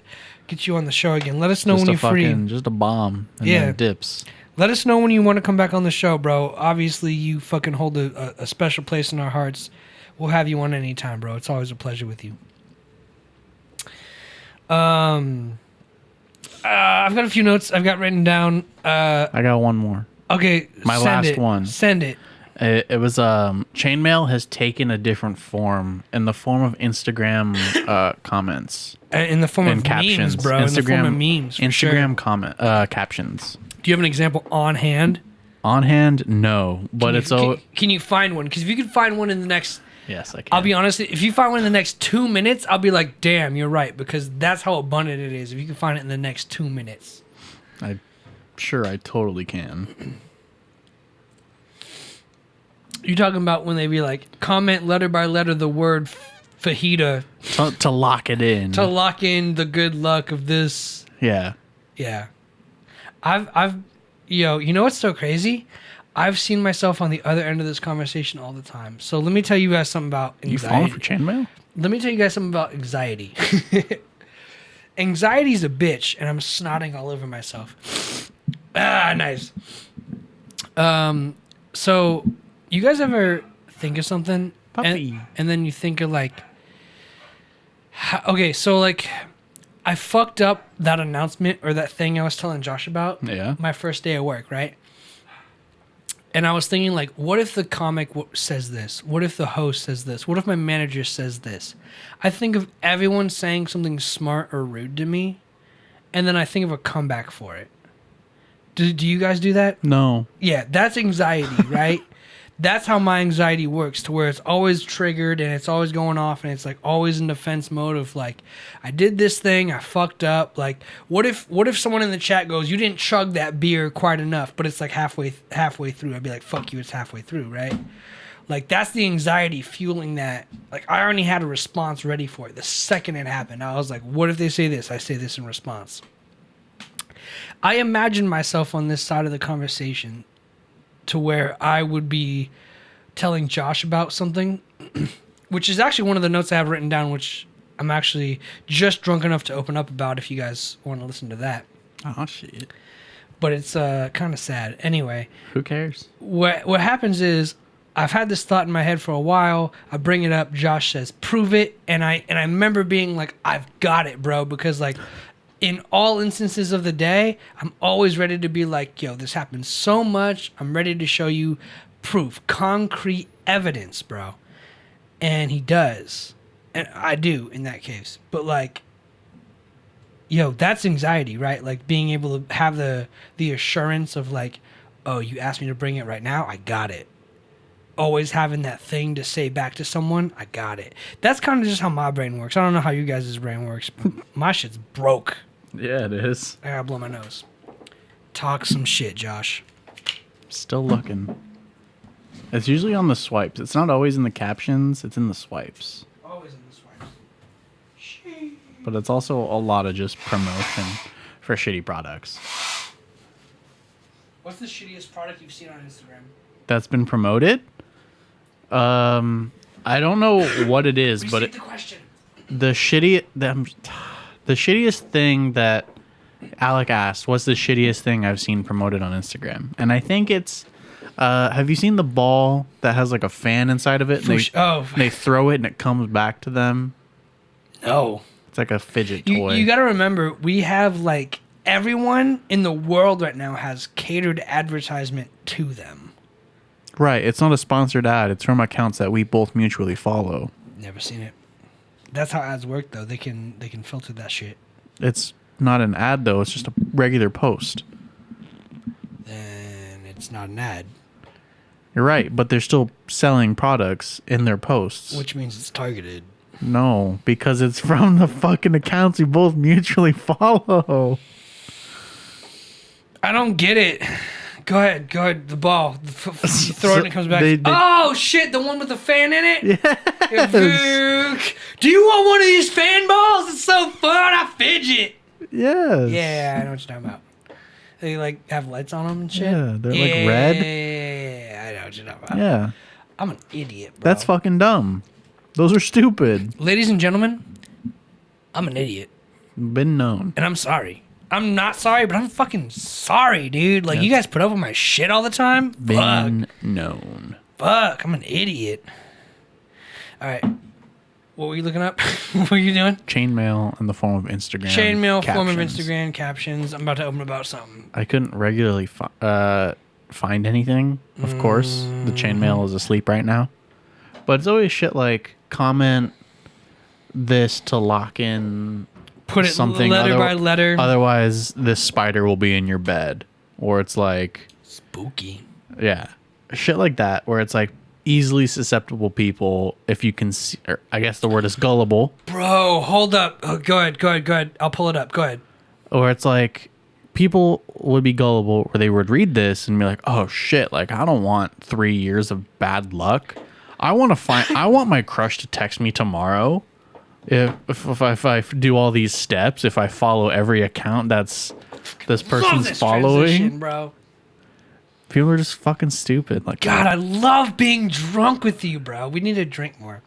get you on the show again. Let us know when you're free. Just a bomb and Yeah. then dips. Let us know when you want to come back on the show, bro. Obviously, you fucking hold a special place in our hearts. We'll have you on anytime, bro. It's always a pleasure with you. I've got a few notes I've got written down. I got one more. Okay, My send last it. one. Send it. It was chainmail has taken a different form in the form of Instagram comments. In the form of captions, memes, bro. In the form of memes. Instagram comment captions. Do you have an example on hand? On hand, no, but Can you find one? Because if you can find one in the next, yes, I can. I'll be honest. If you find one in the next 2 minutes, I'll be like, damn, you're right, because that's how abundant it is. If you can find it in the next 2 minutes, I'm sure I totally can. You talking about when they be like, comment letter by letter the word fajita to lock it in. to lock in the good luck of this. Yeah. Yeah. You know what's so crazy? I've seen myself on the other end of this conversation all the time. So let me tell you guys something about anxiety. You falling for chainmail? Let me tell you guys something about anxiety. Anxiety's a bitch, and I'm snotting all over myself. Nice. So you guys ever think of something and then you think of like, okay, so like I fucked up that announcement or that thing I was telling Josh about. Yeah. My first day at work, right? And I was thinking like, what if the comic says this? What if the host says this? What if my manager says this? I think of everyone saying something smart or rude to me, and then I think of a comeback for it. Do you guys do that? No. Yeah, that's anxiety, right? That's how my anxiety works, to where it's always triggered and it's always going off and it's like always in defense mode of like, I did this thing, I fucked up. Like, what if someone in the chat goes, you didn't chug that beer quite enough, but it's like halfway through. I'd be like, fuck you, it's halfway through, right? Like, that's the anxiety fueling that. Like, I already had a response ready for it the second it happened. I was like, what if they say this? I say this in response. I imagine myself on this side of the conversation to where I would be telling Josh about something, which is actually one of the notes I have written down, which I'm actually just drunk enough to open up about if you guys want to listen to that. Oh, shit. But it's kind of sad. Anyway. Who cares? What happens is I've had this thought in my head for a while. I bring it up. Josh says, prove it. And I remember being like, I've got it, bro. Because like, in all instances of the day, I'm always ready to be like, yo, this happens so much. I'm ready to show you proof, concrete evidence, bro. And he does. And I do in that case. But like, yo, that's anxiety, right? Like being able to have the assurance of like, oh, you asked me to bring it right now? I got it. Always having that thing to say back to someone, I got it. That's kind of just how my brain works. I don't know how you guys' brain works, but my shit's broke. Yeah, it is. I gotta blow my nose. Talk some shit, Josh. Still looking. It's usually on the swipes. It's not always in the captions. It's in the swipes. Always in the swipes. But it's also a lot of just promotion for shitty products. What's the shittiest product you've seen on Instagram? That's been promoted? I don't know what it is, but Repeat the question. The shittiest thing that Alec asked, what's the shittiest thing I've seen promoted on Instagram? And I think it's, have you seen the ball that has like a fan inside of it? And they throw it and it comes back to them? No. It's like a fidget toy. You got to remember, we have like everyone in the world right now has catered advertisement to them. Right. It's not a sponsored ad. It's from accounts that we both mutually follow. Never seen it. That's how ads work, though. They can filter that shit. It's not an ad, though. It's just a regular post. Then it's not an ad. You're right, but they're still selling products in their posts. Which means it's targeted. No, because it's from the fucking accounts we both mutually follow. I don't get it. Go ahead. The ball. You throw it and it comes back. Oh, shit. The one with the fan in it? Yes. Do you want one of these fan balls? It's so fun. I fidget. Yes. Yeah, I know what you're talking about. They, like, have lights on them and shit? Yeah, they're, like, red. Yeah, I know what you're talking about. Yeah. I'm an idiot, bro. That's fucking dumb. Those are stupid. Ladies and gentlemen, I'm an idiot. Been known. And I'm sorry. I'm not sorry, but I'm fucking sorry, dude. Like, you guys put up with my shit all the time? Been known. Fuck, I'm an idiot. All right. What were you looking up? What were you doing? Chainmail in the form of Instagram. Chainmail, form of Instagram captions. I'm about to open about something. I couldn't regularly find anything. Of course, the chainmail is asleep right now. But it's always shit like comment this to lock in Put it something letter by letter. Otherwise, this spider will be in your bed. Or it's like... Spooky. Yeah. Shit like that, where it's like easily susceptible people, if you can see... Or I guess the word is gullible. Bro, hold up. Oh, go ahead. I'll pull it up. Go ahead. Or it's like... People would be gullible where they would read this and be like, oh shit, like I don't want 3 years of bad luck. I want my crush to text me tomorrow. If I do all these steps, if I follow every account that's this person's following, bro. People are just fucking stupid. Like, God, I love being drunk with you, bro. We need to drink more.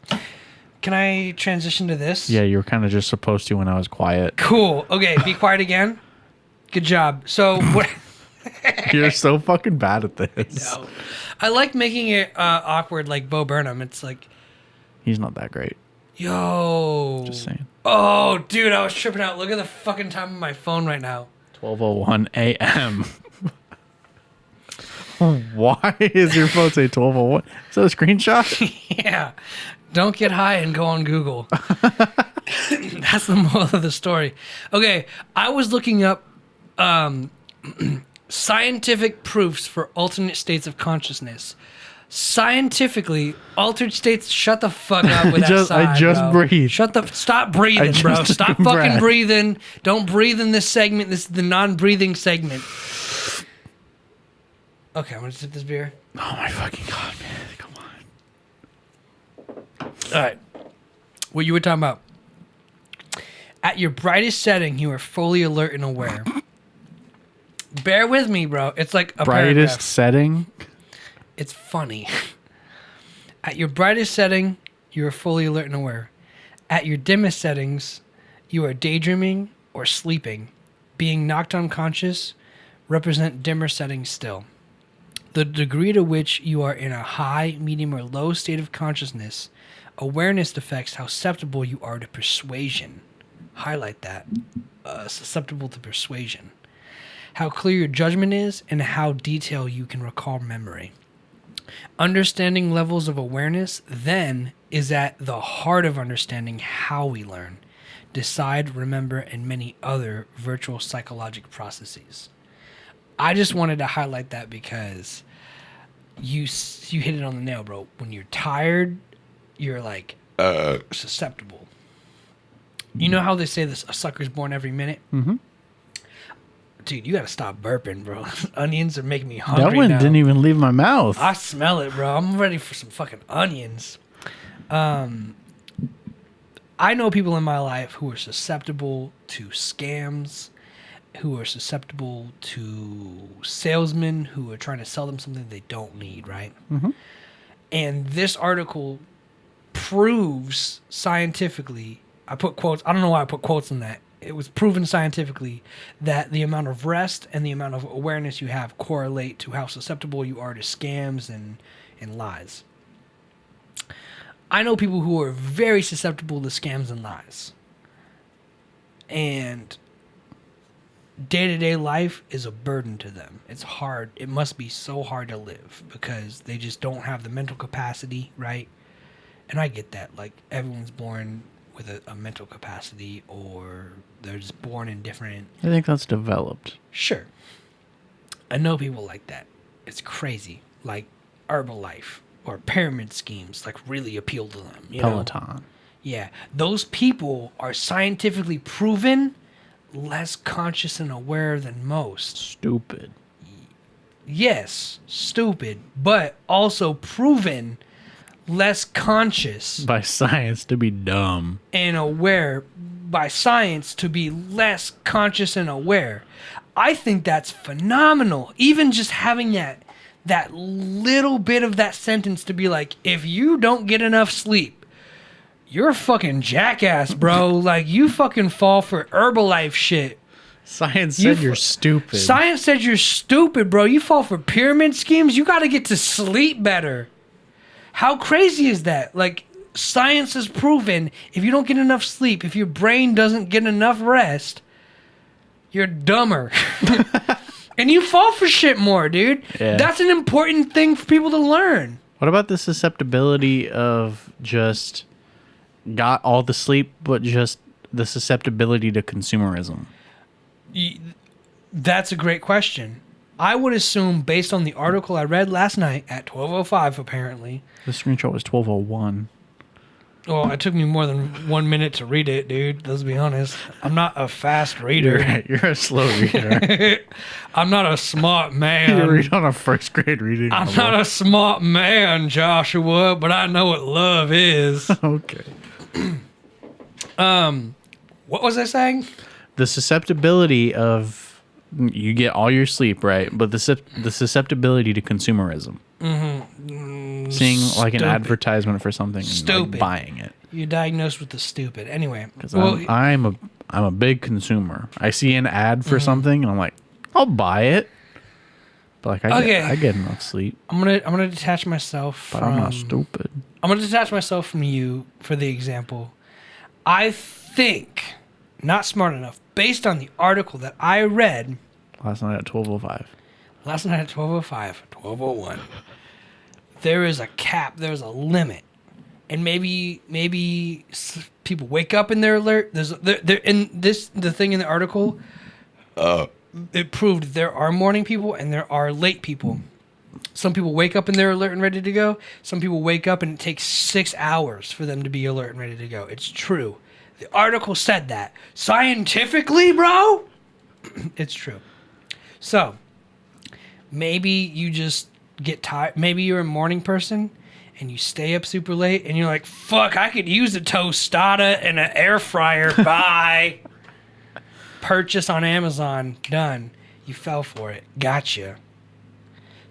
Can I transition to this? Yeah, you were kind of just supposed to when I was quiet. Cool. Okay, be quiet again. Good job. So what? You're so fucking bad at this. No. I like making it awkward, like Bo Burnham. It's like, he's not that great. Yo. Just saying. Oh, dude, I was tripping out. Look at the fucking time on my phone right now. 12:01 a.m. Why is your phone say 12:01? Is that a screenshot? Yeah. Don't get high and go on Google. That's the moral of the story. Okay, I was looking up scientific proofs for alternate states of consciousness. Scientifically, altered states. Shut the fuck up with that sigh, I just bro. breathed. Stop breathing, bro. Stop fucking breath. breathing. Don't breathe in this segment. This is the non-breathing segment. Okay, I'm gonna sip this beer. Oh my fucking god, man! Come on. All right, what you were talking about. At your brightest setting, you are fully alert and aware. Bear with me, bro. It's like a brightest paragraph. setting. It's funny. At your brightest setting, you are fully alert and aware. At your dimmest settings, you are daydreaming or sleeping. Being knocked unconscious represent dimmer settings still. The degree to which you are in a high, medium, or low state of consciousness, awareness affects how susceptible you are to persuasion. Highlight that. Susceptible to persuasion. How clear your judgment is, and how detailed you can recall memory. Understanding levels of awareness, then, is at the heart of understanding how we learn, decide, remember, and many other virtual psychological processes. I just wanted to highlight that because you hit it on the nail, bro. When you're tired, you're like susceptible. You know how they say this: a sucker's born every minute? Mm-hmm. Dude, you gotta stop burping, bro. Onions are making me hungry That one now. didn't even leave my mouth. I smell it, bro. I'm ready for some fucking onions. I know people in my life who are susceptible to scams, who are susceptible to salesmen who are trying to sell them something they don't need, right? Mm-hmm. And this article proves scientifically, I put quotes, I don't know why I put quotes on that. It was proven scientifically that the amount of rest and the amount of awareness you have correlate to how susceptible you are to scams and lies. I know people who are very susceptible to scams and lies. And day-to-day life is a burden to them. It's hard. It must be so hard to live because they just don't have the mental capacity, right? And I get that. Like, everyone's born with a mental capacity, or they're just born in different... I think that's developed. Sure. I know people like that. It's crazy. Like Herbalife or pyramid schemes like really appeal to them. You Peloton. know? Yeah. Those people are scientifically proven less conscious and aware than most. Stupid. Yes, stupid, but also proven less conscious By science to be dumb. and aware by science to be less conscious and aware. I think that's phenomenal. Even just having that little bit of that sentence to be like, if you don't get enough sleep, you're a fucking jackass, bro. Like, you fucking fall for Herbalife shit. Science said you're stupid. Science said you're stupid, bro. You fall for pyramid schemes. You got to get to sleep better. How crazy is that? Like, science has proven if you don't get enough sleep, if your brain doesn't get enough rest, you're dumber. And you fall for shit more, dude. Yeah. That's an important thing for people to learn. What about the susceptibility of just got all the sleep, but just the susceptibility to consumerism? That's a great question. I would assume, based on the article I read last night at 12:05, apparently. The screenshot was 12:01. Well, it took me more than 1 minute to read it, dude. Let's be honest. I'm not a fast reader. You're a slow reader. I'm not a smart man. You read on a first grade reading. I'm not a smart man, Joshua, but I know what love is. Okay. What was I saying? The susceptibility of you get all your sleep, right? But the susceptibility to consumerism. Seeing like an advertisement for something and like buying it. You're diagnosed with the stupid. Anyway, because I'm a big consumer. I see an ad for something and I'm like, I'll buy it. But like I get enough sleep. I'm gonna detach myself but from. I'm not stupid. I'm gonna detach myself from you for the example. I think not smart enough based on the article that I read last night at 12:05. Last night at 12:05, 12:01. There is a cap. There's a limit, and maybe people wake up and they're alert. The thing in the article. It proved there are morning people and there are late people. Some people wake up and they're alert and ready to go. Some people wake up and it takes 6 hours for them to be alert and ready to go. It's true. The article said that. Scientifically, bro, it's true. So, maybe you just get tired. Maybe you're a morning person and you stay up super late and you're like, fuck, I could use a tostada and an air fryer. Bye. Purchase on Amazon. Done. You fell for it. Gotcha.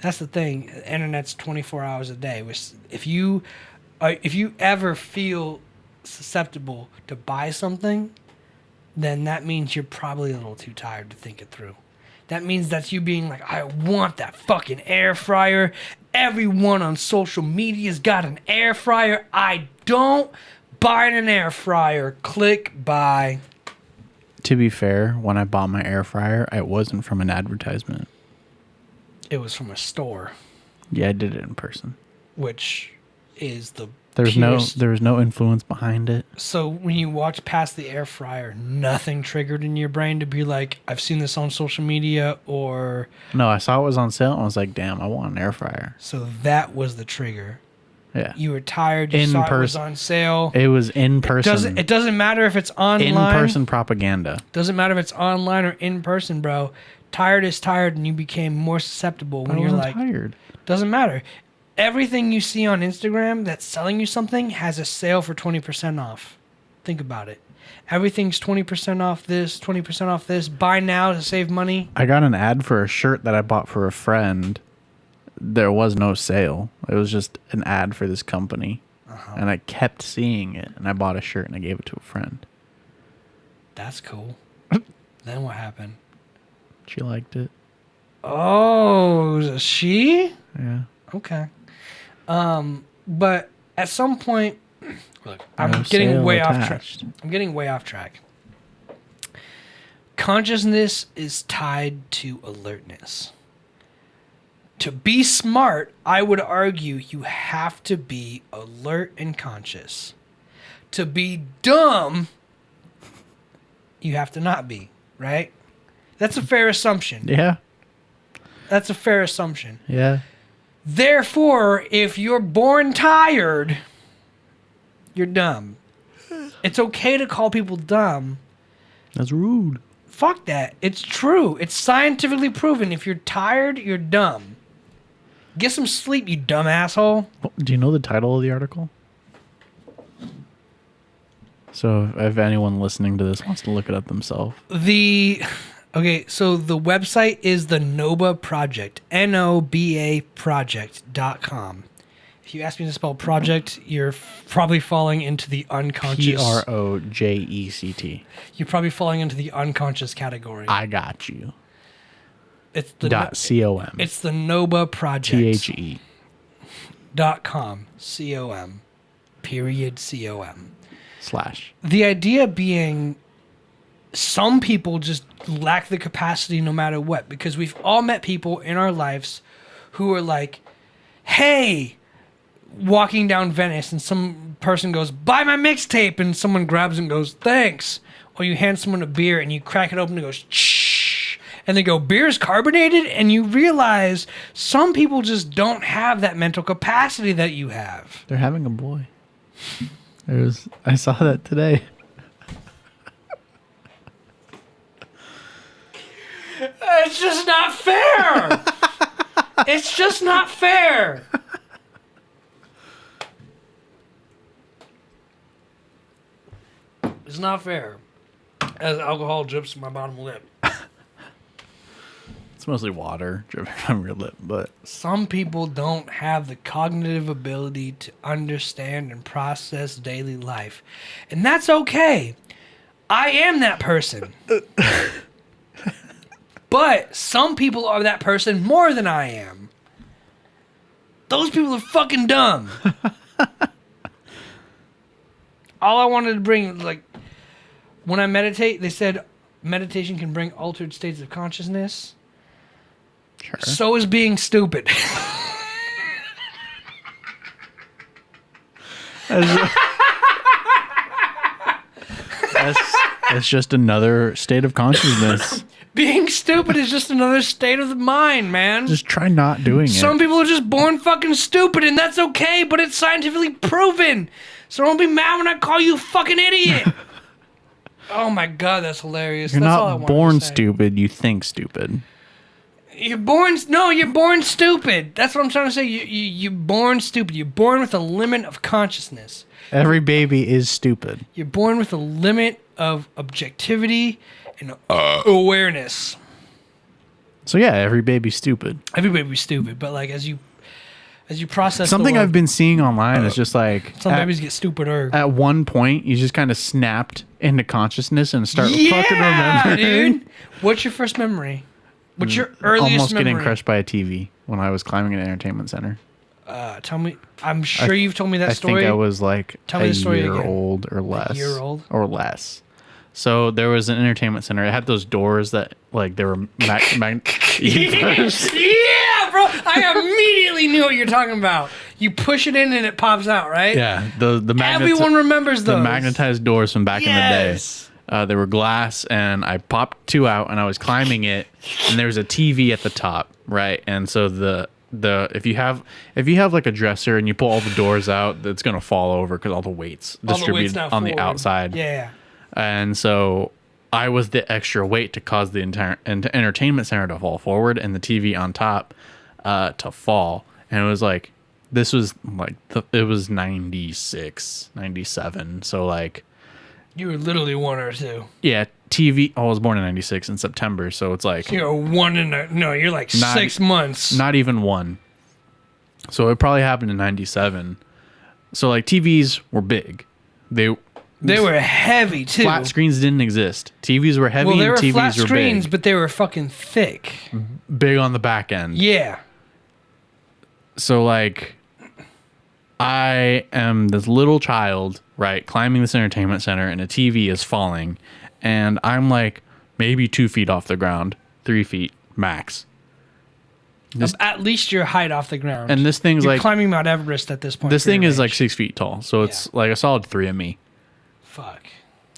That's the thing. The internet's 24 hours a day. If you ever feel susceptible to buy something, then that means you're probably a little too tired to think it through. That means that's you being like, I want that fucking air fryer. Everyone on social media's got an air fryer. I don't. Buy an air fryer. Click buy. To be fair, when I bought my air fryer, it wasn't from an advertisement. It was from a store. Yeah, I did it in person. Which is the there was no influence behind it. So when you walked past the air fryer, nothing triggered in your brain to be like, I've seen this on social media, or no, I saw it was on sale and I was like, damn, I want an air fryer. So that was the trigger. Yeah. You were tired, you saw it was on sale. It was in person. It doesn't matter if it's online. In-person propaganda. Doesn't matter if it's online or in person, bro. Tired is tired, and you became more susceptible when you're like tired. Doesn't matter. Everything you see on Instagram that's selling you something has a sale for 20% off. Think about it. Everything's 20% off this, 20% off this. Buy now to save money. I got an ad for a shirt that I bought for a friend. There was no sale. It was just an ad for this company. And I kept seeing it. And I bought a shirt and I gave it to a friend. That's cool. Then what happened? She liked it. Oh, it was a she? Yeah. Okay. But at some point, look, I'm getting way off track. I'm getting way off track. Consciousness is tied to alertness. To be smart, I would argue you have to be alert and conscious. To be dumb, you have to not be, right? That's a fair assumption. Yeah. That's a fair assumption. Yeah. Therefore, if you're born tired, you're dumb. It's okay to call people dumb. That's rude. Fuck that. It's true. It's scientifically proven. If you're tired, you're dumb. Get some sleep, you dumb asshole. Do you know the title of the article? So if anyone listening to this wants to look it up themselves. Okay, so the website is the NOBA Project, NOBA Project.com. If you ask me to spell project, you're probably falling into the unconscious. Project. You're probably falling into the unconscious category. I got you. It's the .com. It's the NOBA Project. THE. .com. .com. Period. .com. / The idea being some people just lack the capacity no matter what, because we've all met people in our lives who are like, hey, walking down Venice, and some person goes, buy my mixtape, and someone grabs and goes, thanks. Or you hand someone a beer and you crack it open and it goes, shh, and they go, beer's carbonated, and you realize some people just don't have that mental capacity that you have. They're having a boy. I saw that today. It's just not fair. It's just not fair. It's not fair. As alcohol drips from my bottom lip. It's mostly water dripping from your lip, but some people don't have the cognitive ability to understand and process daily life. And that's okay. I am that person. But some people are that person more than I am. Those people are fucking dumb. All I wanted to bring, like, when I meditate, they said meditation can bring altered states of consciousness. sure. So is being stupid. It's just another state of consciousness. Being stupid is just another state of the mind, man. Just try not doing it. Some people are just born fucking stupid, and that's okay, but it's scientifically proven. So don't be mad when I call you a fucking idiot. Oh my god, that's hilarious. You're That's all I not wanted born to say. stupid, you think stupid. You're born stupid. That's what I'm trying to say. You're born stupid. You're born with a limit of consciousness. Every baby is stupid. You're born with a limit of objectivity and awareness. So yeah, every baby's stupid. Every baby's stupid, but like as you process Something the world, I've been seeing online is just like some babies get stupider. at one point you just kind of snapped into consciousness and start fucking remembering. Dude. What's your first memory? What's your earliest Almost memory? getting crushed by a TV when I was climbing an entertainment center. Tell me. I'm sure you've told me that story. I think I was like Tell me a the story year again. old or less. A year old? Or less. So there was an entertainment center. It had those doors that like they were Yeah, bro. I immediately knew what you're talking about. You push it in and it pops out, right? Yeah, the Everyone remembers those. the magnetized doors from back Yes. in the day. They were glass, and I popped two out, and I was climbing it, and there was a TV at the top, right? And so the if you have like a dresser and you pull all the doors out, it's gonna fall over because all the weight's distributed now on the forward. outside. Yeah. And so I was the extra weight to cause the entire entertainment center to fall forward and the TV on top to fall. And it was like, this was like, it was 96, 97. So like. You were literally 1 or 2. Yeah, TV. I was born in 96 in September. So it's like. You're you're like 6 months. Not even 1. So it probably happened in 97. So like TVs were big. They were heavy too. Flat screens didn't exist. TVs were heavy Well, they and were TVs flat were screens, big. but they were fucking thick. Big on the back end. Yeah. So like I am this little child, right, climbing this entertainment center and a TV is falling and I'm like maybe 2 feet off the ground, 3 feet max. At least your height off the ground. And this thing's You're like climbing Mount Everest at this point. this for your thing is age. like 6 feet tall. So it's like a solid 3 of me. Fuck.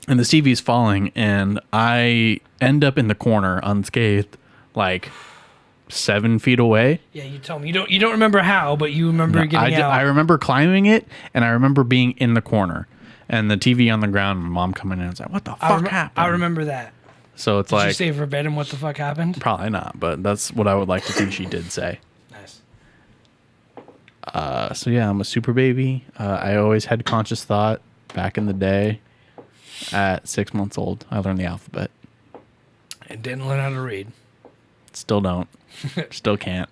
And the TV's falling and I end up in the corner unscathed, like 7 feet away. Yeah, you told me. You don't remember how, but you remember getting out. I remember climbing it, and I remember being in the corner, and the TV on the ground. My mom coming in and saying, "What the fuck happened?" I remember that. So it's Did like you say verbatim what the fuck happened? probably not, but that's what I would like to think she did say. Nice. So yeah, I'm a super baby. I always had conscious thought back in the day. At 6 months old, I learned the alphabet. And didn't learn how to read. Still don't. Still can't.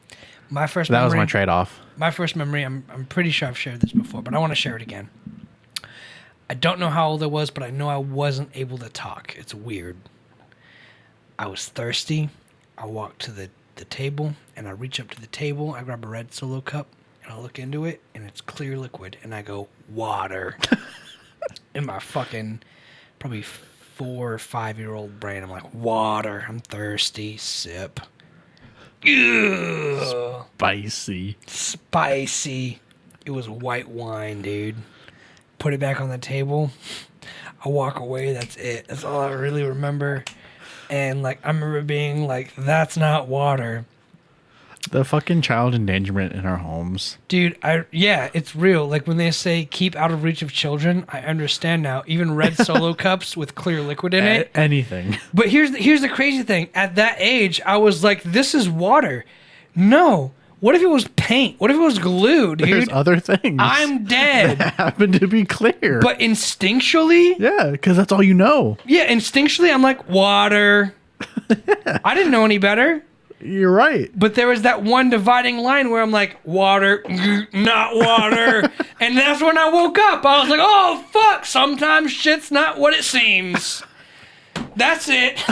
My first That memory, was my trade-off. My first memory, I'm pretty sure I've shared this before, but I want to share it again. I don't know how old I was, but I know I wasn't able to talk. It's weird. I was thirsty. I walked to the table, and I reach up to the table. I grab a red Solo cup, and I look into it, and it's clear liquid, and I go, water. In my fucking probably 4 or 5-year-old brain. I'm like, water. I'm thirsty. Sip. Ugh. Spicy. It was white wine, dude. Put it back on the table. I walk away. That's it. That's all I really remember. And like, I remember being like, that's not water. The fucking child endangerment in our homes. Dude, yeah, it's real. Like when they say keep out of reach of children, I understand now. Even red Solo cups with clear liquid in it. Anything. But here's the crazy thing. At that age, I was like, this is water. No. What if it was paint? What if it was glue, dude? There's other things. I'm dead. That happen to be clear. But instinctually? Yeah, because that's all you know. Yeah, instinctually, I'm like, water. I didn't know any better. You're right. But there was that one dividing line where I'm like, water, not water. And that's when I woke up. I was like, oh, fuck. Sometimes shit's not what it seems. That's it.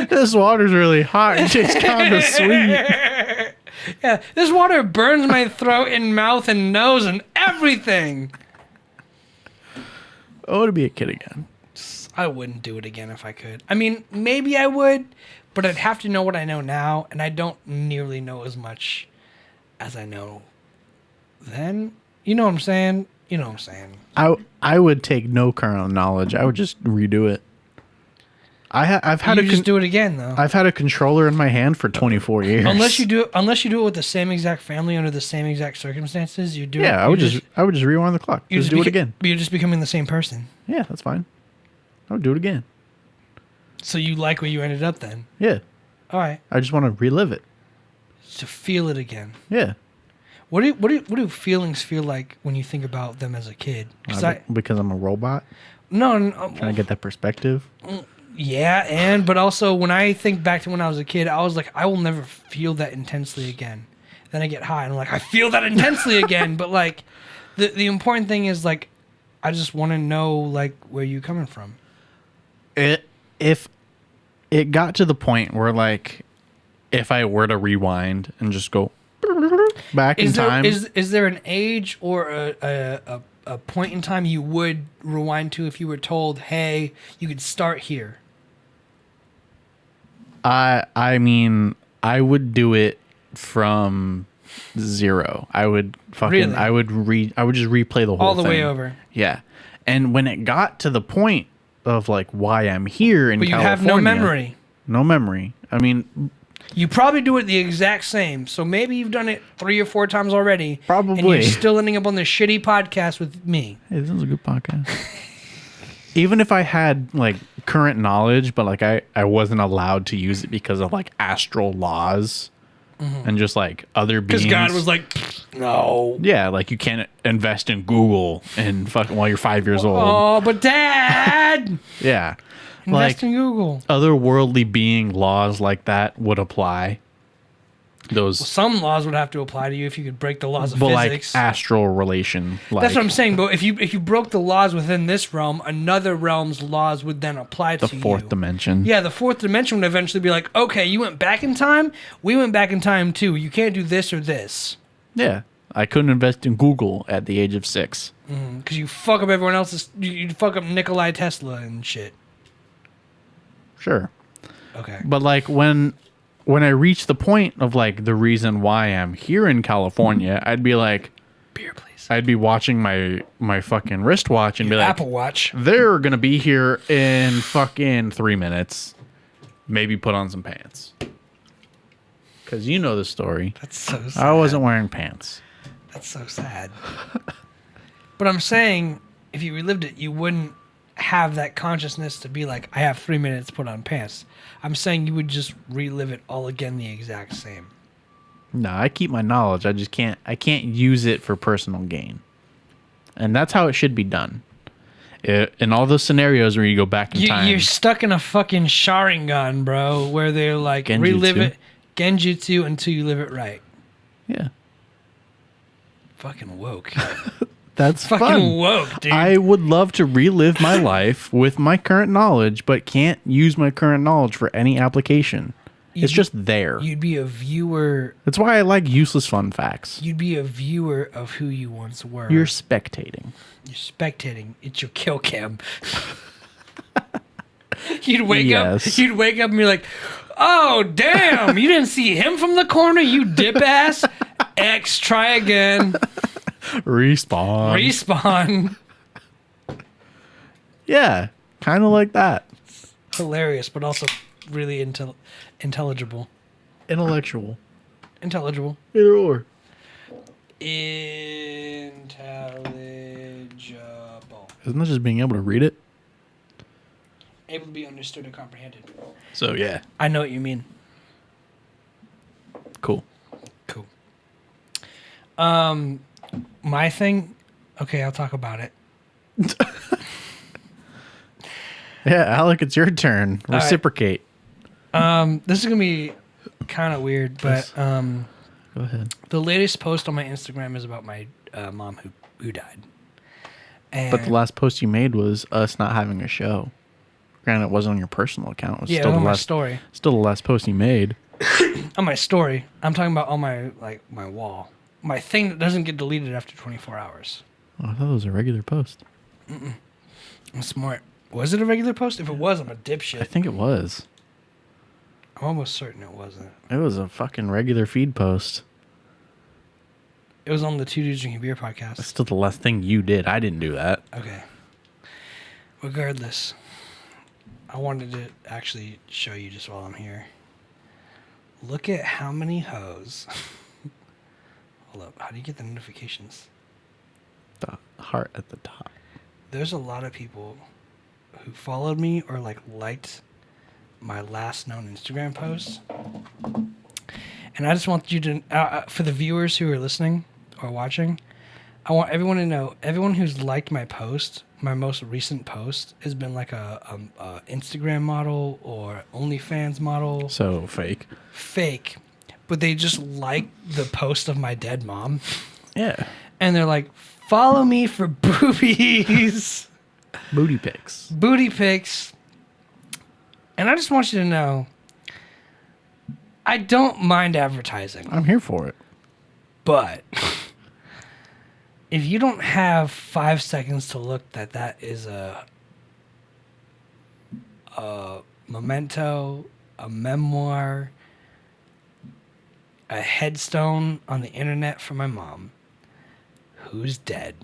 This water's really hot and it's kind of sweet. Yeah, this water burns my throat and mouth and nose and everything. I want to be a kid again. I wouldn't do it again if I could. I mean, maybe I would, but I'd have to know what I know now, and I don't nearly know as much as I know then. You know what I'm saying? You know what I'm saying. I would take no current knowledge. I would just redo it. I've had just do it again though. I've had a controller in my hand for 24 years. Unless you do it with the same exact family under the same exact circumstances, you do. Yeah, I would just rewind the clock. Just do it again. But you're just becoming the same person. Yeah, that's fine. I would do it again. So you like where you ended up then? Yeah. All right. I just want to relive it. To feel it again. Yeah. What do feelings feel like when you think about them as a kid? Because I'm a robot. No. Trying to get that perspective. Yeah, but also when I think back to when I was a kid, I was like, I will never feel that intensely again. Then I get high and I'm like, I feel that intensely again. But like, the important thing is like, I just want to know like where you're coming from. If it got to the point where like, if I were to rewind and just go back in time, is there an age or a point in time you would rewind to if you were told, hey, you could start here? I mean, I would do it from zero. I would fucking, I would just replay the whole all the thing. way over. Yeah. And when it got to the point of like why I'm here in California. But you have no memory. No memory. I mean, you probably do it the exact same. So maybe you've done it 3 or 4 times already. Probably. And you're still ending up on this shitty podcast with me. Hey, this is a good podcast. Even if I had like current knowledge, but like I wasn't allowed to use it because of like astral laws and just like other beings. Because God was like, no. Yeah, like you can't invest in Google and fucking while you're 5 years old. Oh, but Dad. Yeah. Invest in Google. Otherworldly being laws like that would apply. Some laws would have to apply to you if you could break the laws of physics. Like astral relation. That's what I'm saying. But if you broke the laws within this realm, another realm's laws would then apply to you. The fourth dimension. Yeah, the fourth dimension would eventually be like, okay, you went back in time. We went back in time too. You can't do this or this. Yeah, I couldn't invest in Google at the age of 6. Because you fuck up everyone else's. You fuck up Nikolai Tesla and shit. Sure. Okay. But like when I reach the point of like the reason why I'm here in California, I'd be like, beer, please. I'd be watching my fucking wristwatch and be like, Apple Watch. They're gonna be here in fucking 3 minutes. Maybe put on some pants. Cause you know the story. That's so sad. I wasn't wearing pants. That's so sad. But I'm saying, if you relived it, you wouldn't have that consciousness to be like, I have 3 minutes to put on pants. I'm saying you would just relive it all again the exact same. No, I keep my knowledge. I can't use it for personal gain. And that's how it should be done. In all those scenarios where you go back in time. You're stuck in a fucking Sharingan, bro, where they're like, Genjutsu. Relive it, Genjutsu until you live it right. Yeah. Fucking woke. That's fucking fun. Woke, dude. I would love to relive my life with my current knowledge, but can't use my current knowledge for any application. It's just there. You'd be a viewer. That's why I like useless fun facts. You'd be a viewer of who you once were. You're spectating. You're spectating. It's your kill cam. You'd wake up and be like, oh, damn, you didn't see him from the corner, you dip ass. X, try again. Respawn. Yeah, kind of like that. Hilarious, but also really intelligible. Intellectual. Intelligible. Either or. Intelligible. Isn't that just being able to read it? Able to be understood and comprehended. So, yeah. I know what you mean. Cool. My thing, okay, I'll talk about it. Yeah, Alec, it's your turn. Reciprocate. This is gonna be kind of weird, but Go ahead. the latest post on my Instagram is about my mom who died. And But the last post you made was us not having a show. Granted, it wasn't on your personal account. It was yeah, still on the my last story. Still the last post you made. On my story, I'm talking about on my wall, my thing that doesn't get deleted after 24 hours. Oh, I thought it was a regular post. I'm smart. Was it a regular post? If it was, I'm a dipshit. I think it was. I'm almost certain it wasn't. It was a fucking regular feed post. It was on the Two Dudes Drinking Beer podcast. That's still the last thing you did. I didn't do that. Okay. Regardless, I wanted to actually show you just while I'm here. Look at how many hoes. Hold up. How do you get the notifications? The heart at the top. There's a lot of people who followed me or liked my last known Instagram post. And I just want you to, for the viewers who are listening or watching, I want everyone to know, everyone who's liked my post, my most recent post, has been like a Instagram model or OnlyFans model. So fake. Fake. But they just like the post of my dead mom. Yeah. And they're like, follow me for boobies. Booty pics. Booty pics. And I just want you to know, I don't mind advertising. I'm here for it. But if you don't have 5 seconds to look that is a memento, a memoir, a headstone on the internet for my mom, who's dead,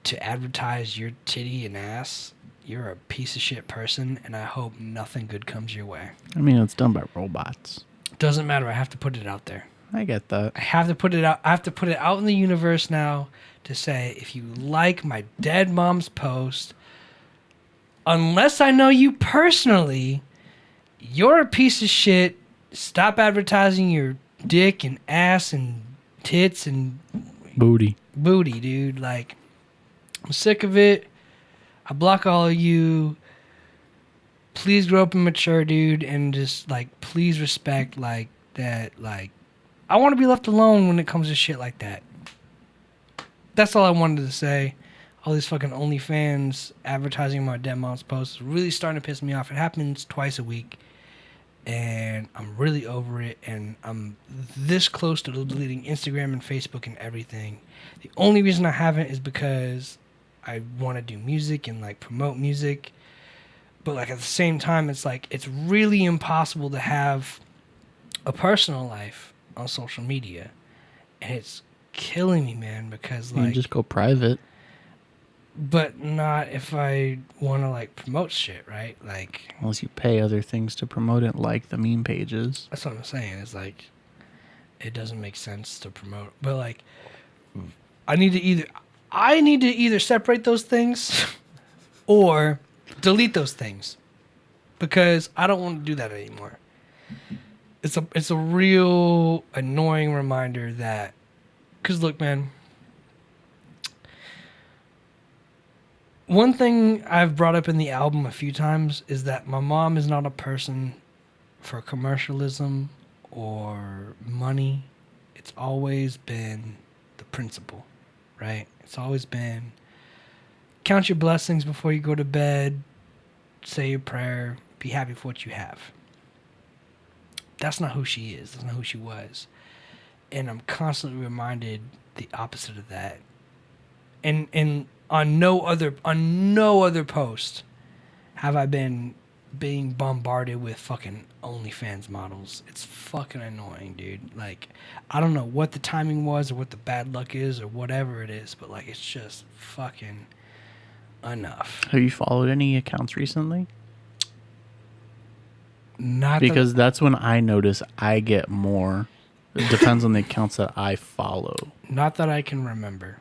to advertise your titty and ass, you're a piece of shit person, and I hope nothing good comes your way. I mean, it's done by robots. Doesn't matter. I have to put it out there. I get that. I have to put it out. I have to put it out in the universe now to say, if you like my dead mom's post, unless I know you personally, you're a piece of shit. Stop advertising your dick and ass and tits and Booty, dude. Like, I'm sick of it. I block all of you. Please grow up and mature, dude, and just please respect that. I want to be left alone when it comes to shit like that. That's all I wanted to say. All these fucking OnlyFans advertising my dead mom's posts is really starting to piss me off. It happens twice a week, and I'm really over it, and I'm this close to deleting Instagram and Facebook and everything. The only reason I haven't is because I want to do music and promote music, but at the same time, it's really impossible to have a personal life on social media, and it's killing me, man, because you just go private. But not if I want to promote shit, right? Unless you pay other things to promote it, like the meme pages. That's what I'm saying. It's it doesn't make sense to promote, but I need to either separate those things or delete those things, because I don't want to do that anymore. It's a real annoying reminder that, because look, man, one thing I've brought up in the album a few times is that my mom is not a person for commercialism or money. It's always been the principle, right? It's always been count your blessings before you go to bed, say your prayer, be happy for what you have. That's not who she is. That's not who she was. And I'm constantly reminded the opposite of that. And on no other post have I been being bombarded with fucking OnlyFans models. It's fucking annoying, dude. Like, I don't know what the timing was or what the bad luck is or whatever it is, but like, it's just fucking enough. Have you followed any accounts recently? Not because that's when I notice I get more. It depends on the accounts that I follow. Not that I can remember.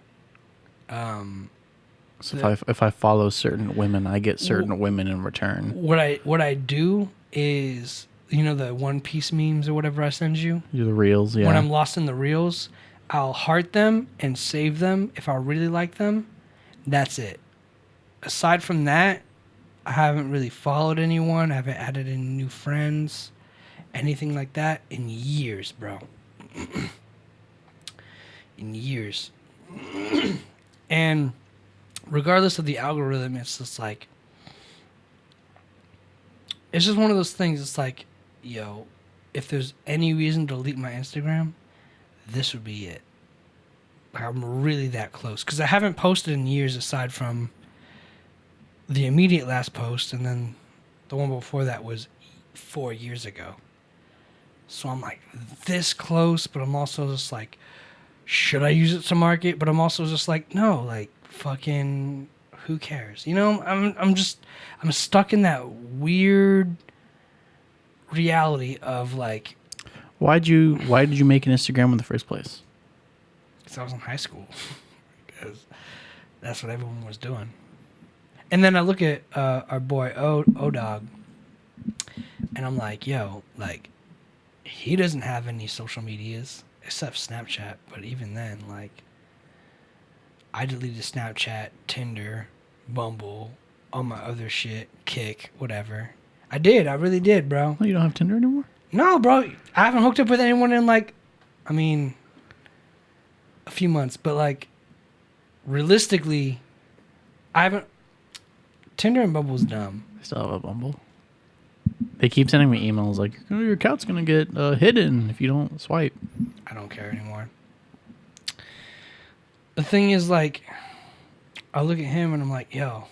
So if I follow certain women, I get certain women in return. What I do is, you know, the One Piece memes or whatever I send you. You do the reels, yeah. When I'm lost in the reels, I'll heart them and save them if I really like them. That's it. Aside from that, I haven't really followed anyone. I haven't added any new friends, anything like that in years, bro. In years. And regardless of the algorithm, it's just like, it's just one of those things. It's like, yo, if there's any reason to delete my Instagram, this would be it. Like, I'm really that close. Because I haven't posted in years aside from the immediate last post, and then the one before that was 4 years ago. So I'm like this close, but I'm also just like, should I use it to market? But I'm also just like, no, like, fucking, who cares? You know, I'm stuck in that weird reality of like, why did you make an Instagram in the first place? Because I was in high school. Because that's what everyone was doing. And then I look at our boy O-Dog, and I'm like, yo, like, he doesn't have any social medias except Snapchat. But even then, like, I deleted Snapchat, Tinder, Bumble, all my other shit, Kick, whatever. I did. I really did, bro. Oh, you don't have Tinder anymore? No, bro. I haven't hooked up with anyone in, like, I mean, a few months. But, like, realistically, I haven't. Tinder and Bumble's dumb. I still have a Bumble. They keep sending me emails like, oh, your account's going to get hidden if you don't swipe. I don't care anymore. The thing is, like, I look at him and I'm like, yo,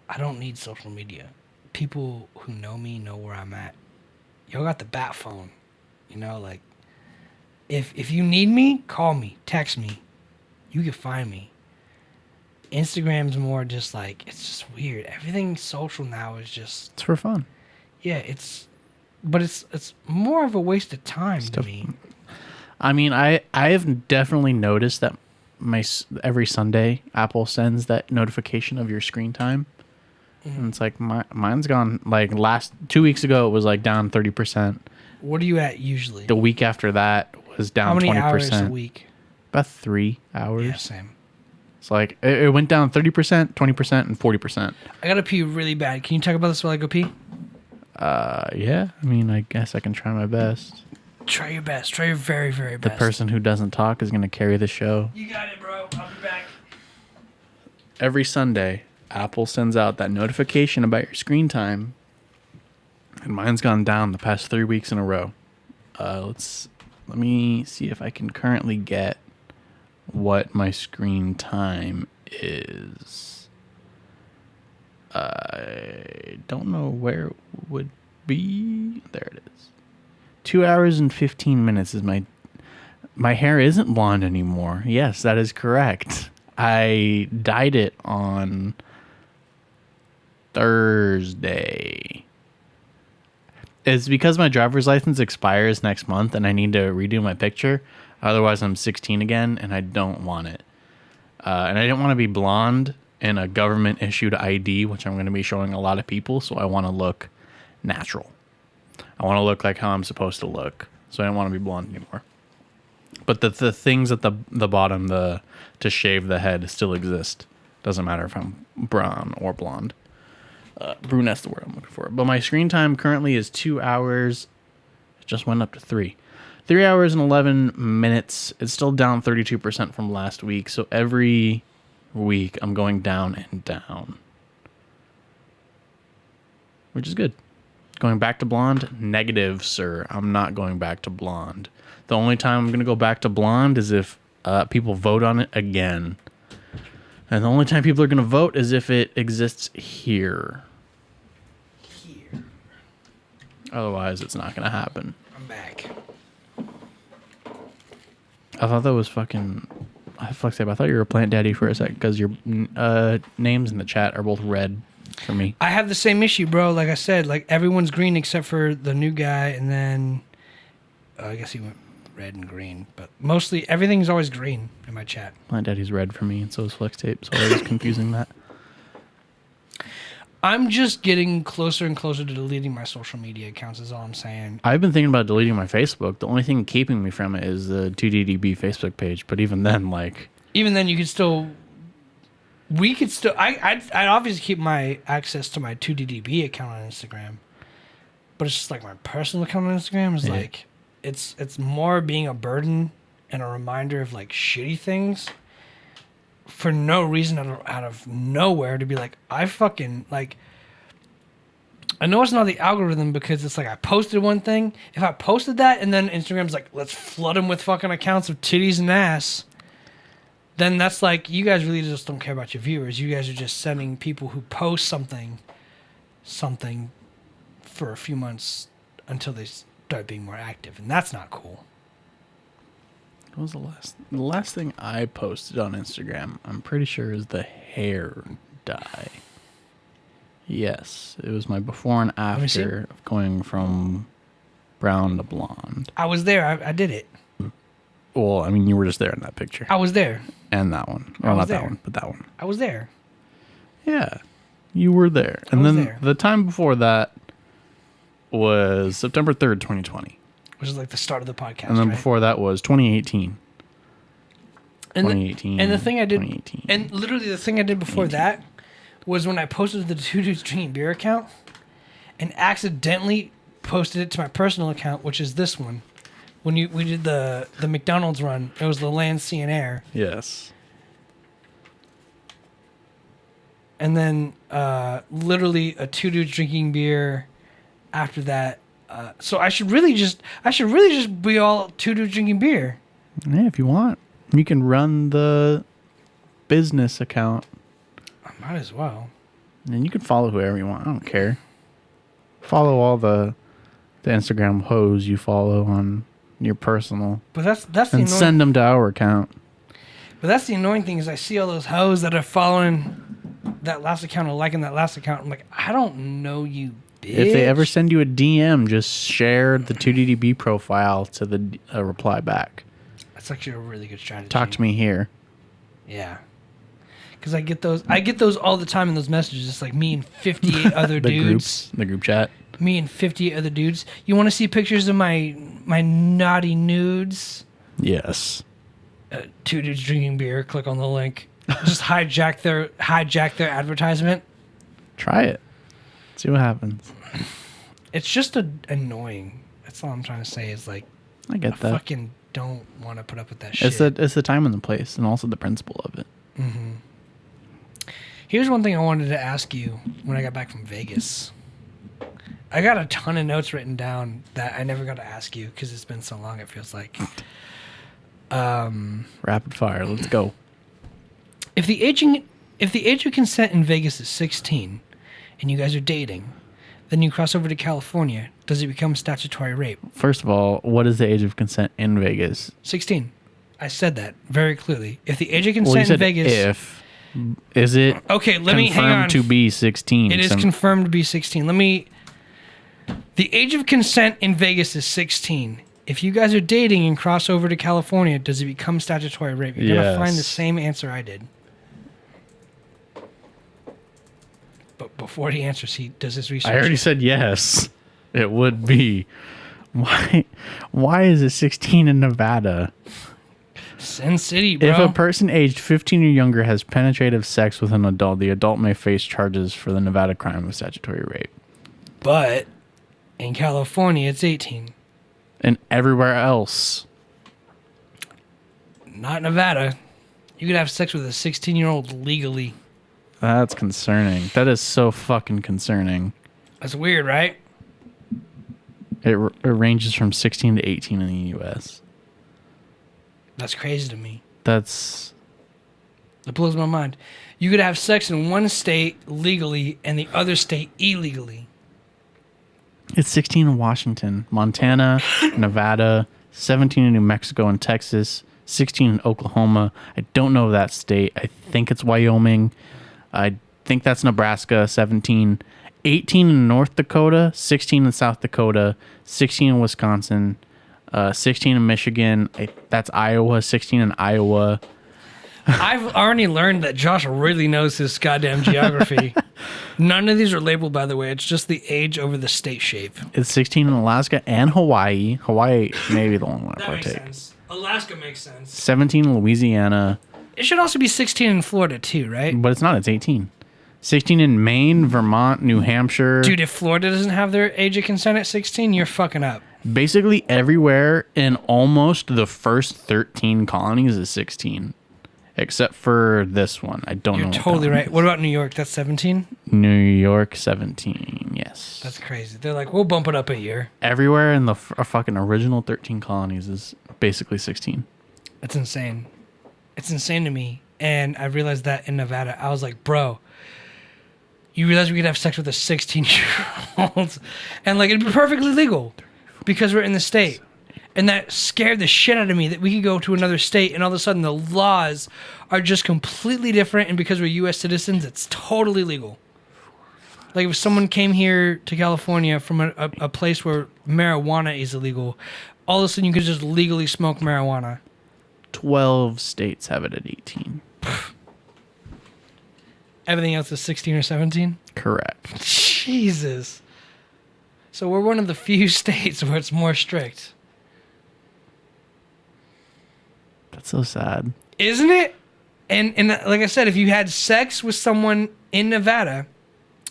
I don't need social media. People who know me know where I'm at. Y'all got the bat phone. You know, like, if you need me, call me, text me. You can find me. Instagram's more just like, it's just weird. Everything social now is just... It's for fun. Yeah, but it's more of a waste of time to me. I mean, I have definitely noticed that every Sunday, Apple sends that notification of your screen time. Mm-hmm. And it's like, mine's gone, like, 2 weeks ago, it was like down 30%. What are you at usually? The week after that was down 20%. How many hours a week? About 3 hours. Yeah, same. It's like, it went down 30%, 20%, and 40%. I gotta pee really bad. Can you talk about this while I go pee? Yeah. I mean, I guess I can try my best. Try your best. Try your very, very best. The person who doesn't talk is going to carry the show. You got it, bro. I'll be back. Every Sunday, Apple sends out that notification about your screen time. And mine's gone down the past 3 weeks in a row. Let me see if I can currently get what my screen time is. I don't know where it would be. There it is. 2 hours and 15 minutes is my hair isn't blonde anymore. Yes, that is correct. I dyed it on Thursday. It's because my driver's license expires next month and I need to redo my picture. Otherwise, I'm 16 again, and I don't want it. And I didn't want to be blonde in a government-issued ID, which I'm going to be showing a lot of people, so I want to look natural. I want to look like how I'm supposed to look, so I don't want to be blonde anymore. But the things at the bottom, to shave the head, still exist. Doesn't matter if I'm brown or blonde. Brunette's the word I'm looking for. But my screen time currently is 2 hours. It just went up to 3. 3 hours and 11 minutes. It's still down 32% from last week. So every week I'm going down and down. Which is good. Going back to blonde? Negative, sir. I'm not going back to blonde. The only time I'm going to go back to blonde is if people vote on it again. And the only time people are going to vote is if it exists here. Otherwise, it's not gonna happen. I'm back. I thought that was fucking. I fucked up. I thought you were a plant daddy for a sec because your names in the chat are both red for me. I have the same issue, bro. Like I said, like everyone's green except for the new guy, and then I guess he went red and green, but mostly everything's always green in my chat. Plant daddy's red for me, and so is flex tape. So I was confusing that. I'm just getting closer and closer to deleting my social media accounts, is all I'm saying. I've been thinking about deleting my Facebook. The only thing keeping me from it is the 2DDB Facebook page. But even then, like... Even then, you could still... We could still... I'd obviously keep my access to my 2DDB account on Instagram. But it's just like my personal account on Instagram is like... It's more being a burden and a reminder of like shitty things for no reason out of nowhere to be like, I fucking like... I know it's not the algorithm because it's like I posted one thing. If I posted that and then Instagram's like, let's flood them with fucking accounts of titties and ass, then that's like, you guys really just don't care about your viewers. You guys are just sending people who post something for a few months until they start being more active. And that's not cool. What was the last thing I posted on Instagram? I'm pretty sure is the hair dye. Yes, it was my before and after of going from brown to blonde. I was there. I did it. Well, I mean, you were just there in that picture. I was there. And that one. Well, not that one, but that one. I was there. Yeah, you were there. And then there. The time before that was September 3rd, 2020. Which is like the start of the podcast, and then right? before that was 2018. And 2018. And the thing I did, 2018. and literally the thing I did before that was when I posted the Two Dudes Drinking Beer account and accidentally posted it to my personal account, which is this one. When we did the McDonald's run, it was the Land, Sea, and Air. Yes. And then literally a Two Dudes Drinking Beer after that. So I should really just be all Two Dudes Drinking Beer. Yeah, if you want. You can run the business account. I might as well. And you can follow whoever you want. I don't care. Follow all the Instagram hoes you follow on your personal. But that's the and annoying, send them to our account. But that's the annoying thing is I see all those hoes that are following that last account or liking that last account. I'm like, I don't know you, bitch. If they ever send you a DM, just share the 2DDB profile to the reply back. That's actually a really good strategy. Talk to me here. Yeah. Because I get those all the time in those messages. It's like me and 58 other dudes. The group chat. Me and 58 other dudes. You want to see pictures of my naughty nudes? Yes. Two dudes drinking beer. Click on the link. Just hijack their advertisement. Try it. See what happens. It's just annoying. That's all I'm trying to say. Is like, I get that. Fucking don't want to put up with that shit. It's the time and the place, and also the principle of it. Mm-hmm. Here's one thing I wanted to ask you when I got back from Vegas. I got a ton of notes written down that I never got to ask you because it's been so long. It feels like. Rapid fire. Let's go. If the age of consent in Vegas is 16, and you guys are dating, then you cross over to California. Does it become statutory rape? First of all, what is the age of consent in Vegas? 16. I said that very clearly. If the age of consent in Vegas... Is it okay, let me hang on. Confirmed to be 16? It is confirmed to be 16. The age of consent in Vegas is 16. If you guys are dating and cross over to California, does it become statutory rape? You're going to find the same answer I did. But before he answers, he does his research. I already said yes. It would be. Why is it 16 in Nevada? Sin City, bro. If a person aged 15 or younger has penetrative sex with an adult, the adult may face charges for the Nevada crime of statutory rape. But in California, it's 18. And everywhere else. Not Nevada. You could have sex with a 16-year-old legally. That's concerning. That is so fucking concerning. That's weird, right? It ranges from 16 to 18 in the U.S. That's crazy to me. That blows my mind. You could have sex in one state legally and the other state illegally. It's 16 in Washington, Montana, Nevada, 17 in New Mexico and Texas, 16 in Oklahoma. I don't know that state. I think it's Wyoming. I think that's Nebraska, 17. 18 in North Dakota, 16 in South Dakota, 16 in Wisconsin, 16 in Michigan. That's Iowa, 16 in Iowa. I've already learned that Josh really knows his goddamn geography. None of these are labeled, by the way. It's just the age over the state shape. It's 16 in Alaska and Hawaii. Hawaii may be the one I That makes partake. sense. Alaska makes sense. 17 in Louisiana. It should also be 16 in Florida, too, right? But it's not. It's 18. 16 in Maine, Vermont, New Hampshire. Dude, if Florida doesn't have their age of consent at 16, you're fucking up. Basically everywhere in almost the first 13 colonies is 16. Except for this one. I don't know. You're totally right. What about New York? That's 17? New York, 17. Yes. That's crazy. They're like, we'll bump it up a year. Everywhere in the fucking original 13 colonies is basically 16. That's insane. It's insane to me. And I realized that in Nevada. I was like, bro, you realize we could have sex with a 16-year-old? And like, it'd be perfectly legal because we're in the state. And that scared the shit out of me that we could go to another state and all of a sudden the laws are just completely different. And because we're U.S. citizens, it's totally legal. Like if someone came here to California from a place where marijuana is illegal, all of a sudden you could just legally smoke marijuana. 12 states have it at 18. Everything else is 16 or 17? Correct. Jesus. So we're one of the few states where it's more strict. That's so sad. Isn't it? And like I said, if you had sex with someone in Nevada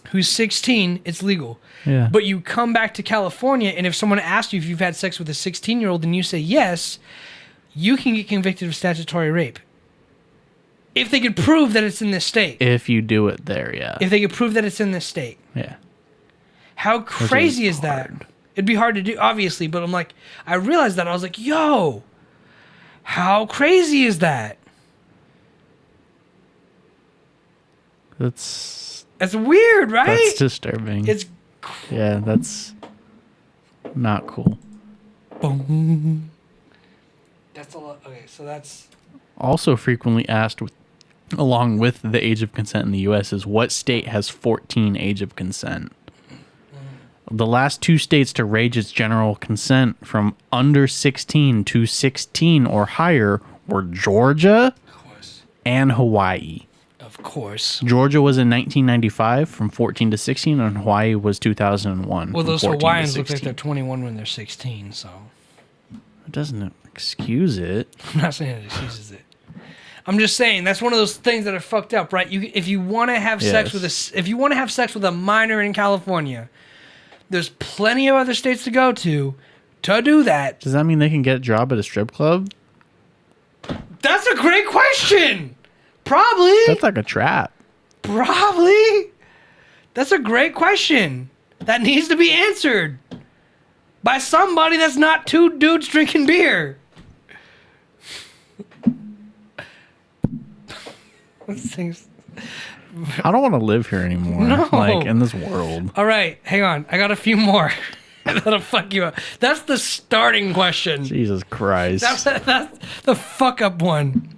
who's 16, it's legal. Yeah. But you come back to California, and if someone asks you if you've had sex with a 16-year-old and you say yes, you can get convicted of statutory rape. If they could prove that it's in this state. If you do it there, yeah. If they could prove that it's in this state. Yeah. How crazy is that? It'd be hard to do, obviously, but I'm like, I realized that. I was like, yo, how crazy is that? That's weird, right? That's disturbing. Yeah, that's not cool. Boom. That's a lot. Okay, so that's also frequently asked along with the age of consent in the U.S. is what state has 14 age of consent? The last two states to raise its general consent from under 16 to 16 or higher were Georgia and Hawaii. Of course. Georgia was in 1995 from 14 to 16, and Hawaii was 2001. Well, from those 14 to Hawaiians look like 16. they're 21 when they're 16, so. It doesn't excuse it. I'm not saying it excuses it. I'm just saying that's one of those things that are fucked up, right? If you want to have sex with a minor in California, there's plenty of other states to go to do that. Does that mean they can get a job at a strip club? That's a great question. Probably. That's like a trap. Probably. That's a great question. That needs to be answered by somebody that's not two dudes drinking beer. I don't want to live here anymore. No. Like in this world. All right, hang on. I got a few more. That'll fuck you up. That's the starting question. Jesus Christ. That's the fuck up one.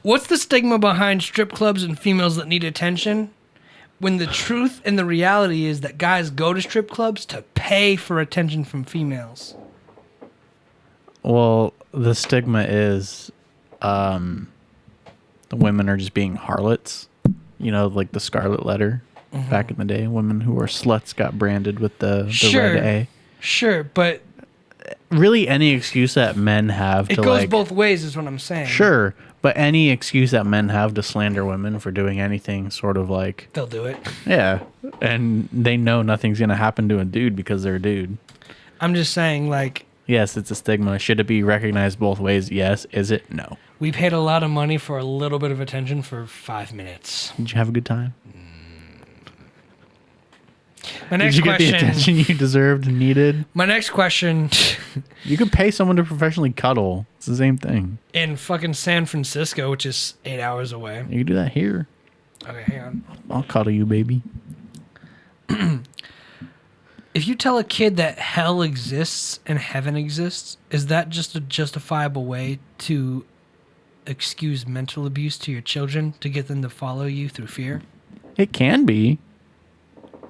What's the stigma behind strip clubs and females that need attention? When the truth and the reality is that guys go to strip clubs to pay for attention from females. Well, the stigma is the women are just being harlots. You know, like the Scarlet Letter back in the day. Women who were sluts got branded with the red A. Sure, but really any excuse that men have it to goes both ways is what I'm saying. Sure, but any excuse that men have to slander women for doing anything sort of like... They'll do it. Yeah, and they know nothing's going to happen to a dude because they're a dude. I'm just saying, like... Yes, it's a stigma. Should it be recognized both ways? Yes. Is it? No. We paid a lot of money for a little bit of attention for 5 minutes. Did you have a good time? My next Did you get question, the attention you deserved and needed? My next question. You could pay someone to professionally cuddle. It's the same thing. In fucking San Francisco, which is 8 hours away. You can do that here. Okay, hang on. I'll cuddle you, baby. If you tell a kid that hell exists and heaven exists, is that just a justifiable way to excuse mental abuse to your children to get them to follow you through fear? It can be.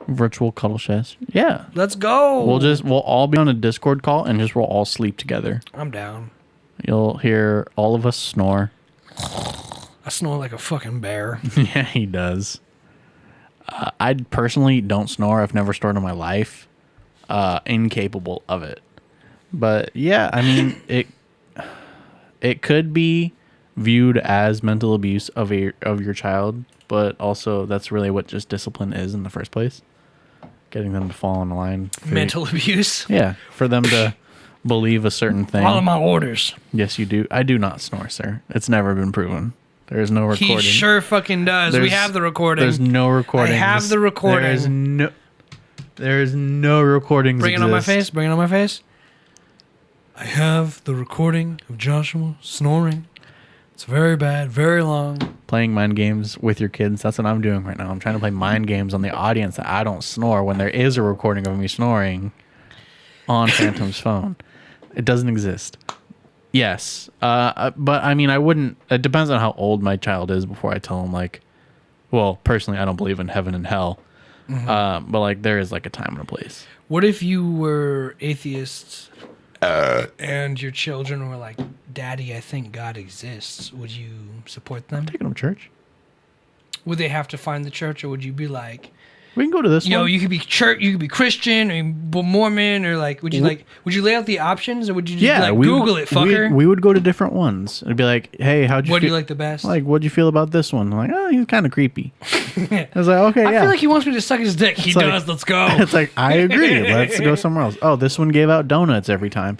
Virtual cuddle session. Yeah. Let's go. We'll all be on a Discord call and we'll all sleep together. I'm down. You'll hear all of us snore. I snore like a fucking bear. Yeah, he does. I personally don't snore. I've never snored in my life. Incapable of it. But yeah, I mean, it could be viewed as mental abuse of your child, but also that's really what just discipline is in the first place. Getting them to fall in line. Mental abuse? Yeah, for them to believe a certain thing. Follow my orders. Yes, you do. I do not snore, sir. It's never been proven. There is no recording. He sure fucking does. We have the recording. There's no recording. I have the recording. There is no recordings. Bring it on my face. Bring it on my face. I have the recording of Joshua snoring. It's very bad, very long. Playing mind games with your kids. That's what I'm doing right now. I'm trying to play mind games on the audience that I don't snore when there is a recording of me snoring on Phantom's phone. It doesn't exist. Yes. But I mean, I wouldn't. It depends on how old my child is before I tell him, like, well, personally, I don't believe in heaven and hell. Mm-hmm. But like, there is like a time and a place. What if you were atheists and your children were like, Daddy, I think God exists? Would you support them? Taking them to church. Would they have to find the church, or would you be like, we can go to this one. You could be church, you could be Christian or Mormon, or like, would you lay out the options, or would you just Google it, fucker? We would go to different ones. It'd be like, hey, what do you like the best? Like, what'd you feel about this one? I'm like, oh, he's kind of creepy. I was like, okay, I feel like he wants me to suck his dick. He does. Let's go. It's like, I agree. Let's go somewhere else. Oh, this one gave out donuts every time.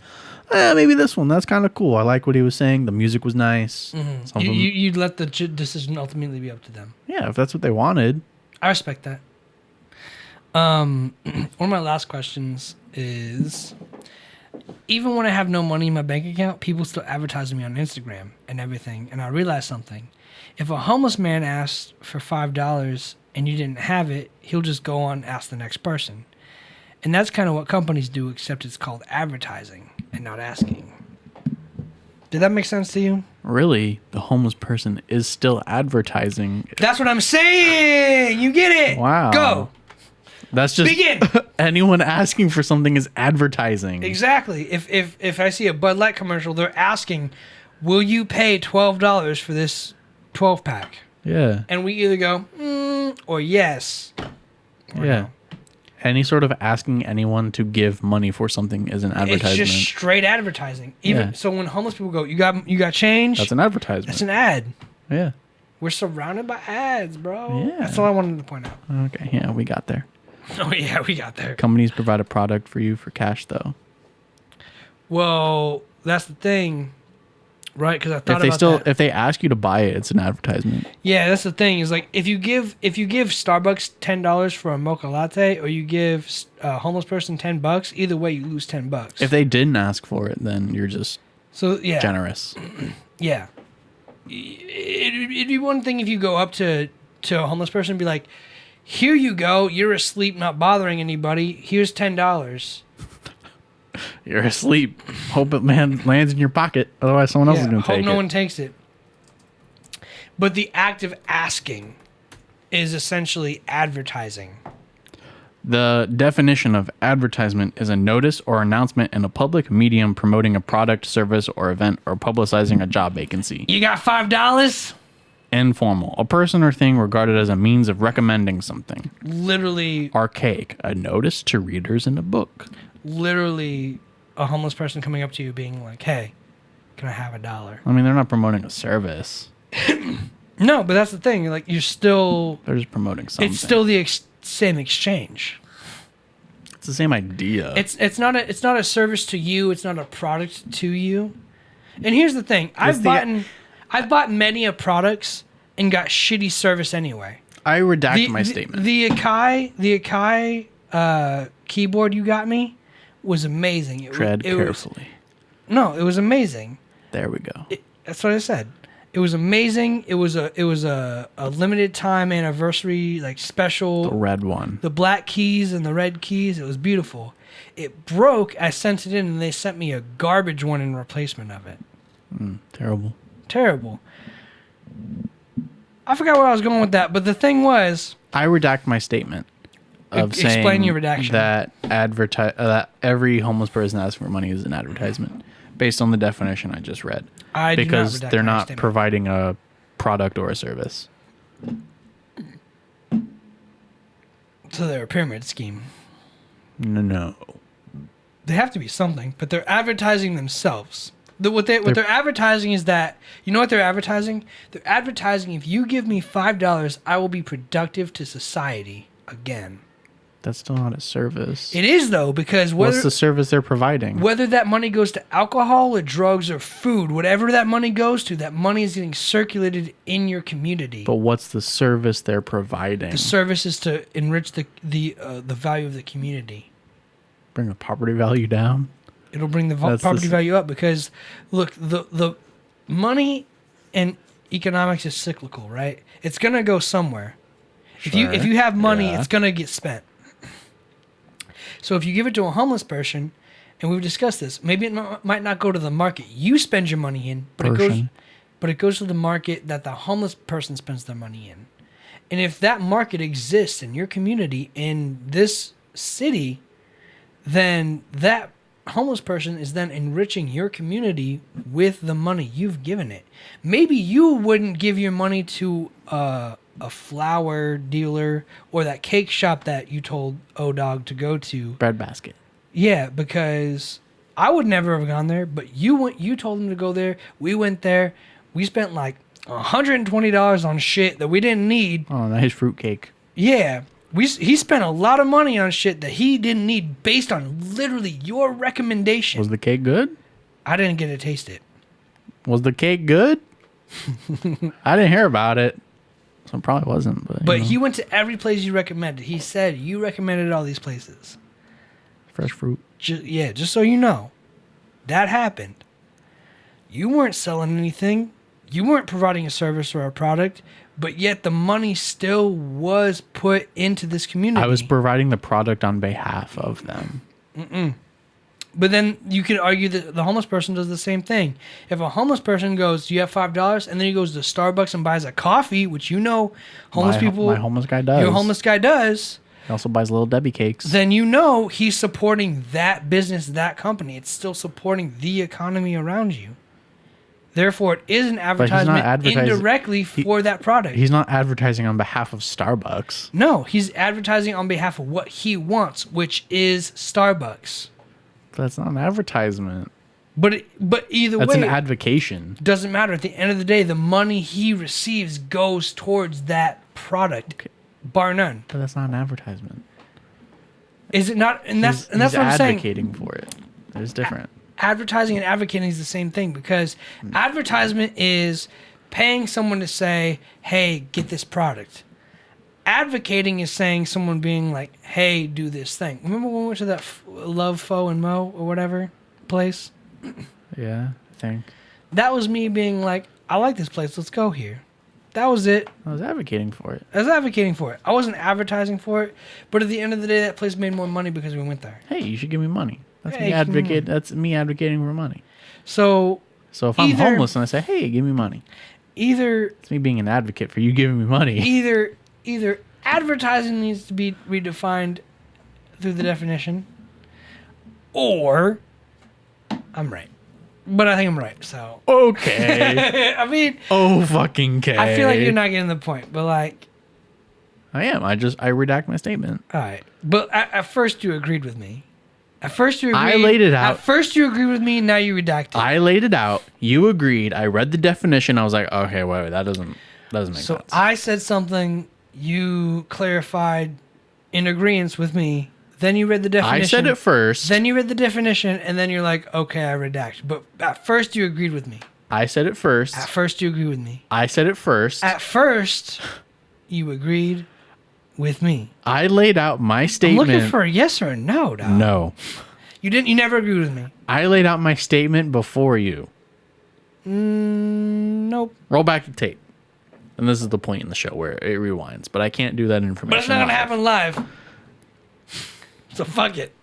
Maybe this one. That's kind of cool. I like what he was saying. The music was nice. Mm-hmm. You'd let the decision ultimately be up to them. Yeah, if that's what they wanted. I respect that. One of my last questions is, even when I have no money in my bank account, people still advertise me on Instagram and everything. And I realized something. If a homeless man asks for $5 and you didn't have it, he'll just go on and ask the next person. And that's kind of what companies do, except it's called advertising and not asking. Did that make sense to you? Really? The homeless person is still advertising. That's what I'm saying! You get it! Wow. Go! That's just... Begin! Anyone asking for something is advertising. Exactly. If I see a Bud Light commercial, they're asking, will you pay $12 for this 12-pack? Yeah. And we either go, or yes. Or yeah. no. Any sort of asking anyone to give money for something is an advertisement. It's just straight advertising. So when homeless people go, you got change? That's an advertisement. That's an ad. Yeah. We're surrounded by ads, bro. Yeah. That's all I wanted to point out. Okay, yeah, we got there. Oh yeah, we got there. Companies provide a product for you for cash, though. Well, that's the thing, right? Because I thought if they ask you to buy it, it's an advertisement. Yeah, that's the thing. Is like if you give Starbucks $10 for a mocha latte, or you give a homeless person $10, either way you lose $10. If they didn't ask for it, then you're just generous. Yeah, it'd be one thing if you go up to a homeless person and be like, here you go, you're asleep, not bothering anybody. Here's $10. You're asleep. Hope it lands in your pocket. Otherwise, someone else is going to take it. Hope no one takes it. But the act of asking is essentially advertising. The definition of advertisement is a notice or announcement in a public medium promoting a product, service, or event, or publicizing a job vacancy. You got $5? Informal. A person or thing regarded as a means of recommending something. Literally. Archaic. A notice to readers in a book. Literally a homeless person coming up to you being like, hey, can I have $1? I mean, they're not promoting a service. No, but that's the thing. Like, you're still... They're just promoting something. It's still the same exchange. It's the same idea. It's not a service to you. It's not a product to you. And here's the thing. I've bought many of products and got shitty service anyway. I redact my statement. The Akai keyboard you got me was amazing. Tread carefully. No, it was amazing. There we go. That's what I said. It was amazing. It was a limited time anniversary, like special. The red one. The black keys and the red keys. It was beautiful. It broke. I sent it in, and they sent me a garbage one in replacement of it. Terrible. Terrible. I forgot where I was going with that, but the thing was, I redact my statement of explain saying your redaction. that that every homeless person asking for money is an advertisement, based on the definition I just read. I do not because redact they're my not statement. providing a product or a service. So they're a pyramid scheme. No. They have to be something, but they're advertising themselves. What they're advertising is that, you know what they're advertising? They're advertising, if you give me $5, I will be productive to society again. That's still not a service. It is, though, because What's the service they're providing? whether that money goes to alcohol or drugs or food, whatever that money goes to, that money is getting circulated in your community. But what's the service they're providing? The service is to enrich the value of the community. Bring the property value down? It'll bring the That's property value up because, look, the money and economics is cyclical, right? It's gonna go somewhere. Sure. If you have money, Yeah. it's gonna get spent. So if you give it to a homeless person, and we've discussed this, maybe it might not go to the market you spend your money in, but it goes to the market that the homeless person spends their money in. And if that market exists in your community in this city, then that homeless person is then enriching your community with the money you've given it. Maybe you wouldn't give your money to a flower dealer or that cake shop that you told O-Dog to go to. Breadbasket. Yeah, because I would never have gone there, but you told him to go there. We went there. We spent like $120 on shit that we didn't need. Oh, nice fruitcake. Yeah. He spent a lot of money on shit that he didn't need based on literally your recommendation. Was the cake good? I didn't get to taste it. Was the cake good? I didn't hear about it. So it probably wasn't. But He went to every place you recommended. He said you recommended all these places. Fresh fruit. Just so you know, that happened. You weren't selling anything. You weren't providing a service or a product, but yet the money still was put into this community. I was providing the product on behalf of them. But then you could argue that the homeless person does the same thing. If a homeless person goes, "Do you have $5?" and then he goes to Starbucks and buys a coffee, which homeless people, My homeless guy does. your homeless guy does. He also buys Little Debbie cakes. Then he's supporting that business, that company. It's still supporting the economy around you. Therefore, it is an advertisement indirectly for that product. He's not advertising on behalf of Starbucks. No, he's advertising on behalf of what he wants, which is Starbucks. That's not an advertisement. But either way, That's an advocation. doesn't matter. At the end of the day, the money he receives goes towards that product, bar none. But that's not an advertisement. Is it not? And that's He's what I'm saying. advocating for it. It's different. Advertising and advocating is the same thing because advertisement is paying someone to say, "Hey, get this product." Advocating is saying someone being like, "Hey, do this thing." Remember when we went to that Love, Fo, and Mo or whatever place? Yeah, I think. That was me being like, "I like this place. Let's go here." That was it. I was advocating for it. I was advocating for it. I wasn't advertising for it, but at the end of the day, that place made more money because we went there. Hey, you should give me money. That's Hey, me advocate. That's me advocating for money. So if I'm homeless and I say, "Hey, give me money," either it's me being an advocate for you giving me money. either advertising needs to be redefined through the definition, or I'm right. But I think I'm right. So Okay. I mean, fucking okay. I feel like you're not getting the point, but like I am. I redact my statement. all right. But at first you agreed with me. At first you agreed. I laid it out. At first you agreed with me. Now you redacted. I laid it out. You agreed. I read the definition. I was like, okay, wait, that doesn't make sense. So I said something. You clarified in agreement with me. Then you read the definition. I said it first. Then you read the definition, and then you're like, okay, I redact. But at first you agreed with me. I said it first. At first you agreed with me. I said it first. At first, you agreed with me. I laid out my statement. I'm looking for a yes or a no, dog. No. You didn't. You never agreed with me. I laid out my statement before you. No, Nope. Roll back the tape. And this is the point in the show where it rewinds, but I can't do that information. But it's not going to live. happen live. So fuck it.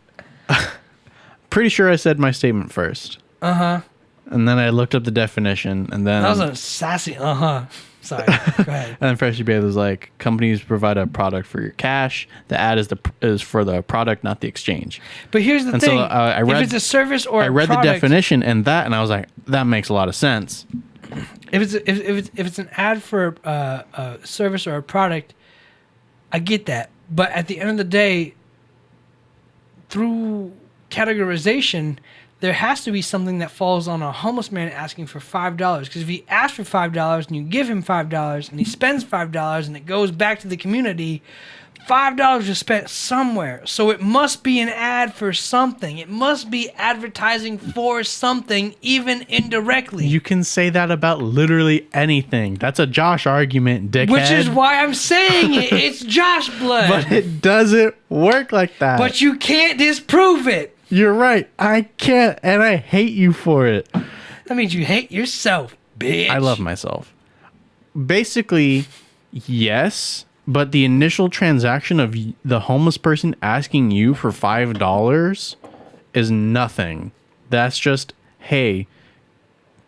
Pretty sure I said my statement first. Uh-huh. And then I looked up the definition, and then... That was a sassy uh-huh. Sorry. Go ahead. And then Freshly Baked was like, companies provide a product for your cash. The ad is for the product, not the exchange. But here's the thing. So, I read, if it's a service or I read product, the definition and that, and I was like, that makes a lot of sense. If it's an ad for a service or a product, I get that. But at the end of the day, through categorization, there has to be something that falls on a homeless man asking for $5. Because if he asks for $5 and you give him $5 and he spends $5 and it goes back to the community, $5 is spent somewhere. So it must be an ad for something. It must be advertising for something, even indirectly. You can say that about literally anything. That's a Josh argument, dickhead. Which is why I'm saying it. It's Josh blood. But it doesn't work like that. But you can't disprove it. You're right. I can't, and I hate you for it. That means you hate yourself, bitch. I love myself. Basically, yes, but the initial transaction of the homeless person asking you for $5 is nothing. That's just, hey,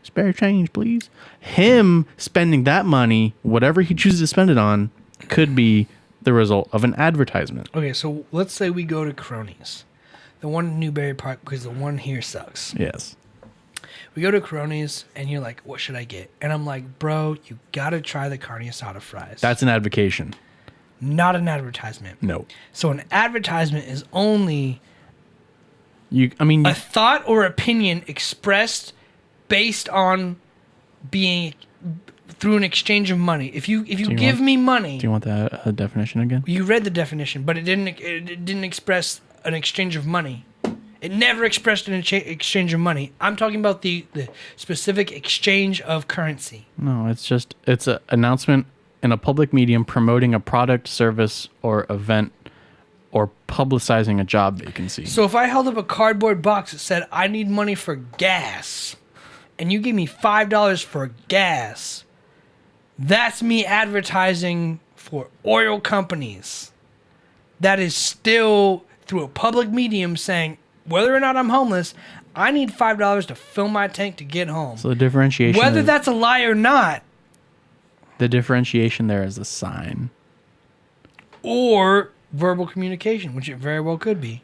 spare change, please. Him spending that money, whatever he chooses to spend it on, could be the result of an advertisement. Okay, so let's say we go to Cronies. The one in Newberry Park, because the one here sucks. Yes. We go to Cronies, and you're like, what should I get? And I'm like, bro, you gotta try the carne asada fries. That's an advocation. Not an advertisement. No. So an advertisement is only a thought or opinion expressed based on being through an exchange of money. If you give me money... Do you want that definition again? You read the definition, but it didn't express an exchange of money. It never expressed an exchange of money. I'm talking about the specific exchange of currency. No, it's an announcement in a public medium promoting a product, service, or event, or publicizing a job vacancy. So if I held up a cardboard box that said, I need money for gas, and you give me $5 for gas, that's me advertising for oil companies. That is still through a public medium saying, whether or not I'm homeless, I need $5 to fill my tank to get home. So the differentiation... Whether that's a lie or not. The differentiation there is a sign. Or verbal communication, which it very well could be.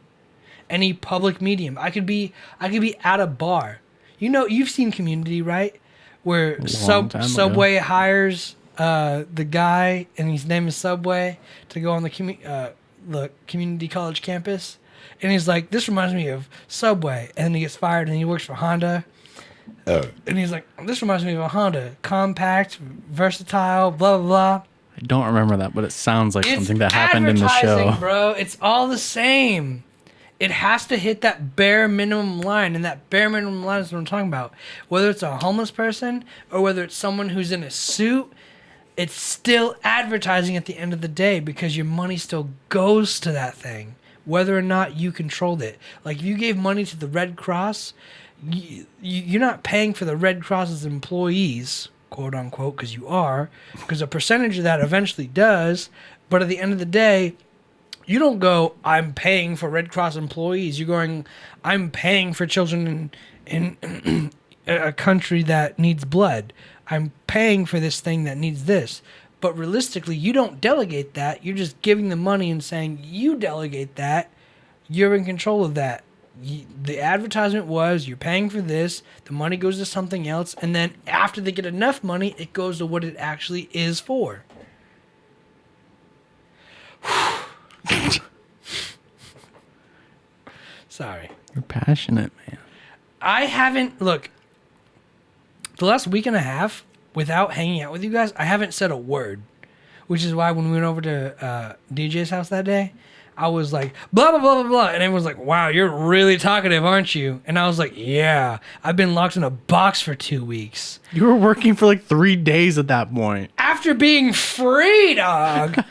Any public medium. I could be at a bar. You know, you've seen Community, right? Where Subway hires the guy, and his name is Subway, to go on the community college campus. And he's like, this reminds me of Subway. And then he gets fired and he works for Honda. And he's like, this reminds me of a Honda. Compact, versatile, blah, blah, blah. I don't remember that, but it sounds like It's something that happened in the show. advertising, bro. It's all the same. It has to hit that bare minimum line. And that bare minimum line is what I'm talking about. Whether it's a homeless person or whether it's someone who's in a suit, it's still advertising at the end of the day because your money still goes to that thing, whether or not you controlled it. Like if you gave money to the Red Cross, you're not paying for the Red Cross's employees, quote unquote, because you are, because a percentage of that eventually does. But at the end of the day, you don't go, I'm paying for Red Cross employees. You're going, I'm paying for children in a country that needs blood. I'm paying for this thing that needs this. But realistically, you don't delegate that. You're just giving the money and saying, you delegate that. You're in control of that. The advertisement was, you're paying for this. The money goes to something else. And then after they get enough money, it goes to what it actually is for. Sorry. You're passionate, man. I haven't, look, the last week and a half, without hanging out with you guys, I haven't said a word. Which is why when we went over to DJ's house that day, I was like, blah, blah, blah, blah, blah. And everyone's like, wow, you're really talkative, aren't you? And I was like, yeah, I've been locked in a box for 2 weeks. You were working for like 3 days at that point. After being free, dog.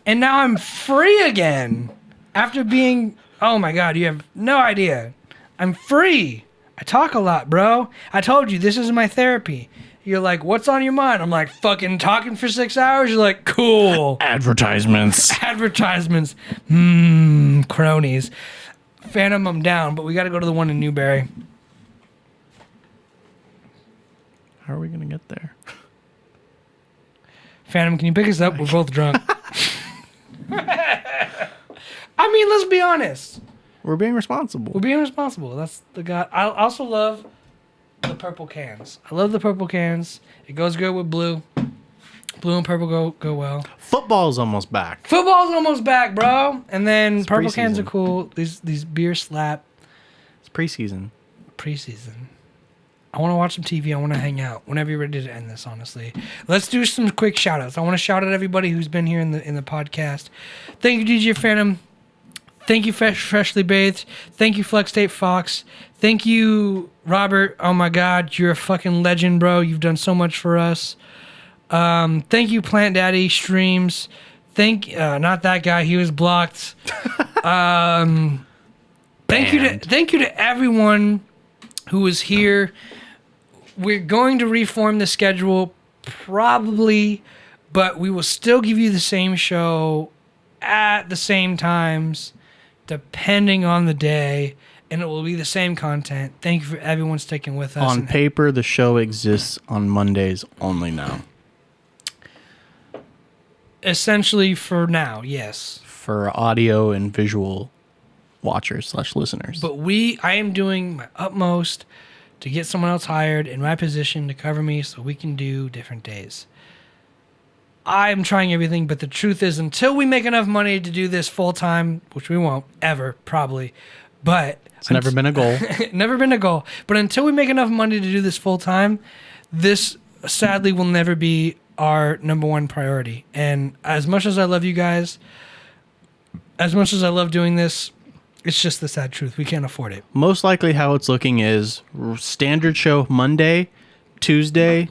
And now I'm free again. After being, oh my God, you have no idea. I'm free. I talk a lot, bro. I told you, this is my therapy. You're like, what's on your mind? I'm like, fucking talking for 6 hours. You're like, cool. Advertisements. Advertisements. Cronies. Phantom, I'm down, but we got to go to the one in Newberry. How are we going to get there? Phantom, can you pick us up? We're both drunk. I mean, let's be honest. We're being responsible. We're being responsible. That's the guy. I also love the purple cans. I love the purple cans. It goes good with blue. Blue and purple go well. Football's almost back. Football's almost back, bro. And then It's purple cans are preseason. cool. These beers slap. It's preseason. Preseason. I want to watch some TV. I want to hang out. Whenever you're ready to end this, honestly. Let's do some quick shout outs. I want to shout out everybody who's been here in the podcast. Thank you, DJ Phantom. Thank you, Freshly Bathed. Thank you, Flex Tape Fox. Thank you, Robert. Oh my God, you're a fucking legend, bro. You've done so much for us. Thank you, Plant Daddy Streams. Not that guy. He was blocked. Thank you to everyone who was here. We're going to reform the schedule, probably, but we will still give you the same show at the same times, depending on the day, and it will be the same content. Thank you for everyone sticking with us. On paper, the show exists on Mondays only now. Essentially for now, yes. For audio and visual watchers / listeners. But I am doing my utmost to get someone else hired in my position to cover me so we can do different days. I'm trying everything, but the truth is, until we make enough money to do this full time, which we won't ever, probably, but It's never been a goal. never been a goal. But until we make enough money to do this full time, this sadly will never be our number one priority. And as much as I love you guys, as much as I love doing this, it's just the sad truth. We can't afford it. Most likely how it's looking is standard show Monday, Tuesday,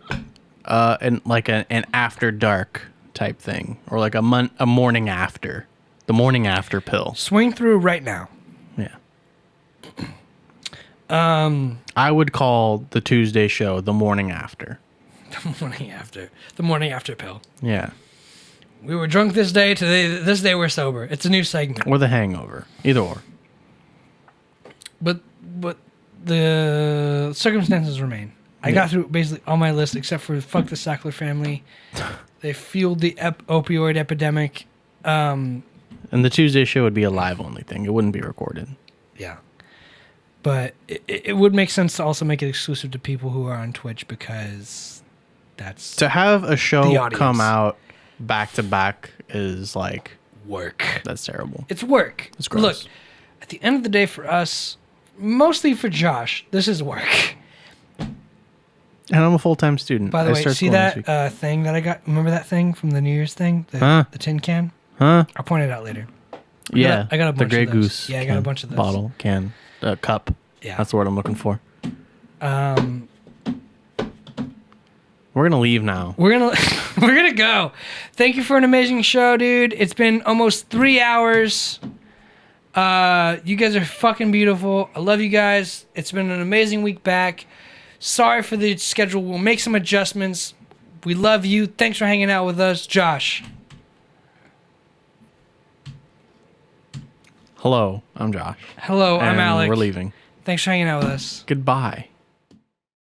and like an after dark type thing. Or like a morning after. The morning after pill. Swing through right now. Yeah. I would call the Tuesday show the morning after. The morning after. The morning after pill. Yeah. We were drunk this day. This day we're sober. It's a new segment. Or the hangover. Either or. But the circumstances remain. I got through basically all my list except for fuck the Sackler family. They fueled the opioid epidemic. And the Tuesday show would be a live only thing. It wouldn't be recorded. Yeah. But it would make sense to also make it exclusive to people who are on Twitch because that's... To have a The show audience. come out back to back is like... work. That's terrible. It's work. It's gross. Look, at the end of the day for us, mostly for Josh, this is work. And I'm a full-time student. By the I way, start see school next week. that thing that I got? Remember that thing from the New Year's thing? Huh? The tin can? Huh? I'll point it out later. Yeah. I got a bunch the Grey of those. Goose. Yeah, I got a bunch of those. Bottle, can, cup. Yeah. That's the word I'm looking for. Um, We're going to leave now. we're gonna go. Thank you for an amazing show, dude. It's been almost 3 hours. You guys are fucking beautiful. I love you guys. It's been an amazing week back. Sorry for the schedule. We'll make some adjustments. We love you. Thanks for hanging out with us, Josh. Hello, I'm Josh. Hello, I'm And Alec. we're leaving. Thanks for hanging out with us. Goodbye.